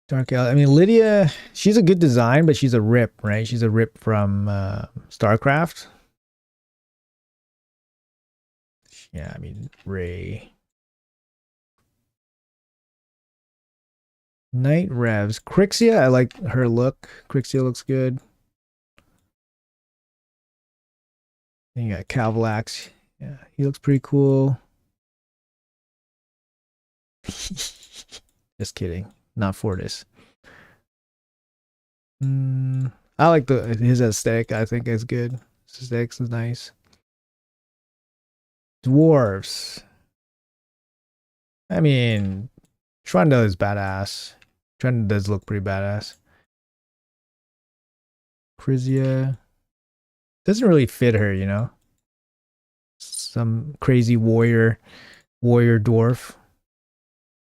Dark Elves. I mean, Lydia, she's a good design, but she's a rip, right? She's a rip from StarCraft. Yeah, I mean, Ray. Night Revs. Crixia, I like her look. Crixia looks good. Then you got Calvalax. Yeah, he looks pretty cool. Just kidding. Not Fortis. I like his aesthetic. I think is good. His aesthetic is nice. Dwarves. I mean, Trunda is badass. Trunda does look pretty badass. Crizia doesn't really fit her, Some crazy warrior dwarf.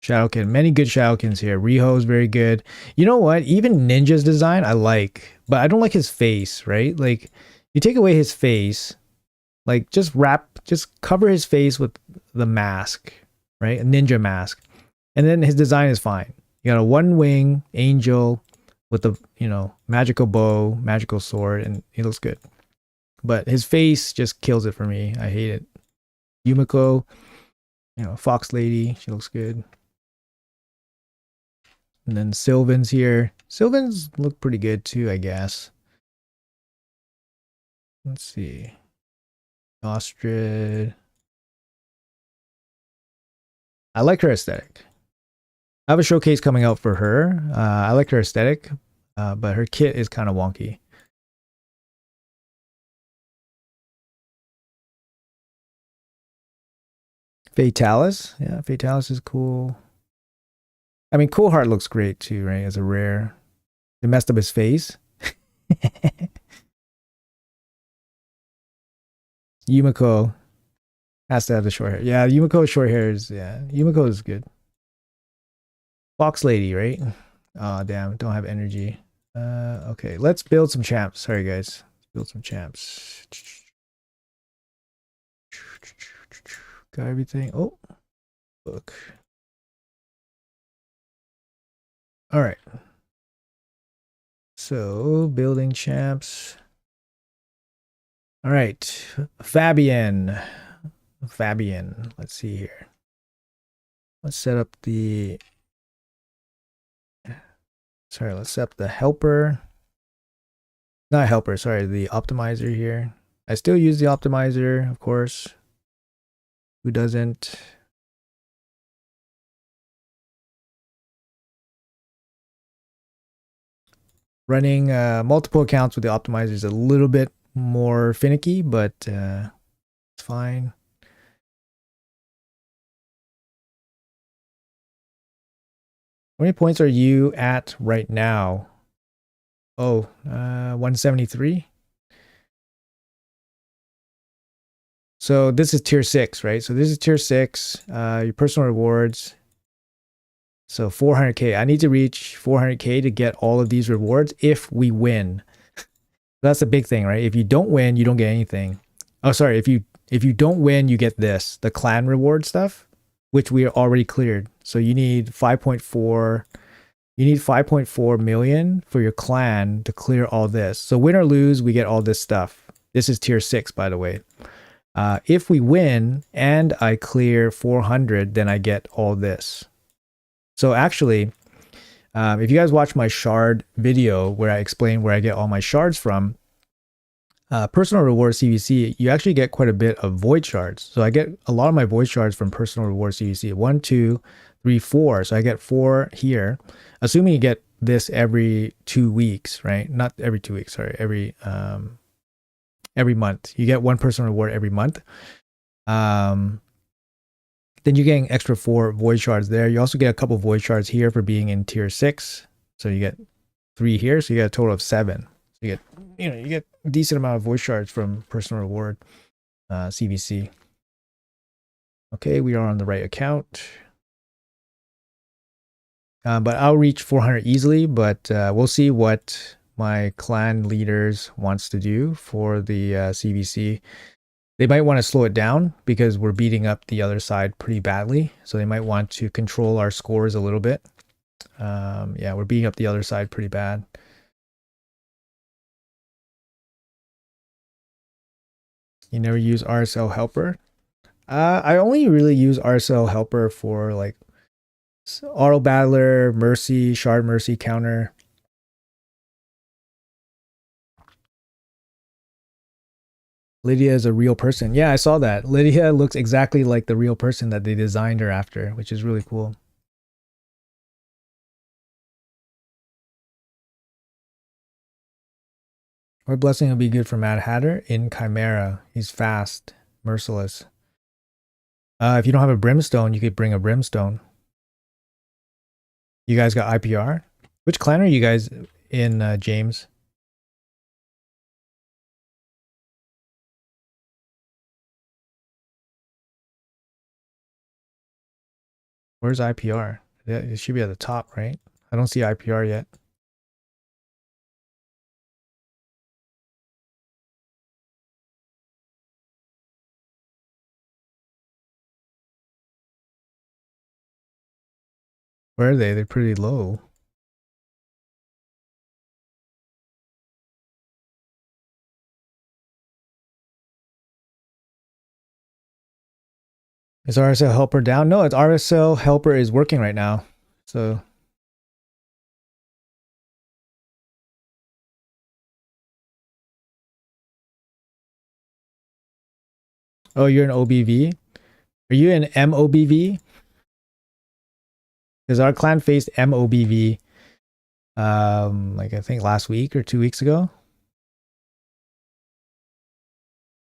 Shadowkin. Many good Shadowkins here. Riho is very good. You know what? Even Ninja's design I like, but I don't like his face, right? Like, you take away his face, like just cover his face with the mask, right? A ninja mask. And then his design is fine. You got a one wing angel with the, magical bow, magical sword, and he looks good. But his face just kills it for me. I hate it. Yumiko, Fox Lady, she looks good. And then Sylvan's here. Sylvan's look pretty good too, I guess. Let's see. Ostrid. I like her aesthetic. I have a showcase coming out for her. I like her aesthetic, but her kit is kind of wonky. Fatalis. Yeah, Fatalis is cool. I mean, Cool Heart looks great too, right? As a rare. They messed up his face. Yumiko has to have the short hair. Yeah, Yumiko's short hair is, yeah. Yumiko is good. Fox Lady, right? Oh, damn. Don't have energy. Okay, let's build some champs. Sorry, guys. Let's build some champs. Got everything. Oh, look. All right. So, building champs. All right. Fabian. Let's see here. Let's set up the. Sorry, let's set up the helper. Not helper, sorry, the optimizer here. I still use the optimizer, of course. Who doesn't? Running multiple accounts with the optimizer is a little bit more finicky, but it's fine. How many points are you at right now? Oh, 173. So this is tier 6, right? So this is tier 6. Your personal rewards. So 400k. I need to reach 400k to get all of these rewards if we win. That's the big thing, right? If you don't win, you don't get anything. Oh, sorry. If you don't win, you get this, the clan reward stuff, which we are already cleared. So you need 5.4. You need 5.4 million for your clan to clear all this. So win or lose, we get all this stuff. This is tier 6, by the way. If we win and I clear 400, then I get all this. So actually, if you guys watch my shard video where I explain where I get all my shards from, personal reward CVC, you actually get quite a bit of void shards. So I get a lot of my void shards from personal reward CVC. 1, 2, 3, 4. So I get 4 here. Assuming you get this every 2 weeks, right? Not every 2 weeks, sorry. Every month. You get one personal reward every month. Then you're getting extra 4 void shards there. You also get a couple void shards here for being in tier 6. So you get 3 here. So you get a total of 7. So you get a decent amount of void shards from personal reward CVC. Okay, we are on the right account. But I'll reach 400 easily, but we'll see what my clan leaders wants to do for the CVC. They might want to slow it down because we're beating up the other side pretty badly. So they might want to control our scores a little bit. Yeah, we're beating up the other side pretty bad. You never use RSL Helper? I only really use RSL Helper for like Auto Battler, Mercy, Shard Mercy counter. Lydia is a real person. Yeah, I saw that. Lydia looks exactly like the real person that they designed her after, which is really cool. Or Blessing will be good for Mad Hatter in Chimera. He's fast, merciless. If you don't have a Brimstone, you could bring a Brimstone. You guys got IPR? Which clan are you guys in, James? Where's IPR? It should be at the top, right? I don't see IPR yet. Where are they? They're pretty low. Is RSL helper down? No, it's RSL helper is working right now. So oh, you're an OBV? Are you an MOBV? Because our clan faced MOBV like I think last week or 2 weeks ago.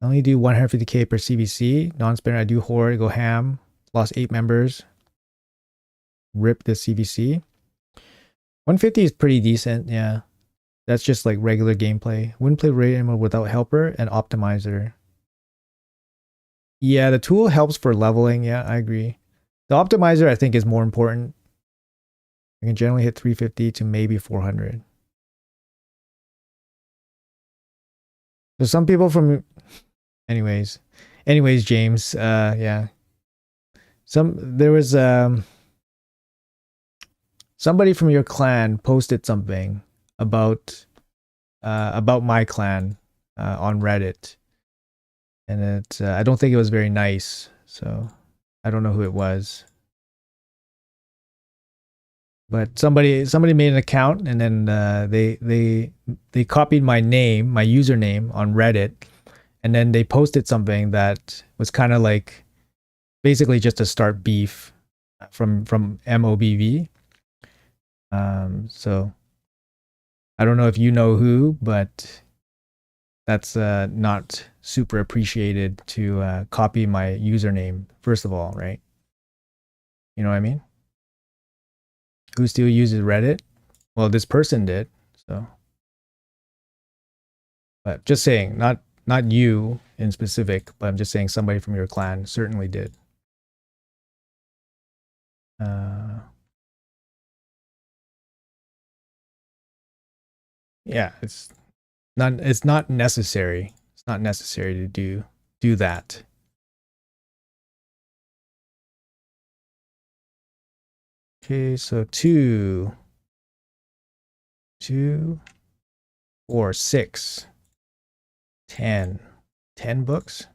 I only do 150k per CBC. Non-spinner, I do horde, go ham. Lost 8 members. Rip the CBC. 150 is pretty decent, yeah. That's just like regular gameplay. Wouldn't play raid mode without helper and optimizer. Yeah, the tool helps for leveling. Yeah, I agree. The optimizer I think is more important. I can generally hit 350 to maybe 400. So some people from, anyways, James. Yeah. There was somebody from your clan posted something about my clan on Reddit, and it I don't think it was very nice. So I don't know who it was, but somebody made an account, and then they copied my name, my username on Reddit, and then they posted something that was kind of like basically just to start beef from MOBV. So I don't know if you know who, but that's not super appreciated to copy my username, first of all, right? You know what I mean? Who still uses Reddit? Well, this person did, so. But just saying, not you in specific, but I'm just saying somebody from your clan certainly did. Yeah, it's not necessary. It's not necessary to do that. Okay, so 2, 4, 6, 10. 10 books.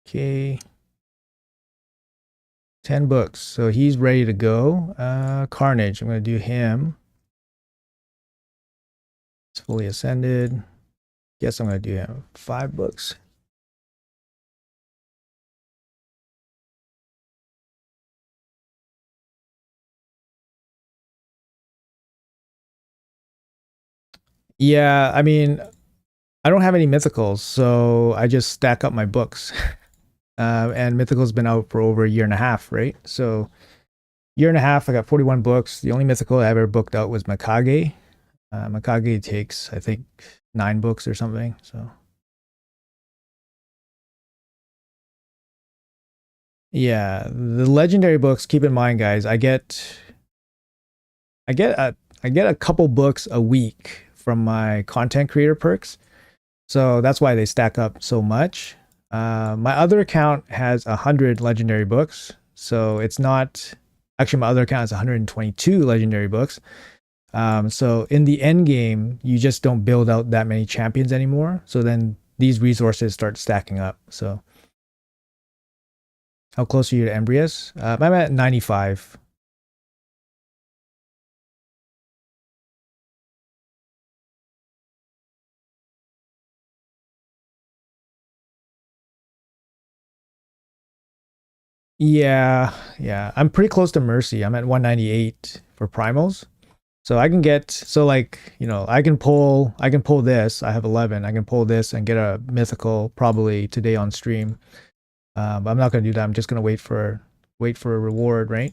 Okay. 10 books. So he's ready to go. Carnage. I'm going to do him. It's fully ascended. Guess I'm going to do him. 5 books. Yeah, I mean, I don't have any mythicals, so I just stack up my books. And mythical's been out for over a year and a half, right? So year and a half, I got 41 books. The only mythical I ever booked out was Mikage. Mikage takes, I think, 9 books or something. So yeah, the legendary books. Keep in mind, guys, I get a couple books a week from my content creator perks. So that's why they stack up so much. My other account has 100 legendary books. So it's not, actually my other account has 122 legendary books. So in the end game, you just don't build out that many champions anymore. So then these resources start stacking up. So how close are you to Embrius? I'm at 95. Yeah. I'm pretty close to Mercy. I'm at 198 for primals. So I can get, so like, I can pull this. I have 11. I can pull this and get a mythical probably today on stream. But I'm not going to do that. I'm just going to wait for a reward, right?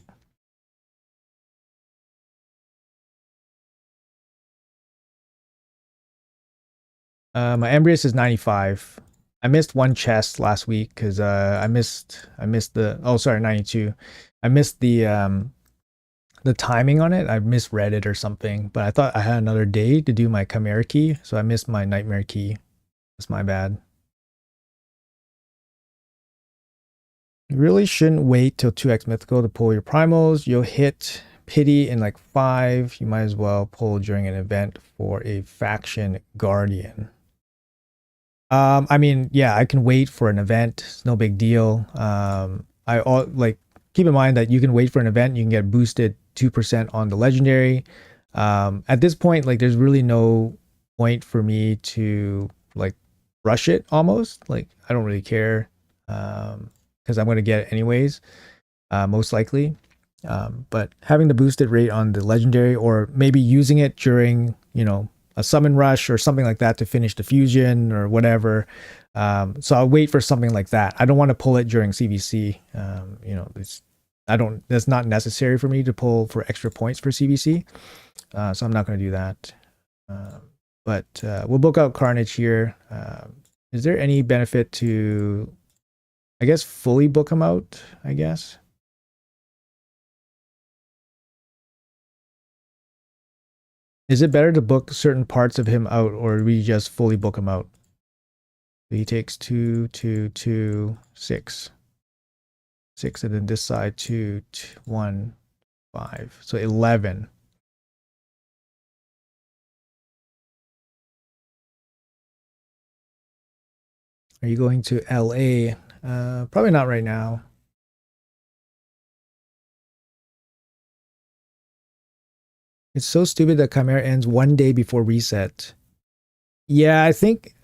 My Embrius is 95. I missed one chest last week because I missed the, oh sorry, 92. I missed the timing on it. I misread it or something, but I thought I had another day to do my Chimera key, so I missed my Nightmare key. That's my bad. You really shouldn't wait till 2x mythical to pull your primals. You'll hit pity in like 5, you might as well pull during an event for a faction guardian. I mean, yeah, I can wait for an event. It's no big deal. Like keep in mind that you can wait for an event. You can get boosted 2% on the legendary. At this point, like there's really no point for me to like rush it almost. Like I don't really care because I'm going to get it anyways, most likely. But having the boosted rate on the legendary or maybe using it during, a summon rush or something like that to finish the fusion or whatever. So I'll wait for something like that. I don't want to pull it during CVC. That's not necessary for me to pull for extra points for CVC. So I'm not going to do that. But we'll book out Carnage here. Is there any benefit to, I guess, fully book him out, I guess? Is it better to book certain parts of him out, or do we just fully book him out? So he takes 2, 2, 2, 6. 6, and then this side 2, 1, 5. So 11. Are you going to LA? Probably not right now. It's so stupid that Chimera ends 1 day before reset. Yeah, I think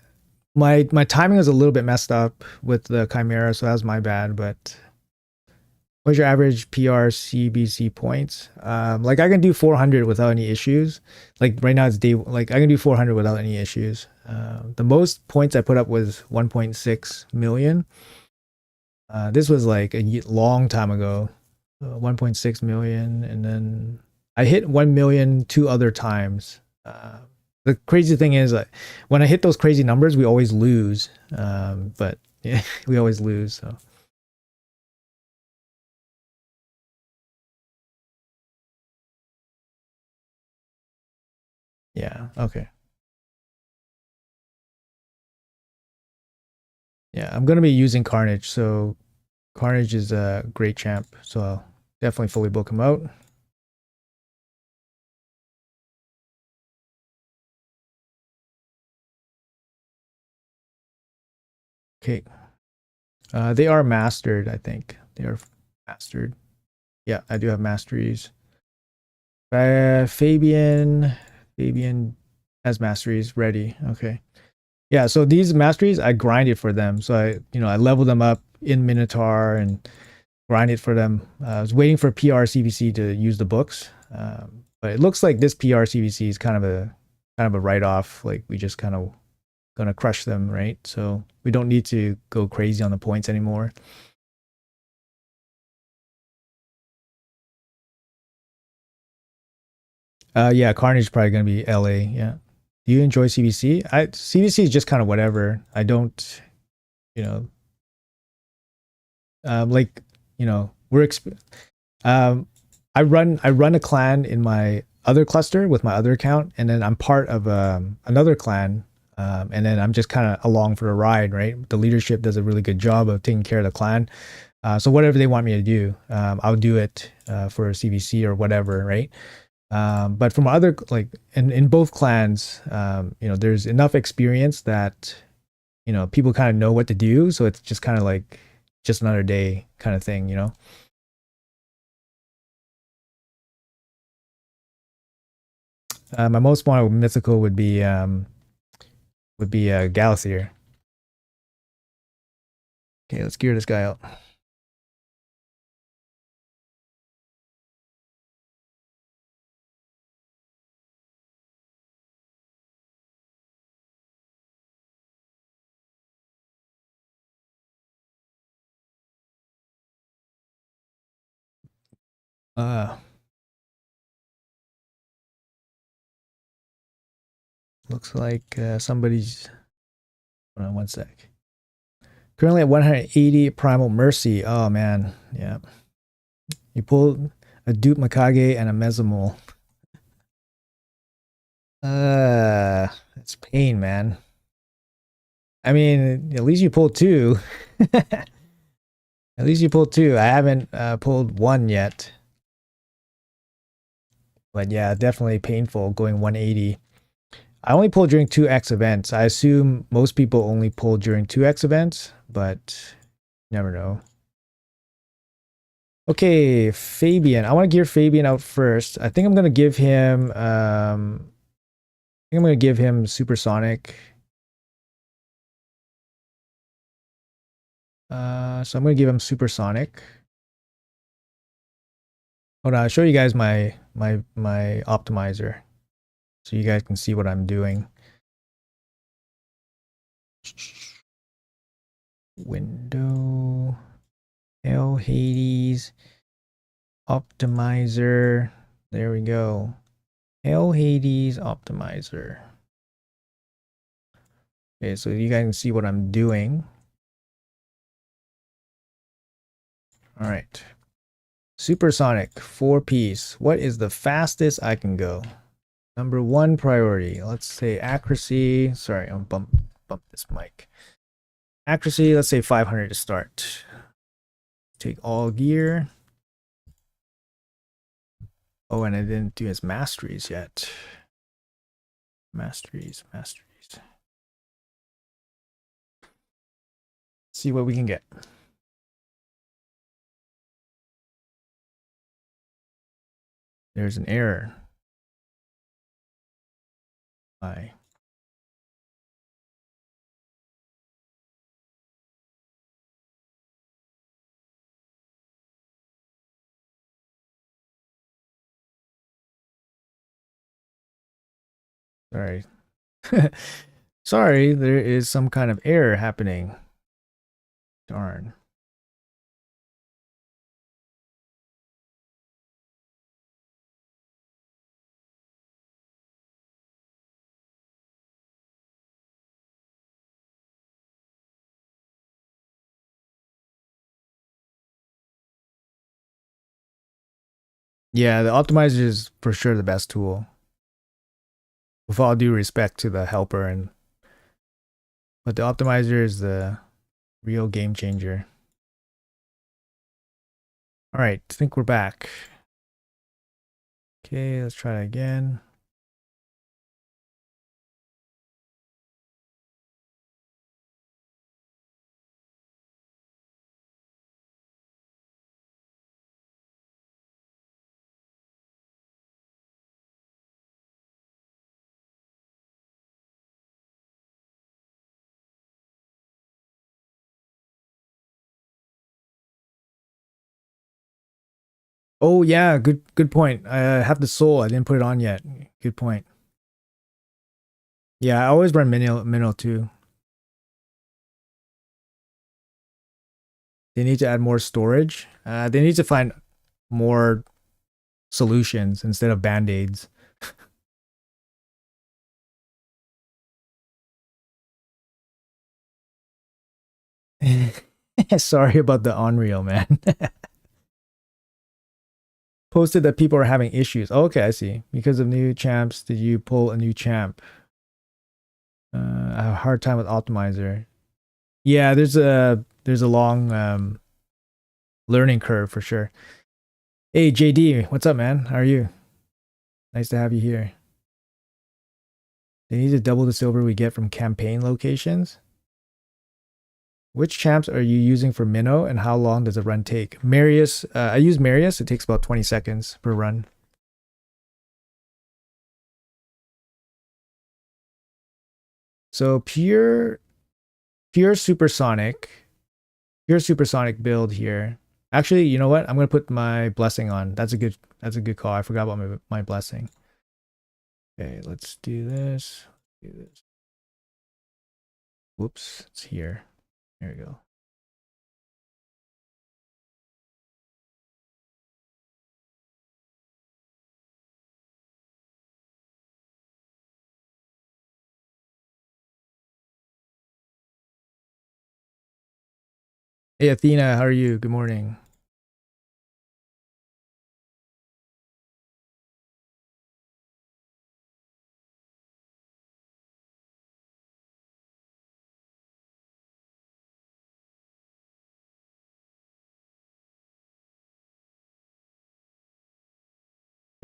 my timing was a little bit messed up with the Chimera, so that was my bad. But what's your average PR CBC points? Like I can do 400 without any issues. Like right now it's day, like I can do 400 without any issues. The most points I put up was 1.6 million. This was like a long time ago. 1.6 million, and then I hit 1 million 2 other times. The crazy thing is, when I hit those crazy numbers, we always lose. But yeah, we always lose. So yeah, okay. Yeah, I'm gonna be using Carnage, so Carnage is a great champ, so I'll definitely fully book him out. Okay. They are mastered, I think. They are mastered. Yeah, I do have masteries. Fabian has masteries ready. Okay. Yeah, so these masteries I grinded for them. So I leveled them up in Minotaur and grinded for them. I was waiting for PR CVC to use the books. But it looks like this PR CVC is kind of a write-off. Like we just kind of gonna crush them, right? So we don't need to go crazy on the points anymore. Yeah, Carnage is probably gonna be LA. Yeah. Do you enjoy CVC? CVC is just kind of whatever. I don't, you know, like, um, I run a clan in my other cluster with my other account, and then I'm part of another clan, and then I'm just kind of along for the ride, right? The leadership does a really good job of taking care of the clan. So whatever they want me to do, I'll do it for CVC or whatever, right? But from other like in both clans, there's enough experience that people kind of know what to do, so it's just kind of like just another day kind of thing. My most wanted mythical would be Galathir. Okay, let's gear this guy out. Uh, Looks like somebody's. Hold on one sec. Currently at 180 Primal Mercy. Oh man, yeah. You pulled a Dupe Makage and a Mesomol. It's pain, man. I mean, at least you pulled two. At least you pulled two. I haven't pulled one yet. But yeah, definitely painful going 180. I only pull during 2x events. I assume most people only pull during 2x events, but never know. Okay, Fabian. I want to gear Fabian out first. I think I'm gonna give him I think I'm gonna give him supersonic. So I'm gonna give him supersonic. Hold on, I'll show you guys my optimizer so you guys can see what I'm doing. Window, Hell Hades, optimizer. There we go. Hell Hades optimizer. Okay, so you guys can see what I'm doing. All right. Supersonic, 4-piece. What is the fastest I can go? Number one priority. Let's say accuracy. Sorry, I'm bump this mic. Accuracy, let's say 500 to start. Take all gear. Oh, and I didn't do his masteries yet. Masteries. See what we can get. There's an error. Why? Sorry. Sorry, there is some kind of error happening. Darn. Yeah, the optimizer is for sure the best tool. With all due respect to the helper, but the optimizer is the real game changer. All right, I think we're back. Okay, let's try it again. Oh yeah, good point. I have the soul. I didn't put it on yet. Good point. Yeah, I always run minnow too. They need to add more storage. They need to find more solutions instead of band-aids. Sorry about the Unreal, man. Posted that people are having issues. Oh, okay, I see. Because of new champs, did you pull a new champ? I have a hard time with optimizer. Yeah, there's a long learning curve for sure. Hey JD, what's up, man? How are you? Nice to have you here. They need to double the silver we get from campaign locations. Which champs are you using for minnow, and how long does a run take? Marius, I use Marius. It takes about 20 seconds per run. So supersonic, pure supersonic build here. Actually, you know what? I'm gonna put my blessing on. That's a good call. I forgot about my blessing. Okay, let's do this. Whoops, it's here. There we go. Hey Athena, how are you? Good morning.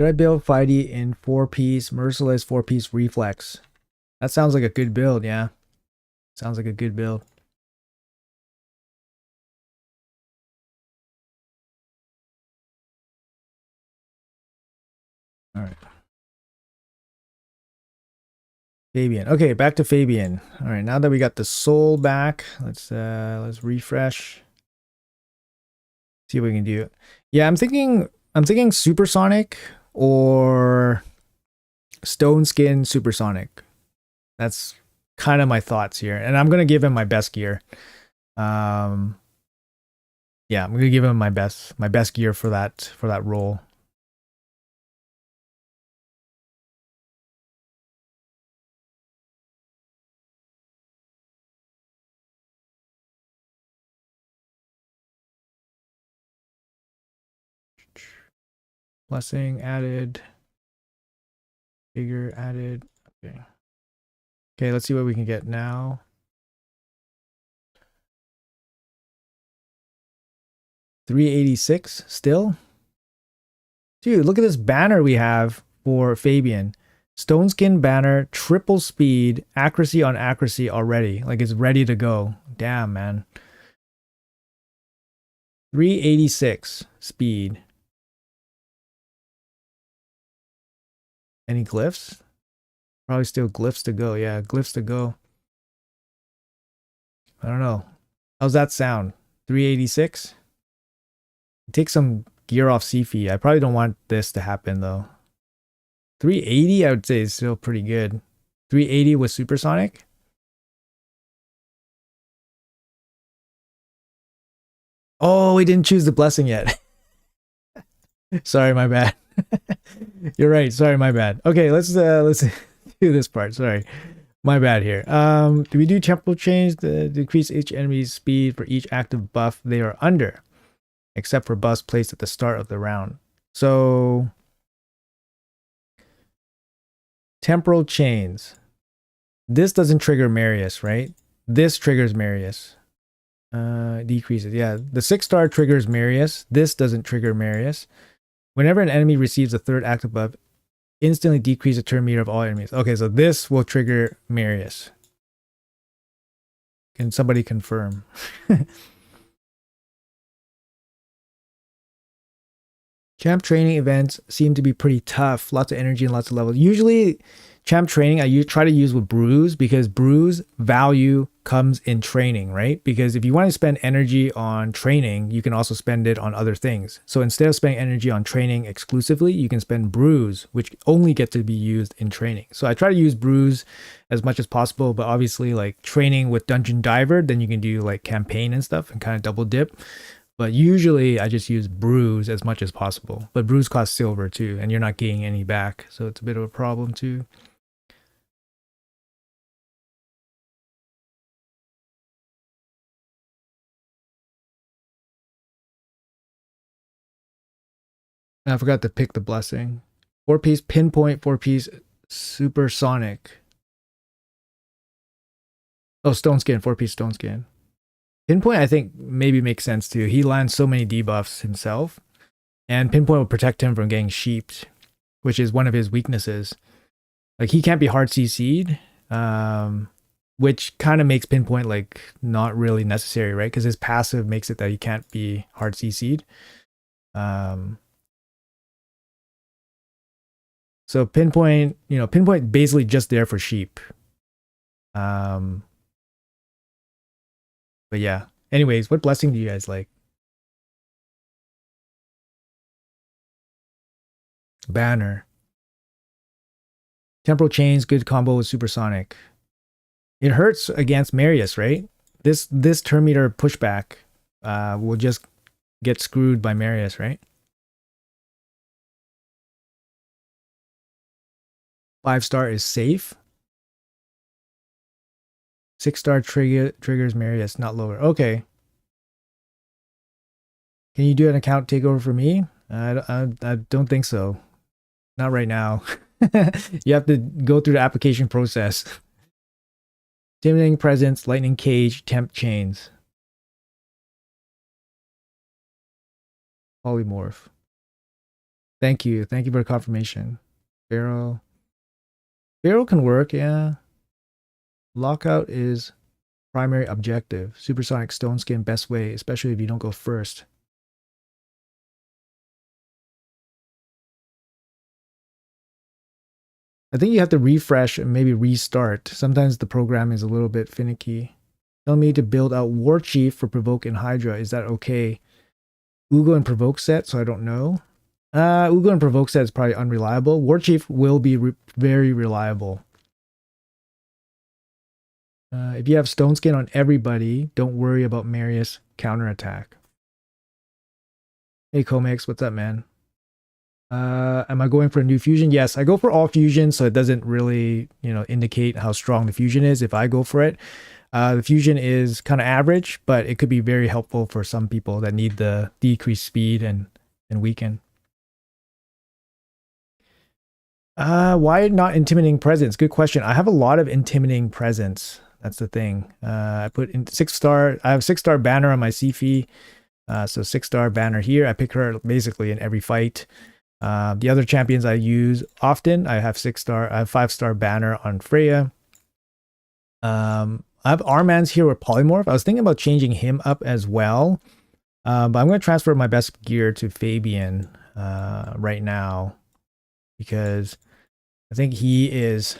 Should I build Fighty in 4-piece, merciless 4-piece reflex? That sounds like a good build, yeah. Sounds like a good build. All right. Fabian. Okay, back to Fabian. All right, now that we got the soul back, let's refresh. See what we can do. Yeah, I'm thinking supersonic or stone skin supersonic. That's kind of my thoughts here. And I'm gonna give him my best gear. Um yeah, I'm gonna give him my best gear for that role. Blessing added. Figure added. Okay. Okay, let's see what we can get now. $386 still? Dude, look at this banner we have for Fabian. Stone skin banner, triple speed, accuracy on accuracy already. Like it's ready to go. Damn, man. 386 speed. Any glyphs? Probably still glyphs to go. Yeah, glyphs to go. I don't know. How's that sound? 386? Take some gear off Sifi. I probably don't want this to happen though. 380, I would say, is still pretty good. 380 with supersonic. Oh, we didn't choose the blessing yet. Sorry, my bad. You're right. Sorry, my bad. Okay, let's do this part. Sorry. My bad here. Do we do temporal change to decrease each enemy's speed for each active buff they are under, except for buffs placed at the start of the round? So temporal chains. This doesn't trigger Marius, right? This triggers Marius. Decreases. Yeah, the 6-star triggers Marius. This doesn't trigger Marius. Whenever an enemy receives a third active buff, instantly decrease the turn meter of all enemies. Okay, so this will trigger Marius. Can somebody confirm? Champ training events seem to be pretty tough. Lots of energy and lots of levels. Usually, champ training I try to use with brews because brews value comes in training, right? Because if you want to spend energy on training, you can also spend it on other things. So instead of spending energy on training exclusively, you can spend brews, which only get to be used in training. So I try to use brews as much as possible, but obviously like training with Dungeon Diver, then you can do like campaign and stuff and kind of double dip. But usually I just use brews as much as possible. But brews cost silver too, and you're not getting any back. So it's a bit of a problem too. And I forgot to pick the blessing. 4-piece pinpoint, 4-piece supersonic. Oh, stone skin, 4-piece stone skin. Pinpoint, I think maybe makes sense too. He lands so many debuffs himself, and pinpoint will protect him from getting sheeped, which is one of his weaknesses. Like he can't be hard CC'd, which kind of makes pinpoint like not really necessary, right? Because his passive makes it that he can't be hard CC'd. So pinpoint, pinpoint basically just there for sheep. But yeah. Anyways, what blessing do you guys like? Banner. Temporal chains, good combo with supersonic. It hurts against Marius, right? This turn meter pushback will just get screwed by Marius, right? 5-star is safe. 6-star triggers Marius, not lower. Okay. Can you do an account takeover for me? I don't think so. Not right now. You have to go through the application process. Intimidating presence, lightning cage, temp chains. Polymorph. Thank you. Thank you for the confirmation. Barrel. Barrel can work, yeah. Lockout is primary objective. Supersonic stone skin best way, especially if you don't go first. I think you have to refresh and maybe restart. Sometimes the program is a little bit finicky. Tell me to build out War Chief for Provoke and Hydra. Is that okay? Ugo and Provoke set, so I don't know. Ugo and Provoke set is probably unreliable. War Chief will be very reliable. If you have Stone Skin on everybody, don't worry about Marius counterattack. Hey Comex, what's up, man? Am I going for a new fusion? Yes, I go for all fusions, so it doesn't really, indicate how strong the fusion is if I go for it. The fusion is kind of average, but it could be very helpful for some people that need the decreased speed and weaken. Why not intimidating presence? Good question. I have a lot of intimidating presence. That's the thing. I put in 6-star. I have 6-star banner on my Sifi. So 6-star banner here. I pick her basically in every fight. The other champions I use often, I have 6-star. I have 5-star banner on Freya. I have Arman's here with Polymorph. I was thinking about changing him up as well. But I'm going to transfer my best gear to Fabian right now, because I think he is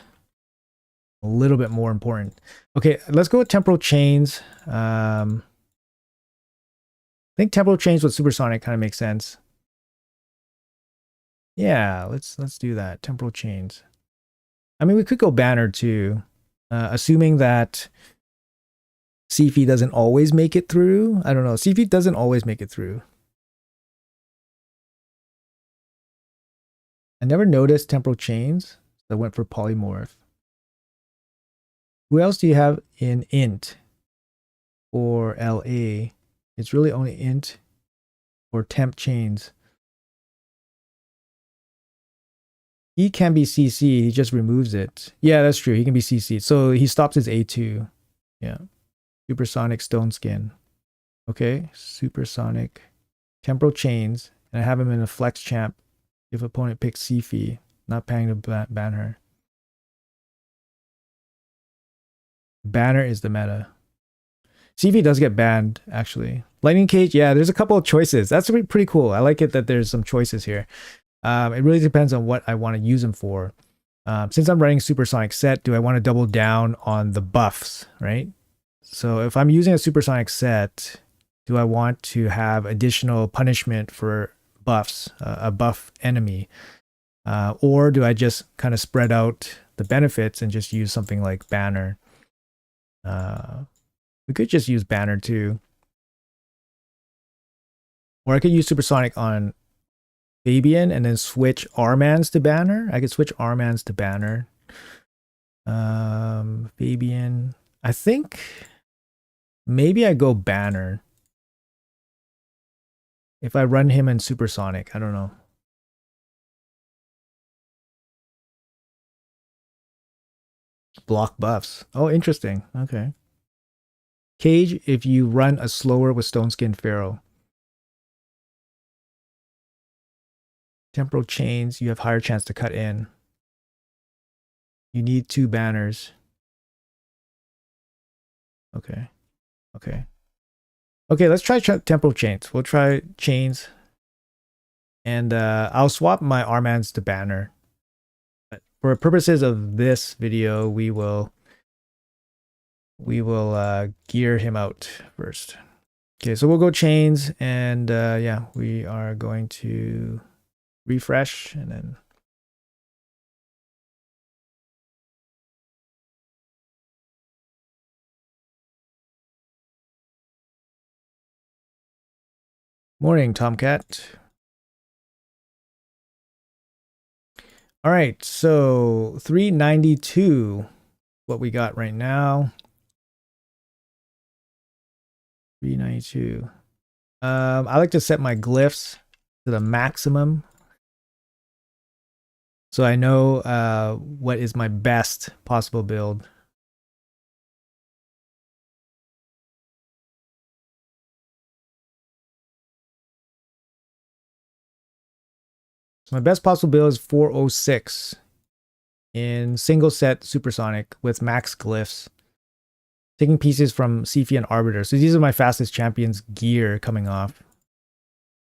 a little bit more important. Okay, let's go with Temporal Chains. I think Temporal Chains with Supersonic kind of makes sense. Yeah, let's do that. Temporal Chains. I mean, we could go Banner too, assuming that Sifi doesn't always make it through. I don't know. Sifi doesn't always make it through. I never noticed Temporal Chains, so I went for Polymorph. Who else do you have in Int or LA? It's really only Int or Temp Chains. He can be CC, he just removes it. Yeah, that's true. He can be CC. So he stops his A2. Yeah. Supersonic Stone Skin. Okay. Supersonic Temporal Chains. And I have him in a flex champ if opponent picks Sifi. Not paying to ban her. Banner is the meta. CV does get banned, actually. Lightning Cage, yeah, there's a couple of choices. That's pretty cool. I like it that there's some choices here. It really depends on what I want to use them for. Since I'm running Supersonic set, do I want to double down on the buffs, right? So if I'm using a Supersonic set, do I want to have additional punishment for buffs, a buff enemy? Or do I just kind of spread out the benefits and just use something like Banner? We could just use Banner too. Or I could use Supersonic on Fabian and then switch Armans to Banner. I could switch Armans to Banner. Fabian. I think maybe I go Banner. If I run him in Supersonic, I don't know. Block buffs. Oh, interesting. Okay. Cage if you run a slower with Stone Skin Pharaoh. Temporal Chains, you have higher chance to cut in. You need 2 banners. Okay. Okay. Okay, let's try Temporal Chains. We'll try Chains. And I'll swap my Armans to Banner. But for purposes of this video, we will gear him out first. Okay, so we'll go Chains, and yeah, we are going to refresh and then morning, Tomcat. All right, so 392, what we got right now. 392. I like to set my glyphs to the maximum, so I know what is my best possible build. So my best possible build is 406 in single set supersonic with max glyphs. Taking pieces from Sifi and Arbiter. So these are my fastest champions gear coming off.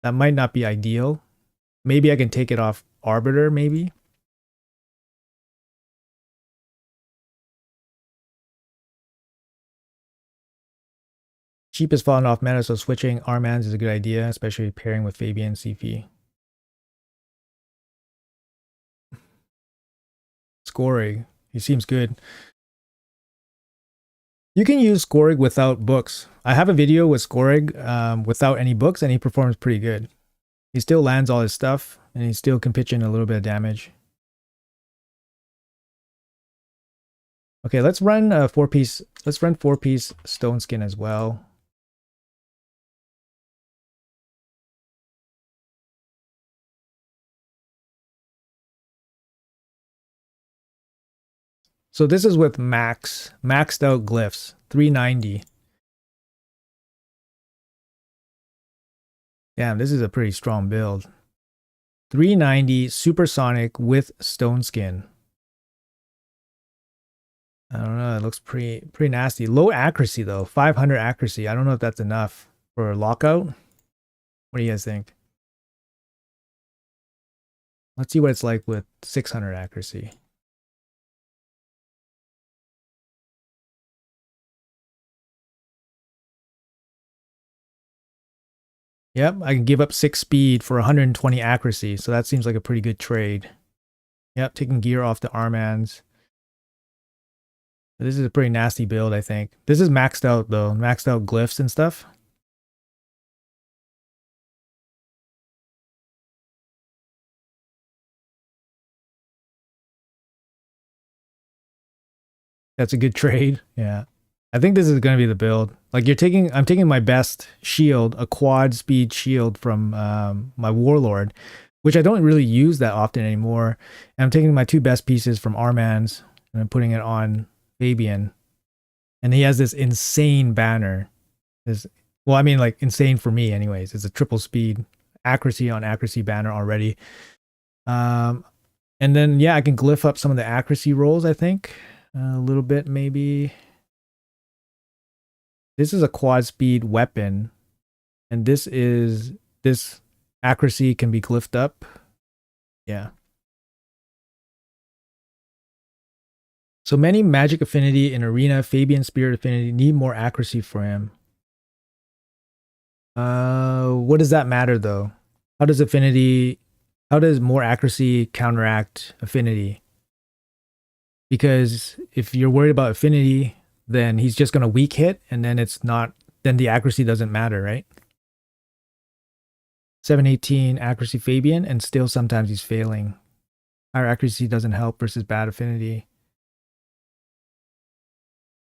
That might not be ideal. Maybe I can take it off Arbiter, maybe. Cheap is falling off meta, so switching Armans is a good idea, especially pairing with Fabian and Sifi. Scoring. He seems good. You can use Scorig without books. I have a video with Scorig without any books, and he performs pretty good. He still lands all his stuff, and he still can pitch in a little bit of damage. Okay, let's run a 4-piece. Let's run 4-piece Stone Skin as well. So this is with maxed out glyphs, 390. Damn, this is a pretty strong build. 390 supersonic with Stone Skin. I don't know, it looks pretty nasty. Low accuracy though, 500 accuracy. I don't know if that's enough for lockout. What do you guys think? Let's see what it's like with 600 accuracy. Yep, I can give up 6 speed for 120 accuracy, so that seems like a pretty good trade. Yep, taking gear off the Armans. This is a pretty nasty build, I think. This is maxed out though, maxed out glyphs and stuff. That's a good trade. Yeah. I think this is going to be the build. Like I'm taking my best shield, a quad speed shield from my Warlord, which I don't really use that often anymore. And I'm taking my 2 best pieces from Armans and I'm putting it on Fabian. And he has this insane banner. Well, I mean, like insane for me anyways. It's a triple speed accuracy on accuracy banner already. And then, yeah, I can glyph up some of the accuracy rolls, I think. A little bit, maybe. This is a quad speed weapon. And this accuracy can be glyphed up. Yeah. So many magic affinity in arena, Fabian spirit affinity need more accuracy for him. What does that matter though? How does more accuracy counteract affinity? Because if you're worried about affinity, then he's just going to weak hit and then then the accuracy doesn't matter, right? 718 accuracy Fabian, and still sometimes he's failing. Higher accuracy doesn't help versus bad affinity.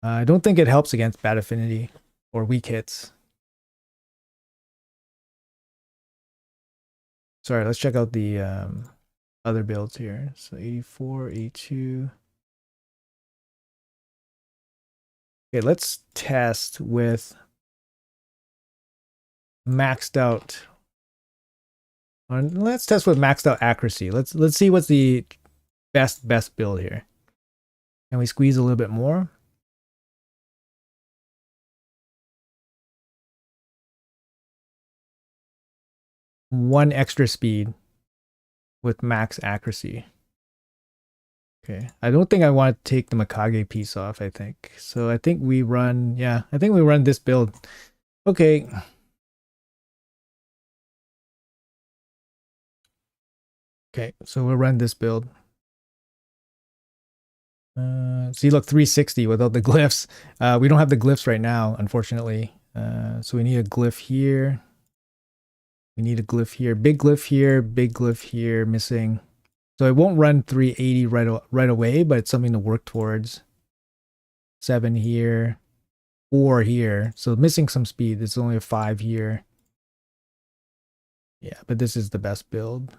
I don't think it helps against bad affinity or weak hits. Sorry, let's check out the other builds here. So 84, 82. Okay, let's test with maxed out. Let's test with maxed out accuracy. Let's see what's the best build here. Can we squeeze a little bit more? One extra speed with max accuracy. Okay, I don't think I want to take the Mikage piece off, I think. So I think we run, yeah, I think we run this build. Okay. Okay, so we'll run this build. See, look, 360 without the glyphs. We don't have the glyphs right now, unfortunately. So we need a glyph here. We need a glyph here. Big glyph here, big glyph here, missing. So it won't run 380 right away, but it's something to work towards. 7 here, 4 here. So missing some speed. It's only a 5 here. Yeah, but this is the best build.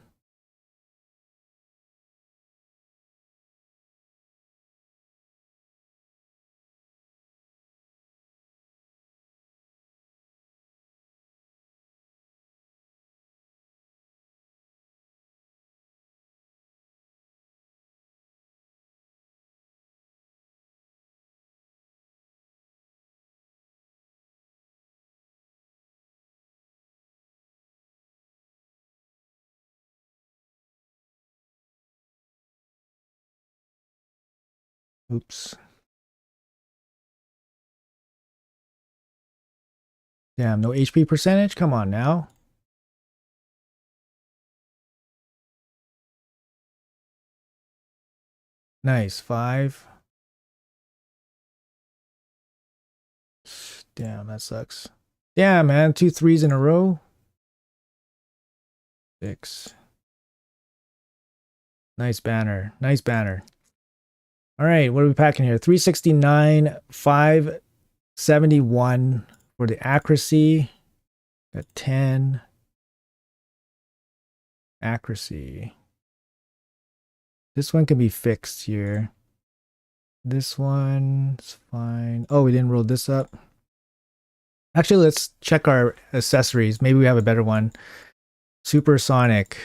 Oops. Damn, no HP percentage? Come on now. Nice, 5. Damn, that sucks. Yeah, man, 2 3s in a row. 6. Nice banner. Nice banner. All right, what are we packing here? 369, 571 for the accuracy. Got 10. Accuracy. This one can be fixed here. This one's fine. Oh, we didn't roll this up. Actually, let's check our accessories. Maybe we have a better one. Supersonic.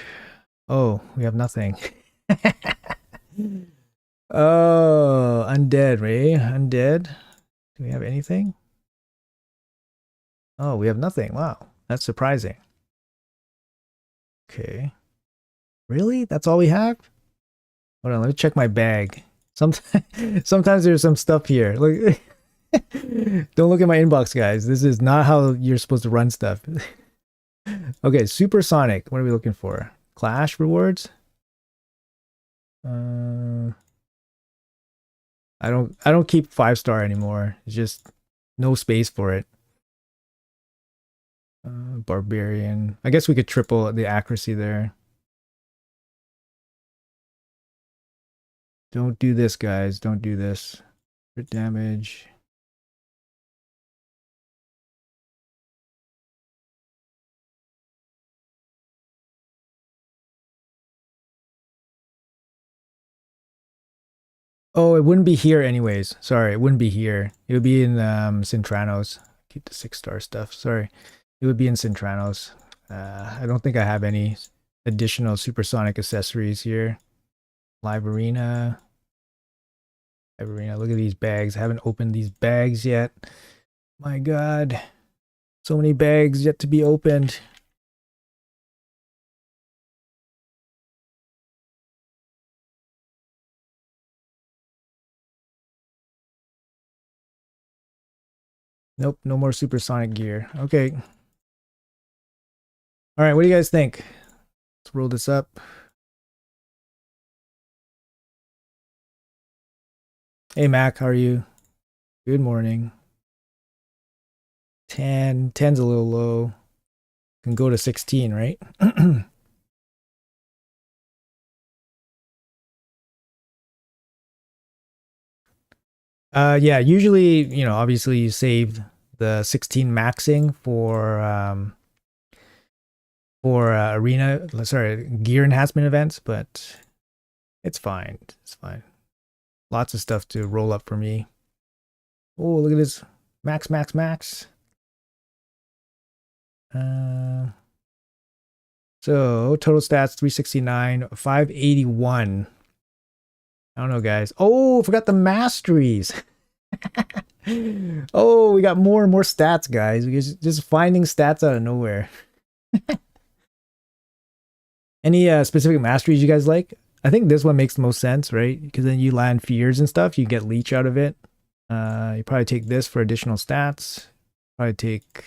Oh, we have nothing. Oh, undead, Ray. Undead. Do we have anything? Oh, we have nothing. Wow. That's surprising. Okay. Really? That's all we have? Hold on, let me check my bag. Sometimes there's some stuff here. Look. Don't look at my inbox, guys. This is not how you're supposed to run stuff. Okay, supersonic. What are we looking for? Clash rewards? I don't keep 5-star anymore. It's just no space for it. Barbarian. I guess we could triple the accuracy there. Don't do this, guys. Don't do this. Crit damage. Oh, it wouldn't be here anyways. Sorry, it wouldn't be here. It would be in Cintranos. Keep the 6-star stuff. Sorry. It would be in Cintranos. I don't think I have any additional supersonic accessories here. Live Arena. Live Arena. Look at these bags. I haven't opened these bags yet. My God. So many bags yet to be opened. Nope, no more supersonic gear. Okay. All right, what do you guys think? Let's roll this up. Hey, Mac, how are you? Good morning. 10. 10's a little low. Can go to 16, right? Yeah, usually, obviously you save the 16 maxing for arena, sorry, gear enhancement events, but it's fine. It's fine. Lots of stuff to roll up for me. Oh, look at this. Max, max, max. So total stats 369, 581. I don't know, guys. Oh, forgot the masteries. Oh, we got more and more stats, guys. We just finding stats out of nowhere. Any specific masteries you guys like? I think this one makes the most sense, right? Because then you land fears and stuff. You get leech out of it. You probably take this for additional stats. Probably take,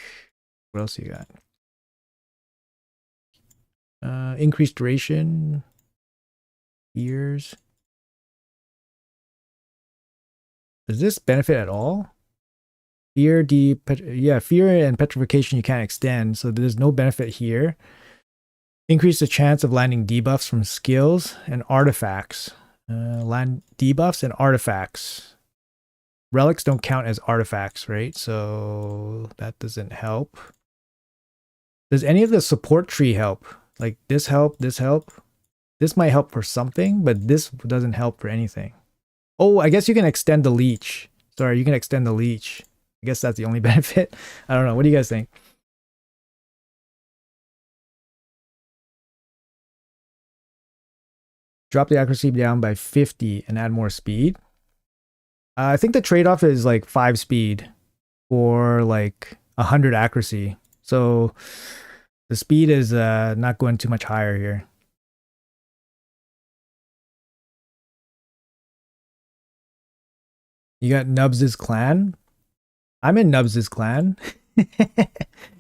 what else you got? Increased duration. Fears. Does this benefit at all? Fear, fear and petrification you can't extend, so there's no benefit here. Increase the chance of landing debuffs from skills and artifacts. Land debuffs and artifacts. Relics don't count as artifacts, right? So that doesn't help. Does any of the support tree help? Like this help, this help? This might help for something, but this doesn't help for anything. Oh, I guess you can extend the leech. Sorry, you can extend the leech. I guess that's the only benefit. I don't know. What do you guys think? Drop the accuracy down by 50 and add more speed. I think the trade-off is like 5 speed for like 100 accuracy. So the speed is not going too much higher here. You got Nubs' clan? I'm in Nubs' clan.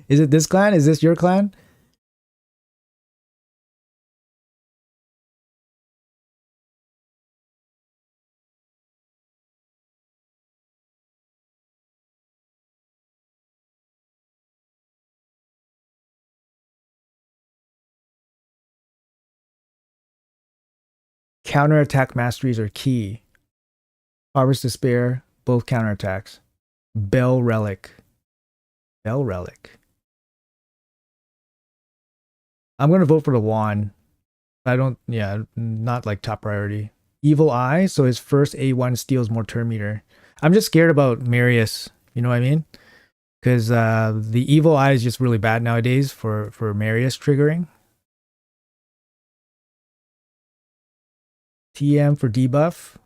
Is it this clan? Is this your clan? Counterattack masteries are key. Harvest Despair, both counterattacks. Bell Relic. Bell Relic. I'm gonna vote for the wand. I don't, yeah, not like top priority. Evil Eye, so his first A1 steals more turn meter. I'm just scared about Marius, you know what I mean? Because the Evil Eye is just really bad nowadays for Marius triggering. TM for debuff.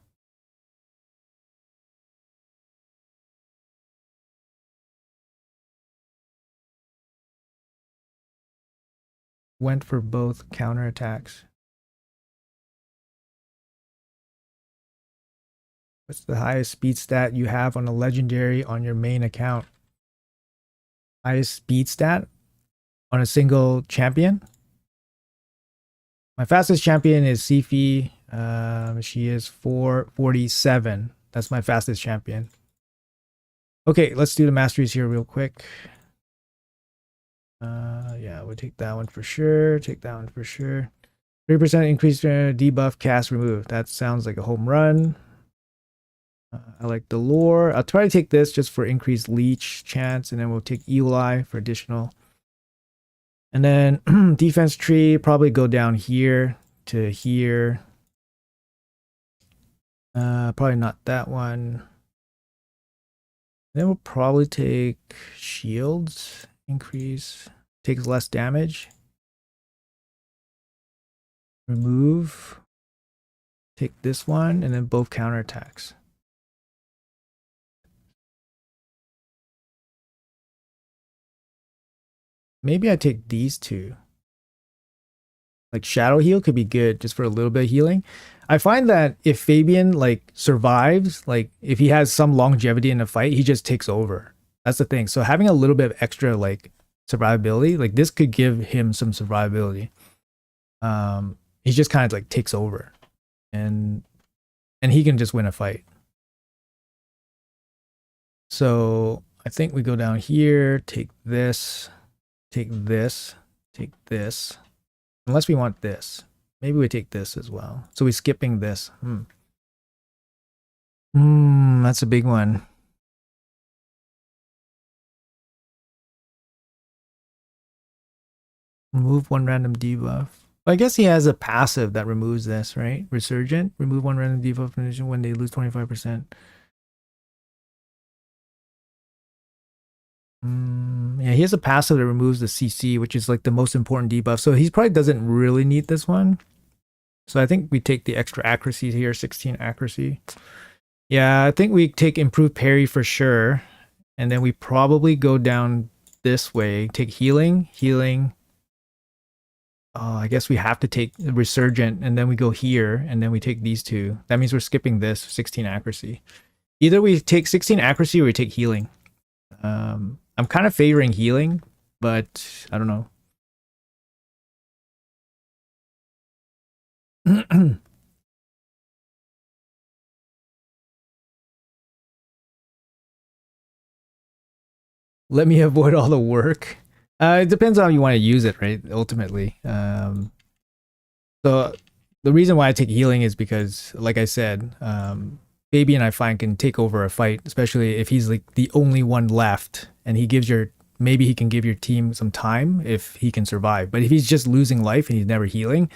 Went for both counterattacks. What's the highest speed stat you have on a legendary on your main account? Highest speed stat on a single champion? My fastest champion is Sifi. She is 447. That's my fastest champion. Okay, let's do the masteries here real quick. Yeah, we'll take that one for sure. Take that one for sure. 3% increase debuff, cast, remove. That sounds like a home run. I like the lore. I'll try to take this just for increased leech chance, and then we'll take Evil Eye for additional. And then defense tree, probably go down here to here. Probably not that one. Then we'll probably take shields, increase, takes less damage. Remove, take this one, and then both counterattacks. Maybe I take these two. Like Shadow Heal could be good just for a little bit of healing. I find that if Fabian like survives, like if he has some longevity in the fight, he just takes over. That's the thing. So having a little bit of extra like survivability, like this could give him some survivability. He just kind of like takes over, and he can just win a fight. So I think we go down here, take this, take this, take this. Unless we want this. Maybe we take this as well. So we're skipping this. That's a big one. Remove one random debuff. I guess he has a passive that removes this, right? Resurgent. Remove one random debuff when they lose 25%. Yeah, he has a passive that removes the CC, which is like the most important debuff. So he probably doesn't really need this one. So I think we take the extra accuracy here, 16 accuracy. Yeah, I think we take improved parry for sure. And then we probably go down this way, take healing. Oh, I guess we have to take resurgent, and then we go here, and then we take these two. That means we're skipping this 16 accuracy. Either we take 16 accuracy or we take healing. I'm kind of favoring healing, but I don't know. Let me avoid all the work. It depends on how you want to use it, right? Ultimately. So the reason why I take healing is because, like I said, Baby and I find can take over a fight, especially if he's like the only one left, and he gives maybe he can give your team some time if he can survive. But if he's just losing life and he's never healing,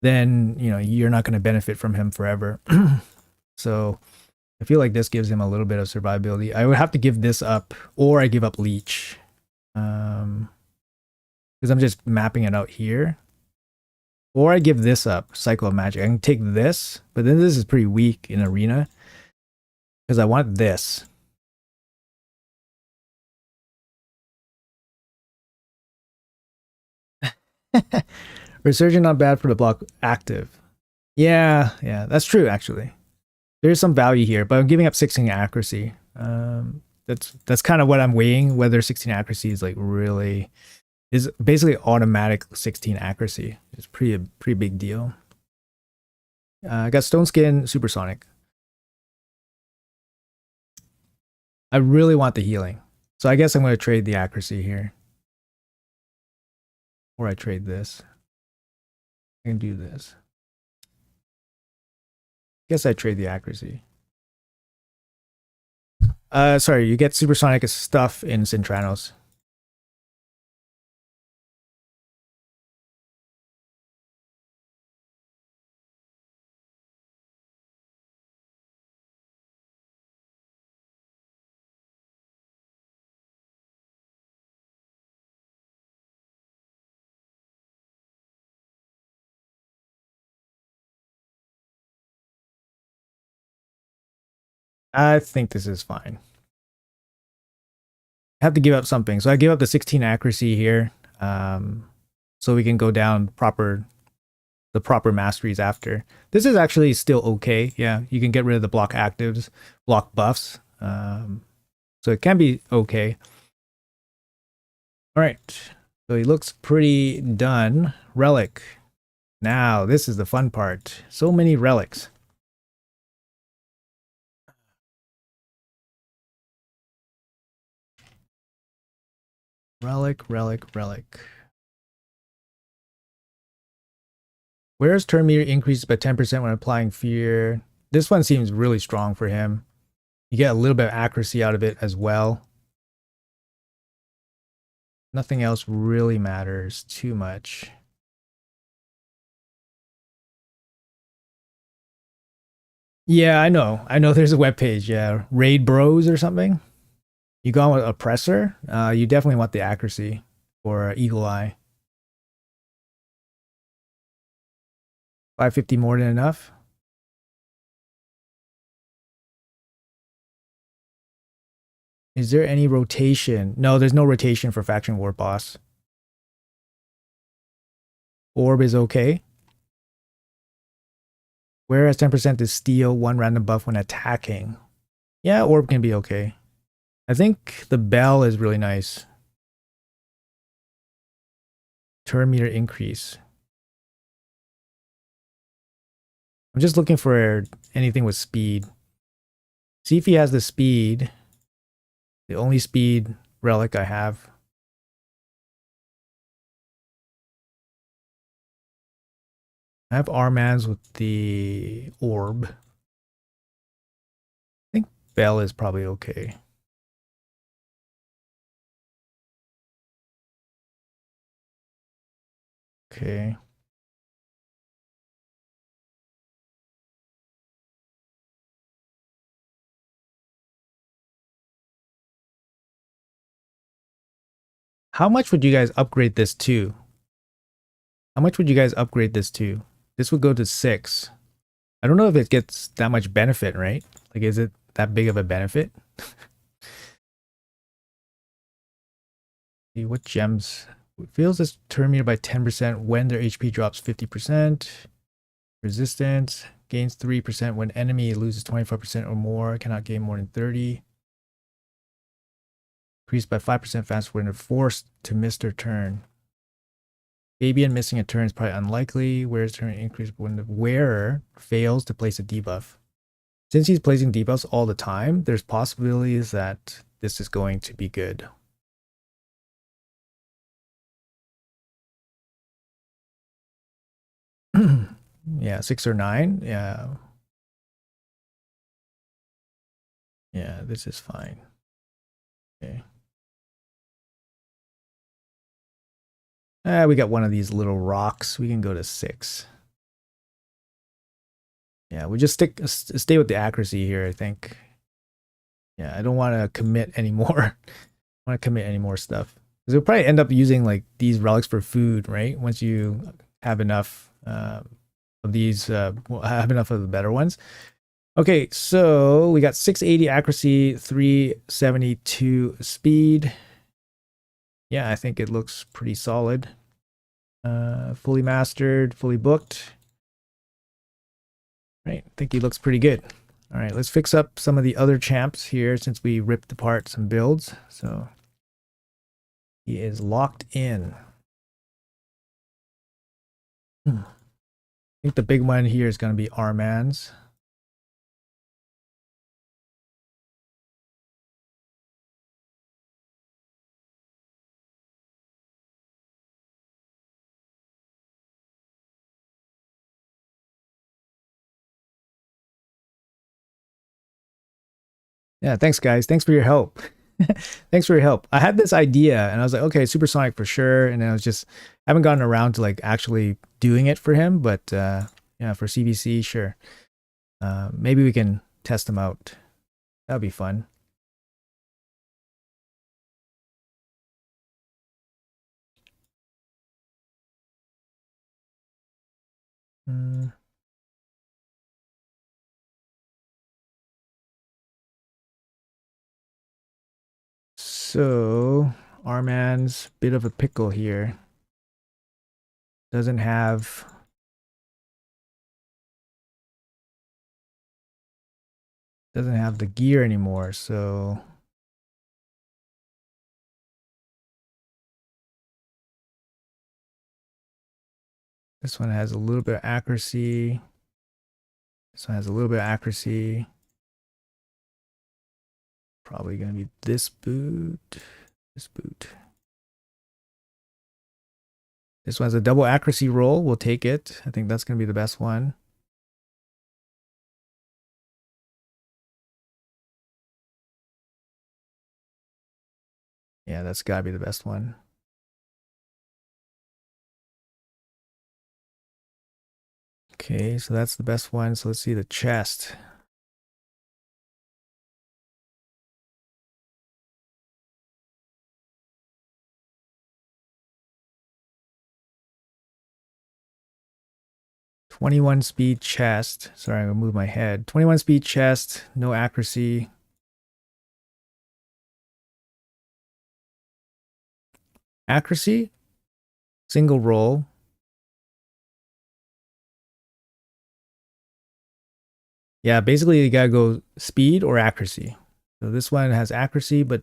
then you're not going to benefit from him forever. So I feel like this gives him a little bit of survivability. I would have to give this up, or I give up leech, because I'm just mapping it out here. Or I give this up, Cycle of Magic. I can take this, but then this is pretty weak in Arena, because I want this. Resurgent not bad for the block active. Yeah, that's true actually. There's some value here, but I'm giving up 16 accuracy. That's kind of what I'm weighing, whether 16 accuracy is like really is basically automatic 16 accuracy. It's pretty big deal. I got Stone Skin Supersonic. I really want the healing, so I guess I'm going to trade the accuracy here, or I trade this. I can do this. Guess I trade the accuracy. Sorry, you get supersonic stuff in Cintranos. I think this is fine. I have to give up something, so I give up the 16 accuracy here, so we can go down the proper masteries after. This is actually still okay. Yeah, you can get rid of the block actives, block buffs, so it can be okay. All right, so he looks pretty done. Relic. Now this is the fun part. So many relics. Relic. Where's turn meter increases by 10% when applying fear? This one seems really strong for him. You get a little bit of accuracy out of it as well. Nothing else really matters too much. Yeah, I know. I know there's a webpage. Yeah, Raid Bros or something. You go on with Oppressor. You definitely want the accuracy for Eagle Eye. 550 more than enough. Is there any rotation? No, there's no rotation for Faction War Boss. Orb is okay. Whereas 10% to steal one random buff when attacking. Yeah, Orb can be okay. I think the Bell is really nice. Turn meter increase. I'm just looking for anything with speed. See if he has the speed. The only speed relic I have. I have Armans with the orb. I think Bell is probably okay. Okay. How much would you guys upgrade this to? How much would you guys upgrade this to? This would go to 6. I don't know if it gets that much benefit, right? Like, is it that big of a benefit? See, what gems? Feels this turn meter by 10% when their HP drops 50%. Resistance gains 3% when enemy loses 25% or more. Cannot gain more than 30. Increased by 5% faster when they're forced to miss their turn. Fabian missing a turn is probably unlikely. Wearer's turn increased when the wearer fails to place a debuff. Since he's placing debuffs all the time, there's possibilities that this is going to be good. Yeah, 6 or 9. Yeah. Yeah, this is fine. Okay. We got one of these little rocks. We can go to 6. Yeah, we just stay with the accuracy here, I think. Yeah, I don't want to commit anymore. I want to commit any more stuff. Because we'll probably end up using like these relics for food, right? Once you have enough of these, have enough of the better ones. Okay, so we got 680 accuracy, 372 speed. Yeah, I think it looks pretty solid. Fully mastered, fully booked. Right, I think he looks pretty good. All right, let's fix up some of the other champs here since we ripped apart some builds. So he is locked in. I think the big one here is going to be Arman's. Yeah, thanks guys. Thanks for your help. Thanks for your help. I had this idea and I was like, okay, supersonic for sure. And I was just haven't gotten around to like actually doing it for him, but yeah, for CVC, sure. Maybe we can test them out. That'd be fun. Mm. So Arman's bit of a pickle here. Doesn't have the gear anymore, so this one has a little bit of accuracy. This one has a little bit of accuracy. Probably gonna be this boot. This boot. This one has a double accuracy roll. We'll take it. I think that's gonna be the best one. Yeah, that's gotta be the best one. Okay, so that's the best one. So let's see the chest. '21 speed chest. Sorry, I'm gonna move my head. 21 speed chest, no accuracy. Accuracy, single roll. Yeah, basically you gotta go speed or accuracy. So this one has accuracy, but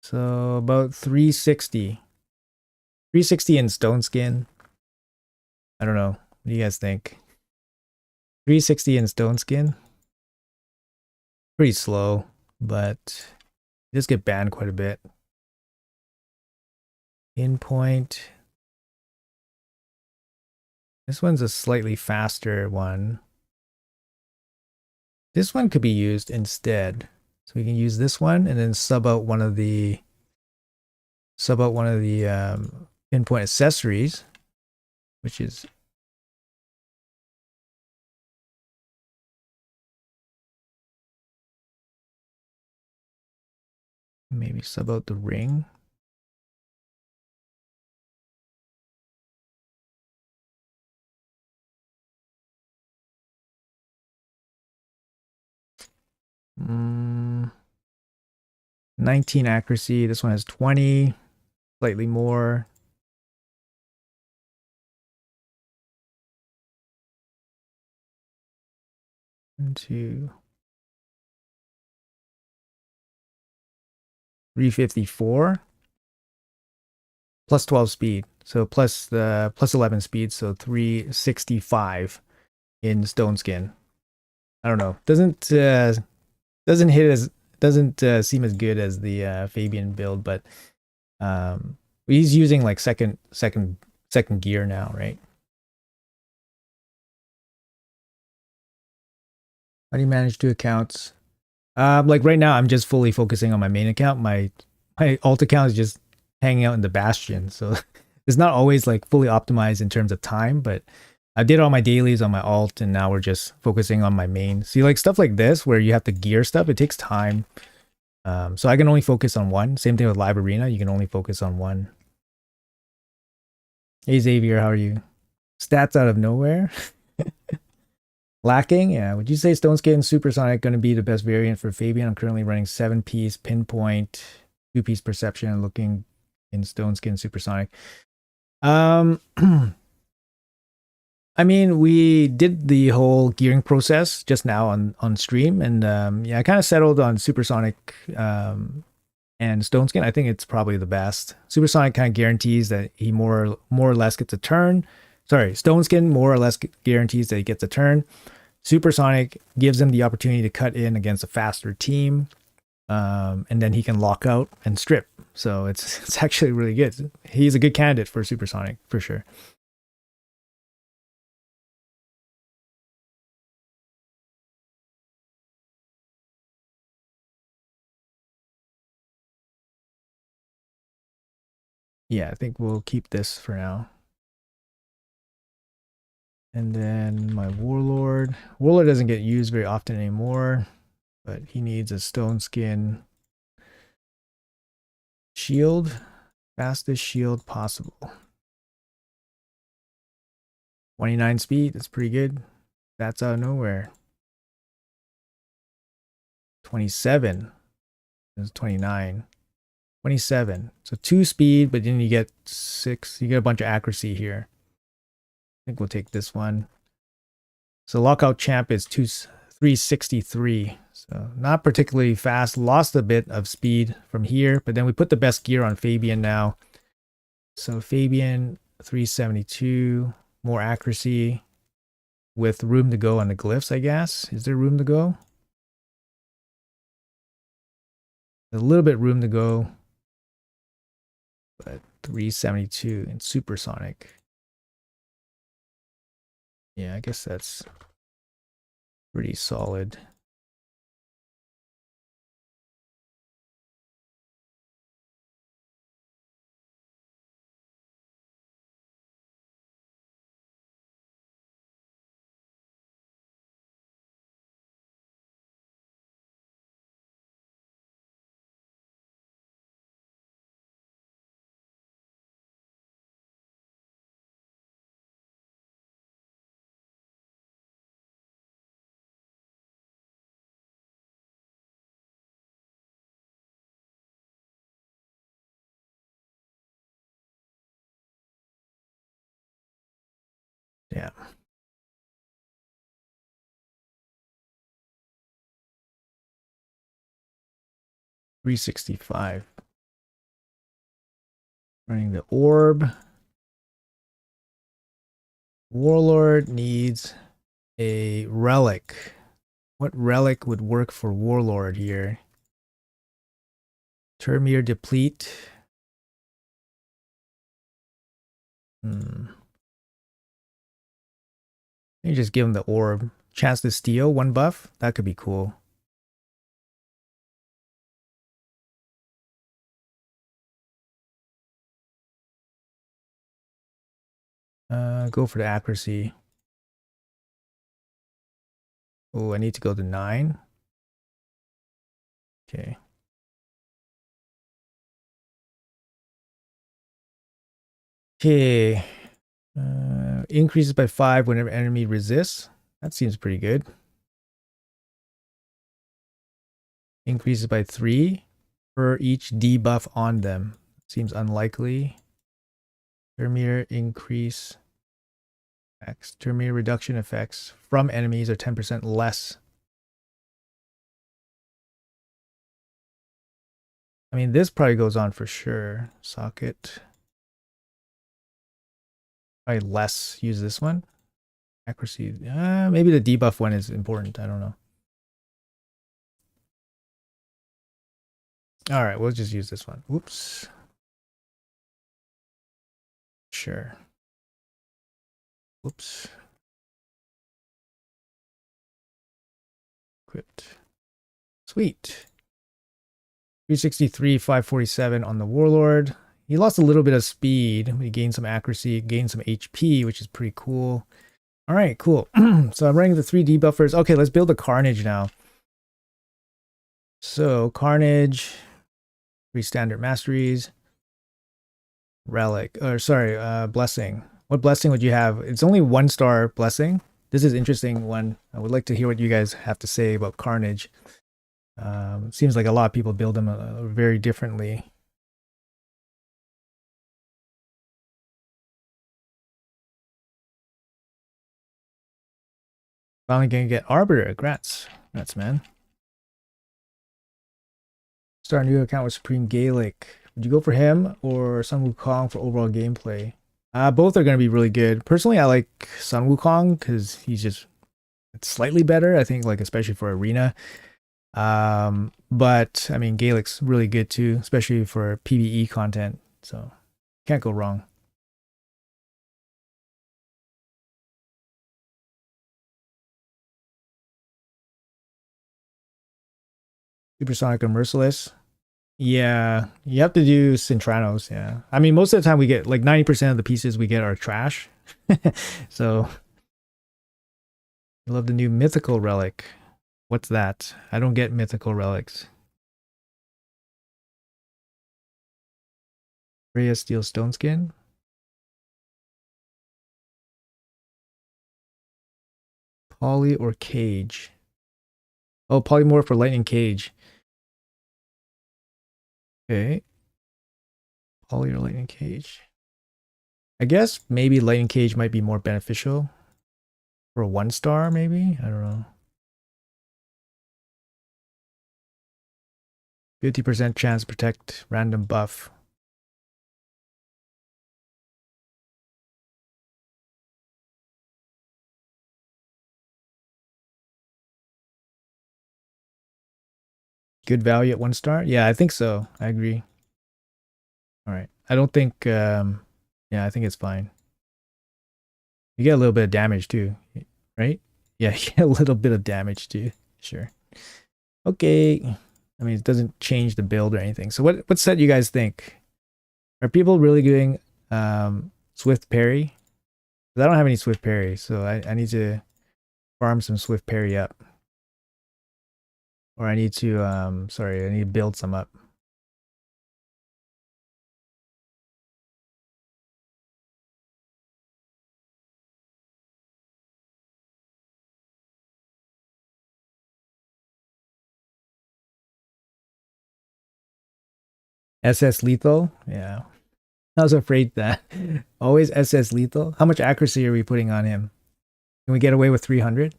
so about 360. 360 in stone skin. I don't know. What do you guys think? 360 in stone skin. Pretty slow, but you just get banned quite a bit. In point. This one's a slightly faster one. This one could be used instead. So we can use this one and then sub out one of the pinpoint accessories, which is maybe sub out the ring. Mm, 19 accuracy. This one has 20, slightly more. Into 354 plus 12 speed. So plus the plus 11 speed. So 365 in stone skin. I don't know. Doesn't hit as doesn't seem as good as the Fabian build, but he's using like second gear now, right? How do you manage 2 accounts? Like right now, I'm just fully focusing on my main account. My alt account is just hanging out in the Bastion, so it's not always like fully optimized in terms of time. But I did all my dailies on my alt, and now we're just focusing on my main. See, like stuff like this where you have to gear stuff, it takes time. So I can only focus on one. Same thing with Live Arena, you can only focus on one. Hey Xavier, how are you? Stats out of nowhere. Lacking, yeah. Would you say Stone Skin Supersonic going to be the best variant for Fabian? I'm currently running 7-piece pinpoint, 2-piece perception, and looking in Stone Skin Supersonic. I mean, we did the whole gearing process just now on stream, and yeah, I kind of settled on Supersonic and Stone Skin. I think it's probably the best. Supersonic kind of guarantees that he more or less gets a turn. Sorry, Stone Skin more or less guarantees that he gets a turn. Supersonic gives him the opportunity to cut in against a faster team, and then he can lock out and strip. So it's actually really good. He's a good candidate for Supersonic for sure. Yeah, I think we'll keep this for now. And then my Warlord. Warlord doesn't get used very often anymore, but he needs a Stone Skin shield. Fastest shield possible. 29 speed, that's pretty good. That's out of nowhere. 27. That's 29. 27. So 2 speed, but then you get 6. You get a bunch of accuracy here. I think we'll take this one. So lockout champ is 363. So not particularly fast. Lost a bit of speed from here, but then we put the best gear on Fabian now. So Fabian 372, more accuracy with room to go on the glyphs, I guess. Is there room to go? A little bit room to go, but 372 in Supersonic. Yeah, I guess that's pretty solid. Yeah. $365. Running the orb. Warlord needs a relic. What relic would work for Warlord here? Termir deplete. You just give him the orb. Chance to steal, 1 buff. That could be cool. Go for the accuracy. Oh, I need to go to 9. Okay. Okay. Increases by 5 whenever enemy resists. That seems pretty good. Increases by 3 for each debuff on them. Seems unlikely. Termir increase effects. Termir reduction effects from enemies are 10% less. I mean, this probably goes on for sure. Socket. Probably less use this one. Accuracy. Maybe the debuff one is important. I don't know. All right, we'll just use this one. Whoops. Sure. Whoops. Equipped. Sweet. 363, 547 on the Warlord. He lost a little bit of speed. He gained some accuracy, gained some HP, which is pretty cool. All right, cool. So I'm running the 3 debuffers. Okay, let's build a Carnage now. So Carnage, 3 standard masteries. Relic, or sorry, blessing. What blessing would you have? It's only 1-star blessing. This is interesting one. I would like to hear what you guys have to say about Carnage. Seems like a lot of people build them very differently. Finally gonna get Arbiter. Congrats. Congrats, man. Start a new account with Supreme Gaelic. Would you go for him or Sun Wukong for overall gameplay? Both are gonna be really good. Personally, I like Sun Wukong because he's just slightly better. I think, like especially for arena. But I mean, Gaelic's really good too, especially for PvE content. So can't go wrong. Supersonic and Merciless. Yeah, you have to do Cintranos. Yeah, I mean, most of the time we get like 90% of the pieces we get are trash. So I love the new mythical relic. What's that? I don't get mythical relics. Rhea Steel Stone Skin. Poly or Cage. Oh, Polymorph or Lightning Cage. Okay. Poly or Lightning Cage. I guess maybe Lightning Cage might be more beneficial for a 1-star, maybe? I don't know. 50% chance to protect random buff. Good value at 1-star? Yeah, I think so. I agree. All right. I don't think, yeah, I think it's fine. You get a little bit of damage too, right? Yeah, you get a little bit of damage too. Sure. Okay. I mean, it doesn't change the build or anything. So what set you guys think? Are people really doing Swift Parry? 'Cause I don't have any Swift Parry, so I need to farm some Swift Parry up. Or I need to sorry, I need to build some up. SS lethal? Yeah. I was afraid that. Always SS lethal. How much accuracy are we putting on him? Can we get away with 300?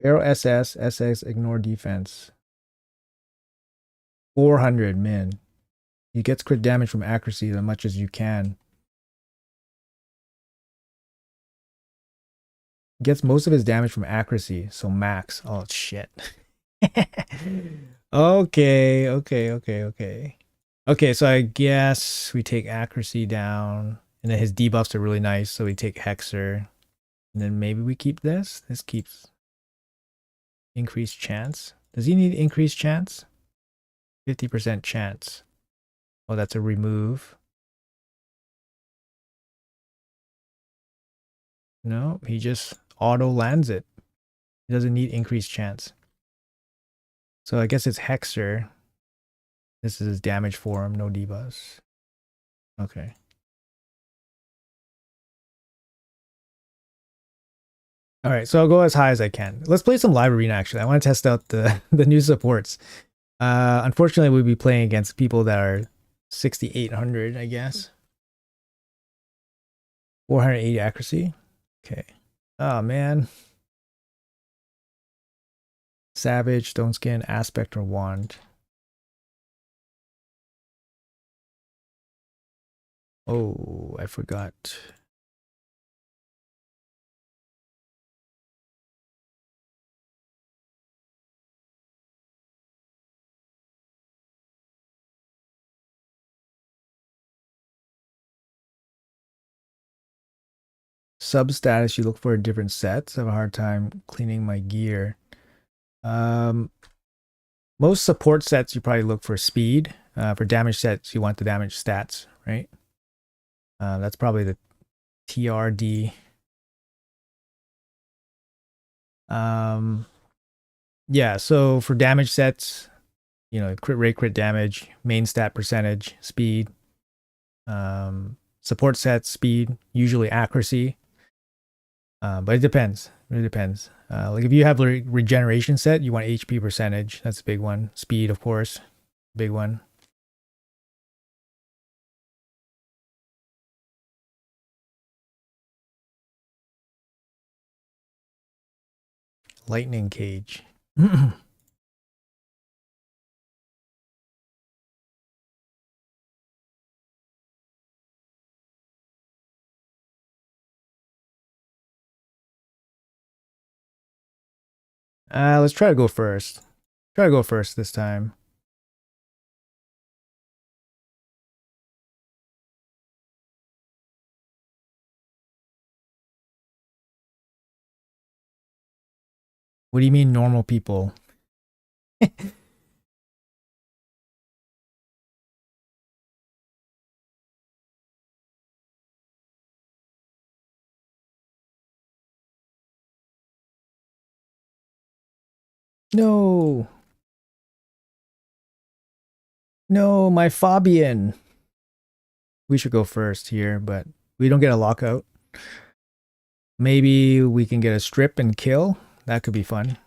Arrow SS, SS ignore defense. 400, man. He gets crit damage from accuracy as much as you can. Gets most of his damage from accuracy, so max. Oh shit. Okay, okay, okay, okay. Okay, so I guess we take accuracy down, and then his debuffs are really nice, so we take Hexer, and then maybe we keep this. This keeps increased chance. Does he need increased chance? 50% chance. Oh, that's a remove. No, he just auto lands it. He doesn't need increased chance. So I guess it's Hexer. This is his damage for him, no debuffs. Okay. All right, so I'll go as high as I can. Let's play some live arena. Actually, I want to test out the the new supports. Unfortunately, we'll be playing against people that are 6,800, I guess. 480 accuracy. Okay. Oh man. Savage, Stone Skin, Aspect, or Wand. Oh, I forgot. Sub status, you look for different sets. I have a hard time cleaning my gear. Um, Most support sets, you probably look for speed. For damage sets, you want the damage stats, right? That's probably the TRD. Yeah, so for damage sets, You know, crit rate, crit damage, main stat percentage, speed, support set, speed, usually accuracy. But it depends. It really depends. Like if you have regeneration set, you want HP percentage. That's a big one. Speed, of course, big one. Lightning cage. Let's try to go first. Try to go first this time. What do you mean normal people? No. No, my Fabian. We should go first here, but we don't get a lockout. Maybe we can get a strip and kill. That could be fun.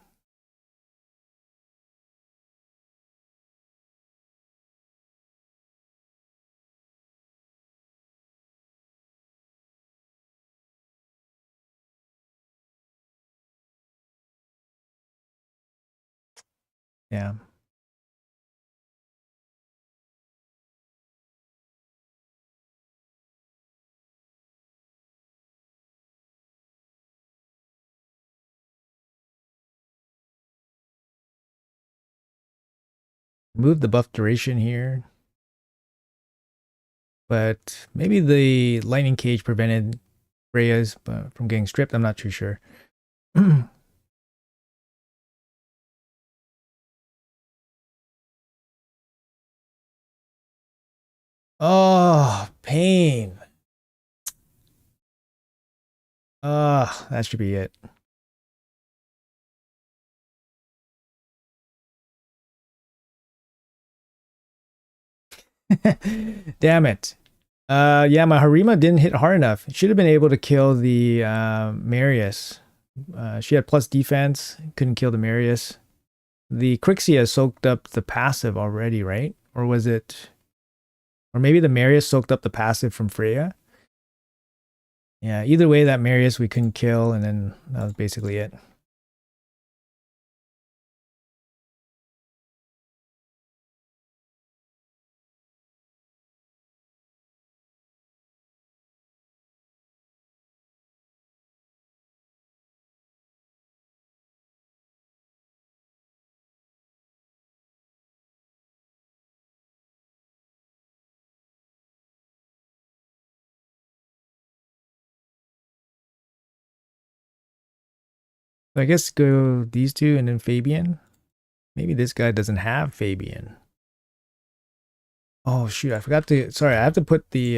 Yeah. Move the buff duration here. But maybe the lightning cage prevented Freya's from getting stripped. I'm not too sure. Oh, pain. That should be it. Damn it. Yeah, my Harima didn't hit hard enough. Should have been able to kill the Marius. She had plus defense, couldn't kill the Marius. The Crixia soaked up the passive already, right? Or was it? Or maybe the Marius soaked up the passive from Freya? Yeah, either way, that Marius we couldn't kill, and then that was basically it. So I guess go these two and then Fabian. Maybe this guy doesn't have Fabian. Oh shoot, I forgot to sorry, I have to put the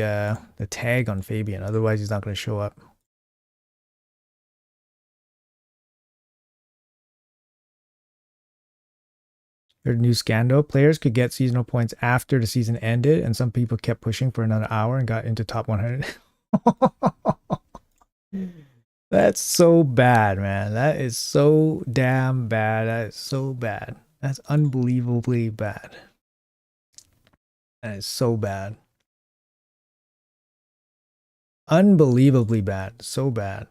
tag on Fabian, otherwise he's not gonna show up. There's new Scando. Players could get seasonal points after the season ended, and some people kept pushing for another hour and got into top 100. That's so bad, man. That is so damn bad. That is so bad. That's unbelievably bad. That is so bad. Unbelievably bad. So bad.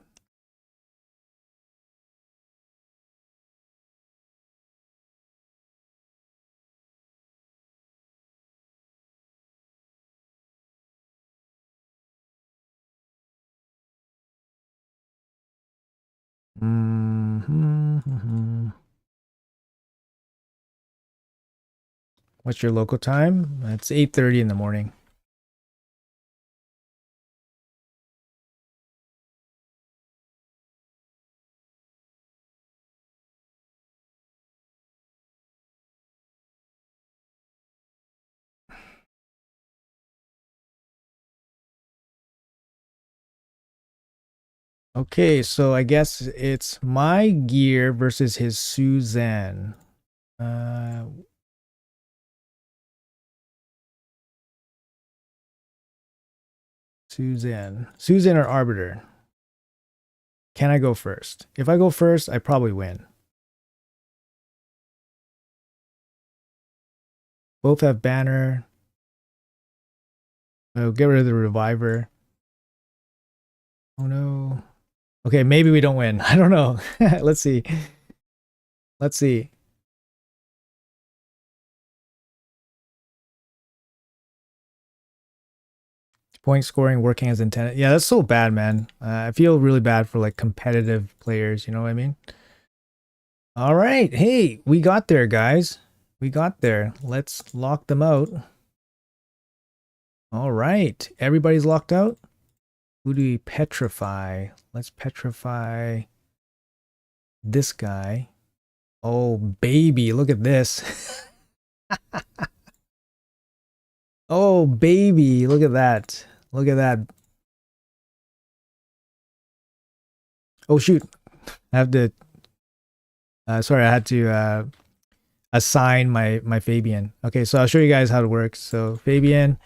Mm-hmm. What's your local time? It's 8:30 in the morning. Okay, so I guess it's my gear versus his Suzanne. Uh, Susan or Arbiter? Can I go first? If I go first, I probably win. Both have banner. Oh, get rid of the reviver. Oh no. Okay, maybe we don't win. I don't know. Let's see. Let's see. Point scoring working as intended. Yeah, that's so bad, man. I feel really bad for like competitive players. You know what I mean? All right. Hey, we got there, guys. We got there. Let's lock them out. All right. Everybody's locked out. Who do we petrify? Let's petrify this guy. Oh, baby. Look at this. Oh, baby. Look at that. Look at that. Oh, shoot. I have to. Sorry, I had to assign my Fabian. Okay, so I'll show you guys how it works. So, Fabian.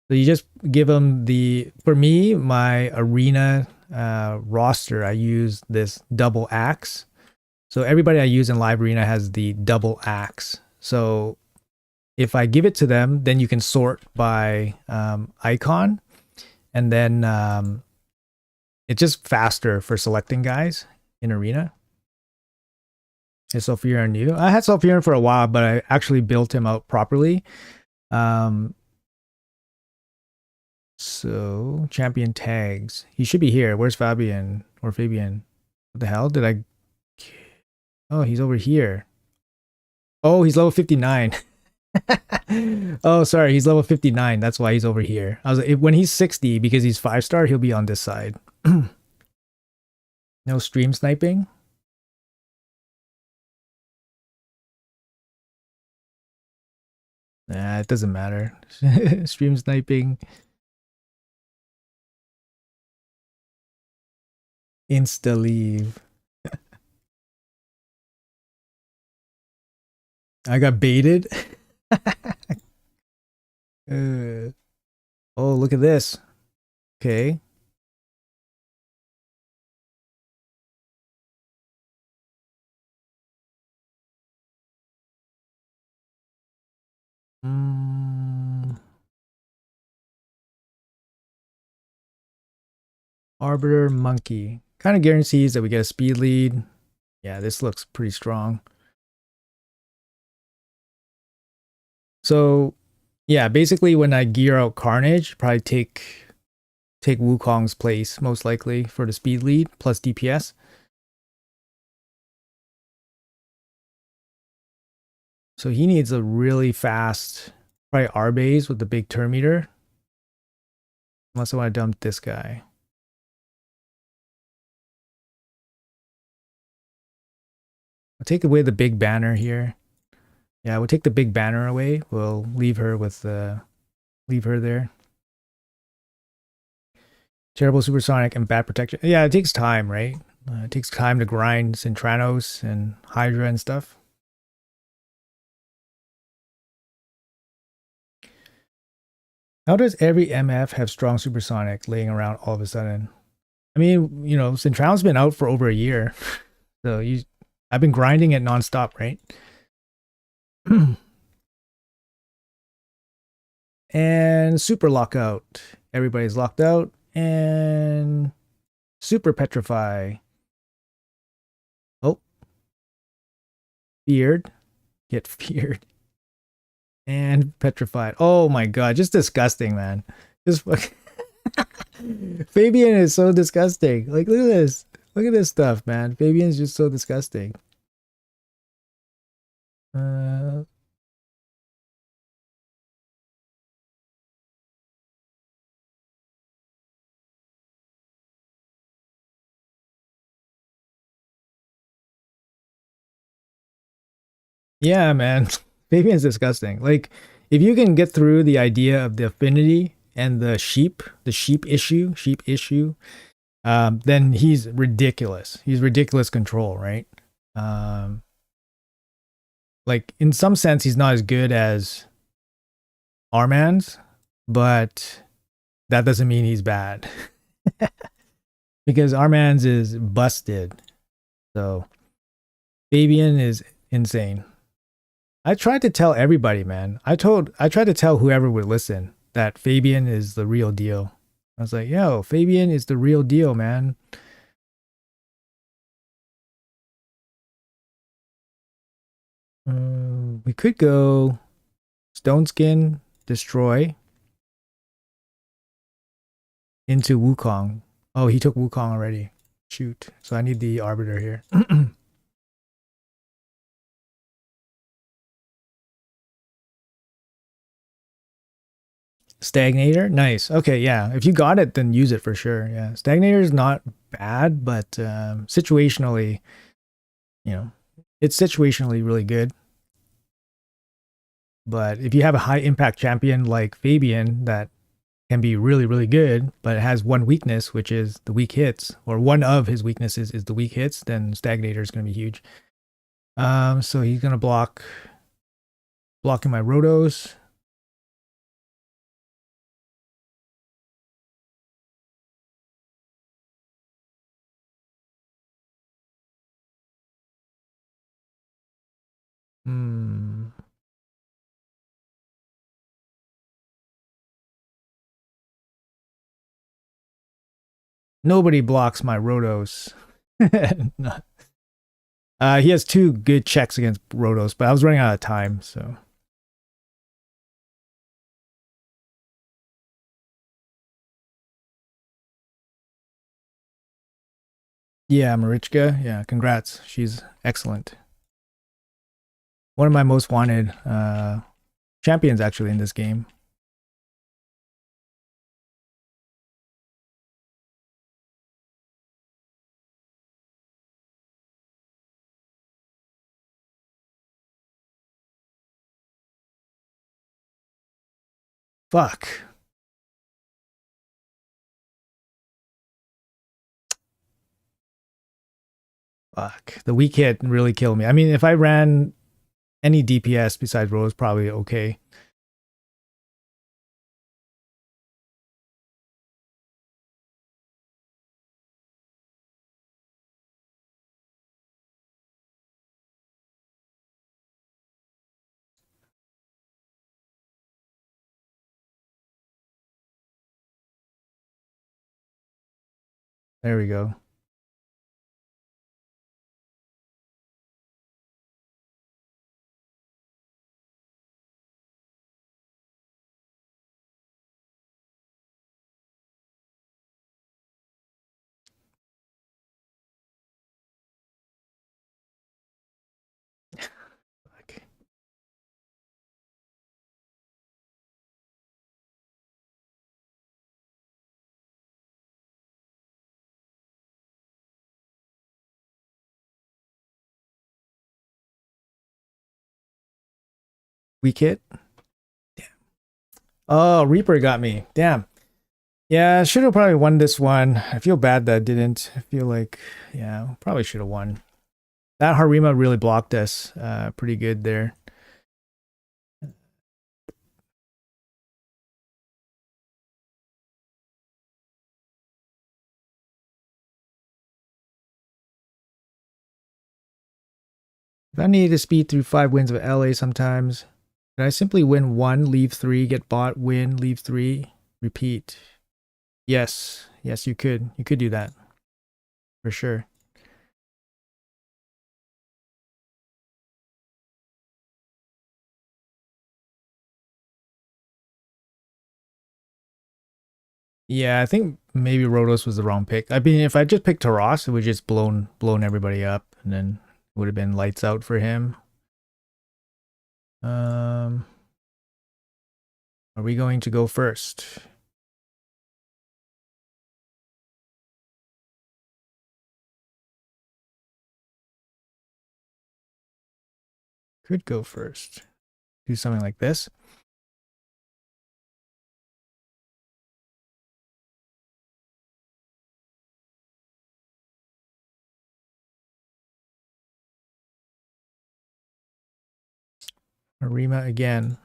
So you just give them the, for me, my arena roster, I use this double axe. So everybody I use in live arena has the double axe. So if I give it to them, then you can sort by icon, and then it's just faster for selecting guys in arena. And Sulfuran new. I had Sulfuran for a while, but I actually built him out properly. So champion tags. He should be here. Where's Fabian or Fabian? What the hell did I? Oh, he's over here. Oh, he's level 59. Oh, sorry, he's level 59. That's why he's over here. I was like, when he's 60, because he's 5-star, he'll be on this side. No stream sniping. Nah, it doesn't matter. Stream sniping. Insta leave. I got baited. Oh, look at this. Okay. Arbiter monkey. Kind of guarantees that we get a speed lead. Yeah, this looks pretty strong. So, yeah, basically when I gear out Carnage, probably take Wukong's place most likely for the speed lead plus DPS. So he needs a really fast, probably R-base with the big turn meter. Unless I want to dump this guy. I'll take away the big banner here. Yeah, we'll take the big banner away. We'll leave her with leave her there. Terrible supersonic and bad protection. Yeah, it takes time, right? It takes time to grind Centranos and Hydra and stuff. How does every MF have strong supersonic laying around all of a sudden? I mean, you know, Central's been out for over a year. So I've been grinding it nonstop, right? And super lockout. Everybody's locked out. And super petrify. Oh. Feared. Get feared. And petrified. Oh my god, just disgusting, man. Just fucking Fabian is so disgusting. Like, look at this. Look at this stuff, man. Fabian's just so disgusting. Yeah, man. Fabian's disgusting. Like, if you can get through the idea of the affinity and the sheep issue, then he's ridiculous. He's ridiculous control, right? Like in some sense, he's not as good as Arman's, but that doesn't mean he's bad. Because our man's is busted. So Fabian is insane. I tried to tell everybody, man. I tried to tell whoever would listen that Fabian is the real deal. I was like, yo, Fabian is the real deal, man. We could go Stone Skin, Destroy into Wukong. Oh, he took Wukong already. Shoot. So I need the Arbiter here. Stagnator, nice. Okay, yeah. If you got it, then use it for sure. Yeah, Stagnator is not bad, but situationally, you know, it's situationally really good. But if you have a high impact champion like Fabian that can be really, really good, but it has one weakness, which is the weak hits, or one of his weaknesses is the weak hits, then Stagnator is going to be huge. So he's going to blocking my Rotos. Hmm. Nobody blocks my Rotos. No. He has two good checks against Rotos, but I was running out of time, so. Yeah, Marichka. Yeah, congrats. She's excellent. One of my most wanted champions, actually, in this game. Fuck. Fuck. The weak hit really killed me. I mean, if I ran any DPS besides Rose, probably okay. There we go. Fuck. Weak hit. Oh, Reaper got me. Damn. Yeah, I should have probably won this one. I feel bad that I didn't. I feel like, yeah, probably should have won. That Harima really blocked us pretty good there. If I need to speed through 5 wins of LA sometimes, can I simply win one, leave three, get bot, win, leave three, repeat? Yes. Yes, you could. You could do that. For sure. Yeah, I think maybe Rotos was the wrong pick. I mean, if I just picked Taras, it would just blown everybody up, and then it would have been lights out for him. Um, are we going to go first? Could go first. Do something like this. Arima again.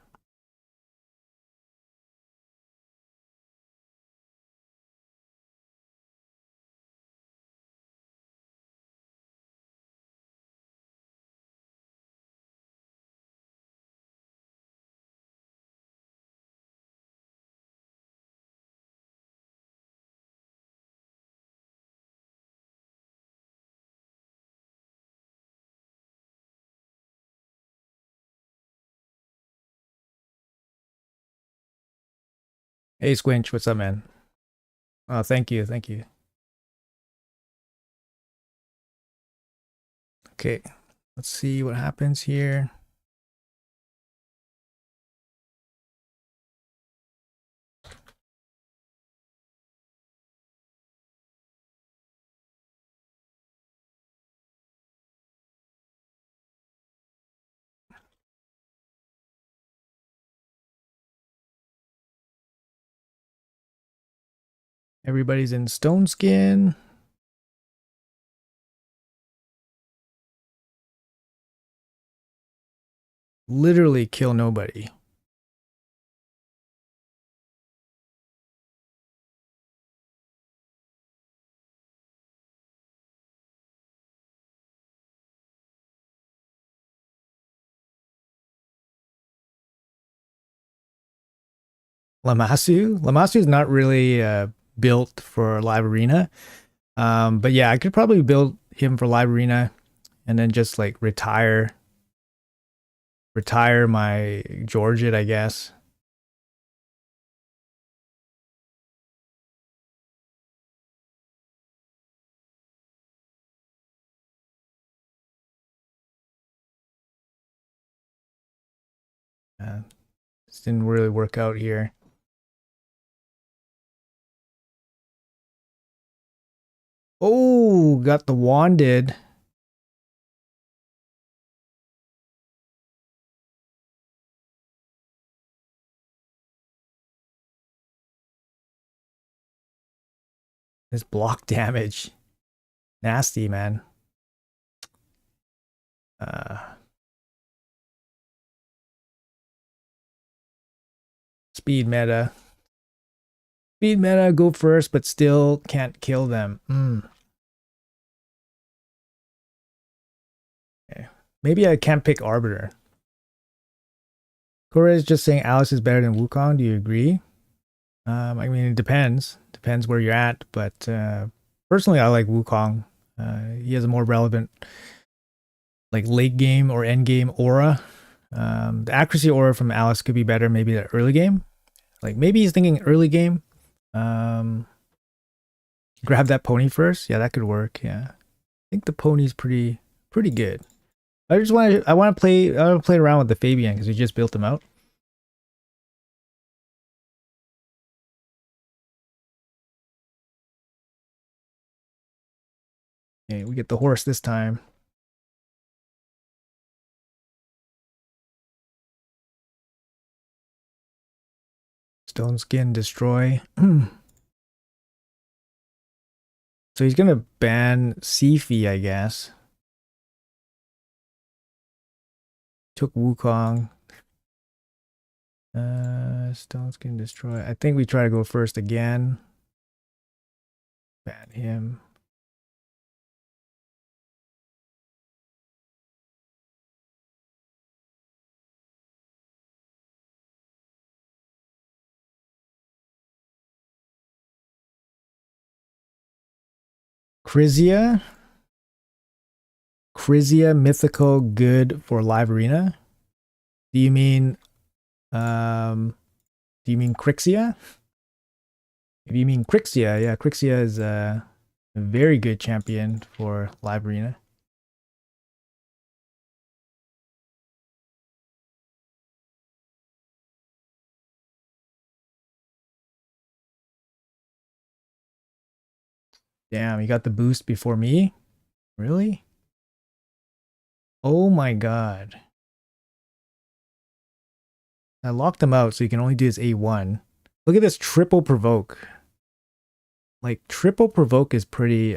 Hey Squinch, what's up, man? Oh, thank you, thank you. Okay, let's see what happens here. Everybody's in stone skin. Literally kill nobody. Lamasu is not really built for live arena. But yeah, I could probably build him for live arena and then just like retire my Georgid, I guess. This didn't really work out here. Oh, got the wanded. This block damage. Nasty, man. Uh, speed meta. Speed meta, go first, but still can't kill them. Okay. Maybe I can't pick Arbiter. Cora is just saying Alice is better than Wukong. Do you agree? I mean, it depends. Depends where you're at. But personally, I like Wukong. He has a more relevant, like late game or end game aura. The accuracy aura from Alice could be better. Maybe the early game. Like maybe he's thinking early game. Um, grab that pony first. Yeah, that could work. Yeah, I think the pony's pretty good. I want to play around with the Fabian because we just built him out. Okay, we get the horse this time. Stone skin destroy. So he's gonna ban Sifi, I guess. Took Wukong. Stone skin destroy. I think we try to go first again. Ban him. Crizia. Crizia mythical good for live arena. Do you mean Crixia? If you mean Crixia, yeah, Crixia is a very good champion for live arena. Damn, you got the boost before me? Really? Oh my god. I locked him out so he can only do his A1. Look at this triple provoke. Like triple provoke is pretty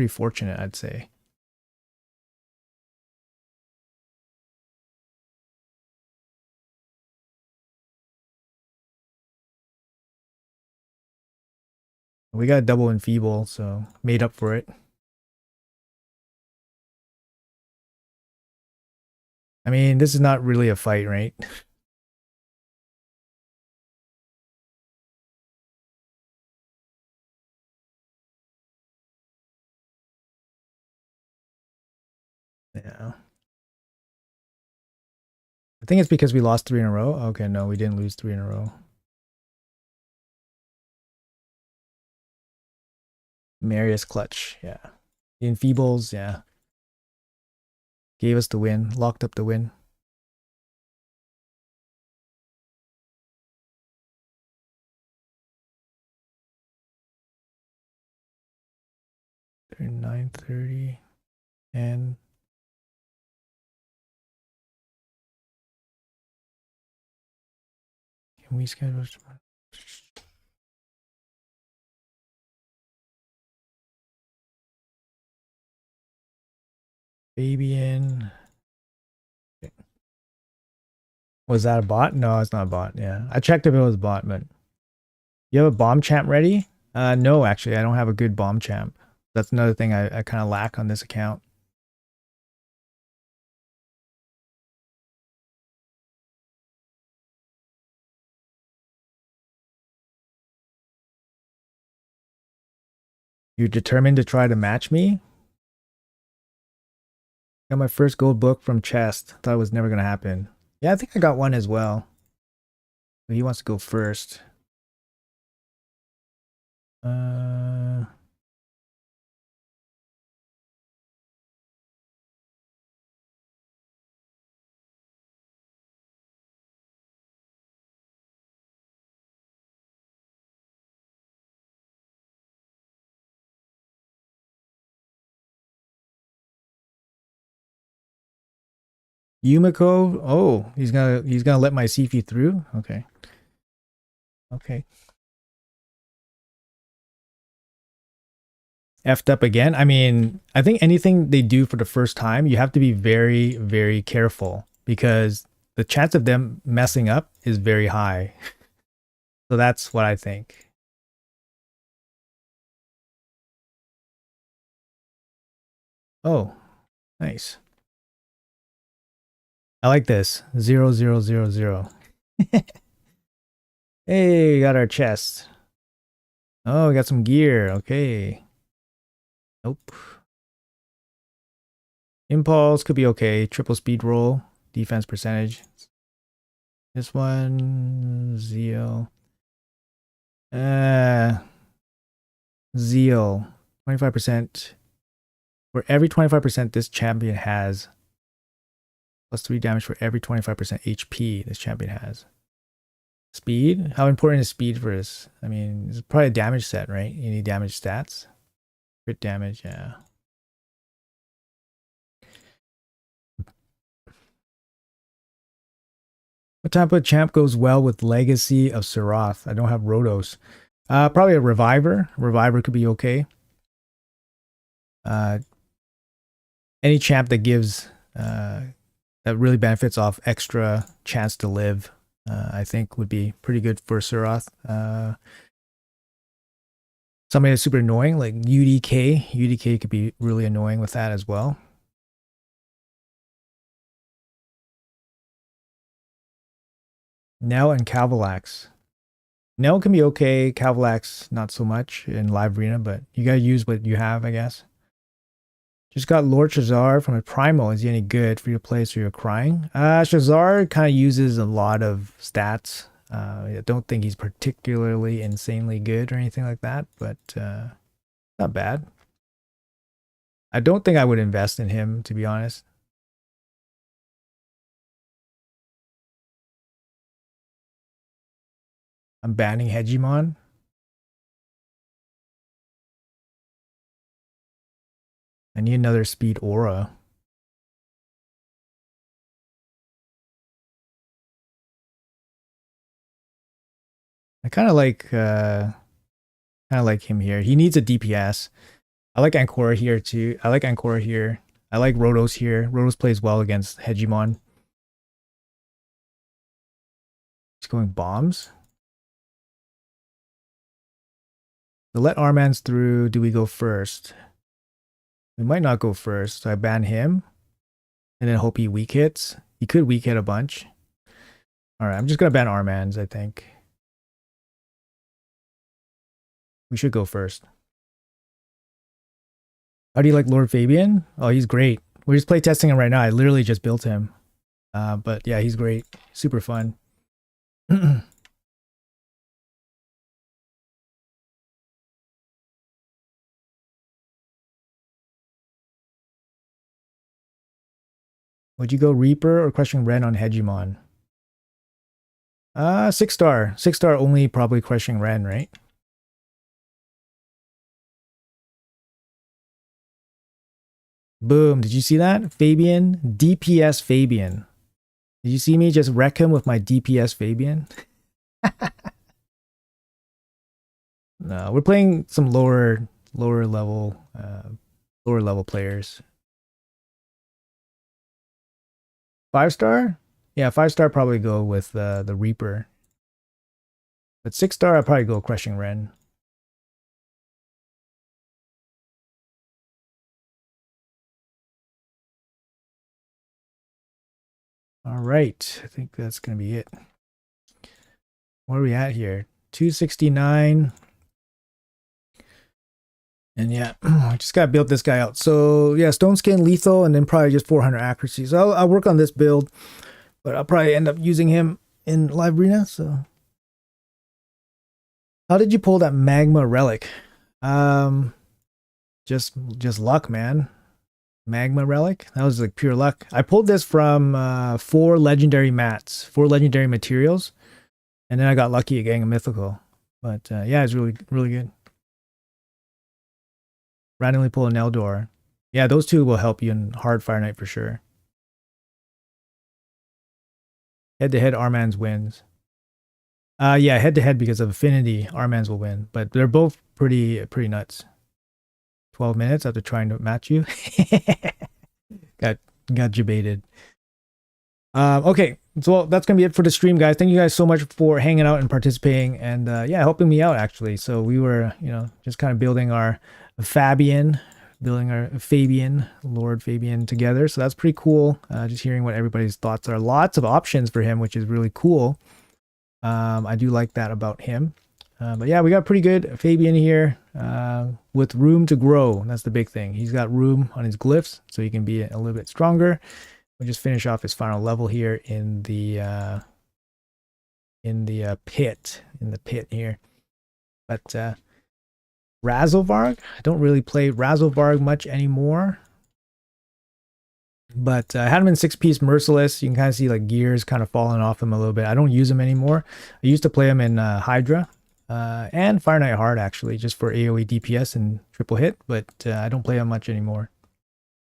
fortunate, I'd say. We got double enfeeble, so made up for it. I mean, this is not really a fight, right? Yeah. I think it's because we lost 3 in a row. Okay, no, we didn't lose 3 in a row. Marius clutch, yeah. Enfeebles, yeah. Gave us the win, locked up the win. 9:30 and can we schedule Fabian? Was that a bot? No, it's not a bot. Yeah, I checked if it was a bot, but you have a bomb champ ready? No, actually, I don't have a good bomb champ. That's another thing I kind of lack on this account. You're determined to try to match me? Got my first gold book from Chest. Thought it was never gonna happen. Yeah, I think I got one as well. But he wants to go first. Yumiko. Oh, he's gonna let my Sifu through. Okay. Okay. Effed up again. I mean, I think anything they do for the first time, you have to be very, very careful because the chance of them messing up is very high. So that's what I think. Oh, nice. I like this. 0, 0, 0, 0. Hey, we got our chest. Oh, we got some gear. Okay. Nope. Impulse could be okay. Triple speed roll. Defense percentage. This one. Zeal. Zeal. 25%. For every 25% this champion has. Plus 3 damage for every 25% HP this champion has. Speed? How important is speed for this? I mean, it's probably a damage set, right? You need damage stats. Crit damage, yeah. What type of champ goes well with Legacy of Serath? I don't have Rotos. Probably a Reviver. Reviver could be okay. Any champ that gives that really benefits off extra chance to live, I think would be pretty good for Serath. Somebody that's super annoying, like UDK. UDK could be really annoying with that as well. Nell and Cavalax. Nell can be okay. Cavalax, not so much in live arena, but you gotta use what you have, I guess. Just got Lord Shazar from a Primal. Is he any good for your play so you're crying? Shazar kind of uses a lot of stats. I don't think he's particularly insanely good or anything like that, but not bad. I don't think I would invest in him, to be honest. I'm banning Hegemon. I need another speed aura. I kind of like him here. He needs a DPS. I like Ancora here too. I like Ancora here. I like Rotos here. Rotos plays well against Hegemon. He's going bombs. So let Armans through. Do we go first? We might not go first. So I ban him. And then hope he weak hits. He could weak hit a bunch. Alright, I'm just gonna ban Armans, I think. We should go first. How do you like Lord Fabian? Oh, he's great. We're just playtesting him right now. I literally just built him. But yeah, he's great. Super fun. Would you go Reaper or Crushing Ren on Hegemon? 6-star. 6-star only probably Crushing Ren, right? Boom. Did you see that? Fabian. DPS Fabian. Did you see me just wreck him with my DPS Fabian? No, we're playing some lower level players. 5-star? Yeah, 5-star probably go with the Reaper. But 6-star I'll probably go Crushing Ren. All right, I think that's gonna be it. Where are we at here? 269. And yeah, I just gotta build this guy out. So yeah, Stone Skin, Lethal, and then probably just 400 accuracy. So I'll work on this build, but I'll probably end up using him in Live Arena. So how did you pull that Magma Relic? Just luck, man. Magma Relic. That was like pure luck. I pulled this from 4 legendary mats, 4 legendary materials, and then I got lucky at getting a mythical. But yeah, it's really good. Randomly pull an Eldor. Yeah, those two will help you in hard Fire Knight for sure. Head to head, Armans wins. Yeah, head to head because of affinity, Armans will win. But they're both pretty nuts. 12 minutes after trying to match you. got debated. Okay, so that's gonna be it for the stream, guys. Thank you guys so much for hanging out and participating, and yeah, helping me out actually. So we were, just kind of building our Fabian, Lord Fabian together. So that's pretty cool. Just hearing what everybody's thoughts are. Lots of options for him, which is really cool. I do like that about him. But yeah, we got pretty good Fabian here with room to grow. That's the big thing. He's got room on his glyphs, so he can be a little bit stronger. We'll just finish off his final level here in the pit here. But Razzlevarg, I don't really play Razzlevarg much anymore. But I had him in 6-piece Merciless. You can kind of see like gears kind of falling off him a little bit. I don't use him anymore. I used to play him in Hydra and Fire Knight Hard actually, just for AoE DPS and triple hit. But I don't play him much anymore.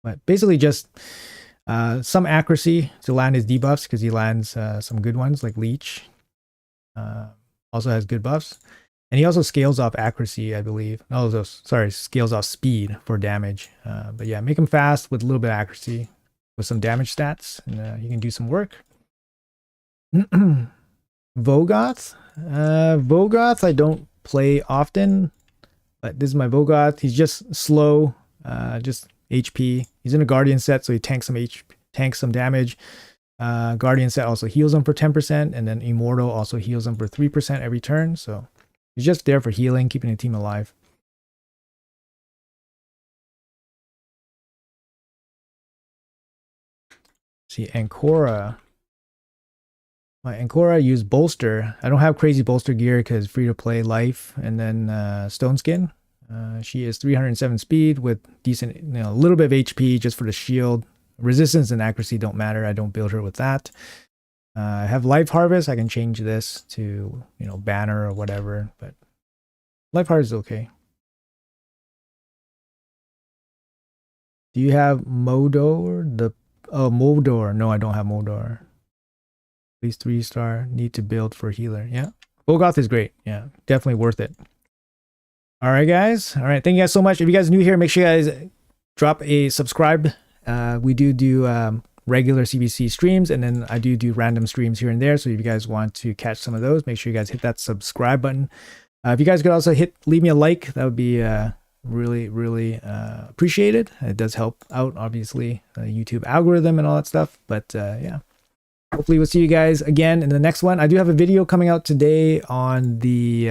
But basically just some accuracy to land his debuffs because he lands some good ones like Leech. Also has good buffs. And he also scales off accuracy, I believe. Oh, sorry, scales off speed for damage. But yeah, make him fast with a little bit of accuracy with some damage stats, and you can do some work. Vogoth? Vogoth I don't play often, but this is my Vogoth. He's just slow, just HP. He's in a Guardian set, so he tanks some damage. Guardian set also heals him for 10%, and then Immortal also heals him for 3% every turn, so he's just there for healing, keeping the team alive. See, Ancora. My Ancora use bolster. I don't have crazy bolster gear because free to play life, and then Stone Skin. She is 307 speed with decent, a little bit of HP just for the shield. Resistance and accuracy don't matter. I don't build her with that. I have Life Harvest. I can change this to, Banner or whatever, but Life Harvest is okay. Do you have Modor? Moldor. No, I don't have Moldor. At least 3-star. Need to build for healer. Yeah. Vogoth is great. Yeah. Definitely worth it. All right, guys. All right. Thank you guys so much. If you guys are new here, make sure you guys drop a subscribe. We do regular CBC streams, and then I do random streams here and there. So if you guys want to catch some of those, make sure you guys hit that subscribe button. If you guys could also leave me a like, that would be really appreciated. It does help out, obviously, the YouTube algorithm and all that stuff. But yeah, hopefully we'll see you guys again in the next one. I do have a video coming out today on the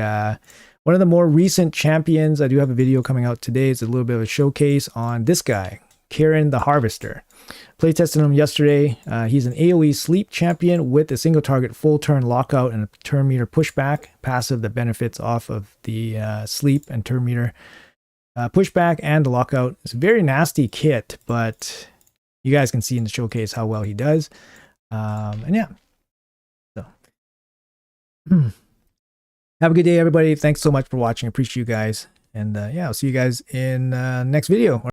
one of the more recent champions. I do have a video coming out today. It's a little bit of a showcase on this guy, Kieran the Harvester. Playtested him yesterday. He's an AoE sleep champion with a single target full turn lockout and a turn meter pushback passive that benefits off of the sleep and turn meter pushback and the lockout. It's a very nasty kit, but you guys can see in the showcase how well he does. And yeah, so have a good day, everybody. Thanks so much for watching. Appreciate you guys. And yeah, I'll see you guys in next video.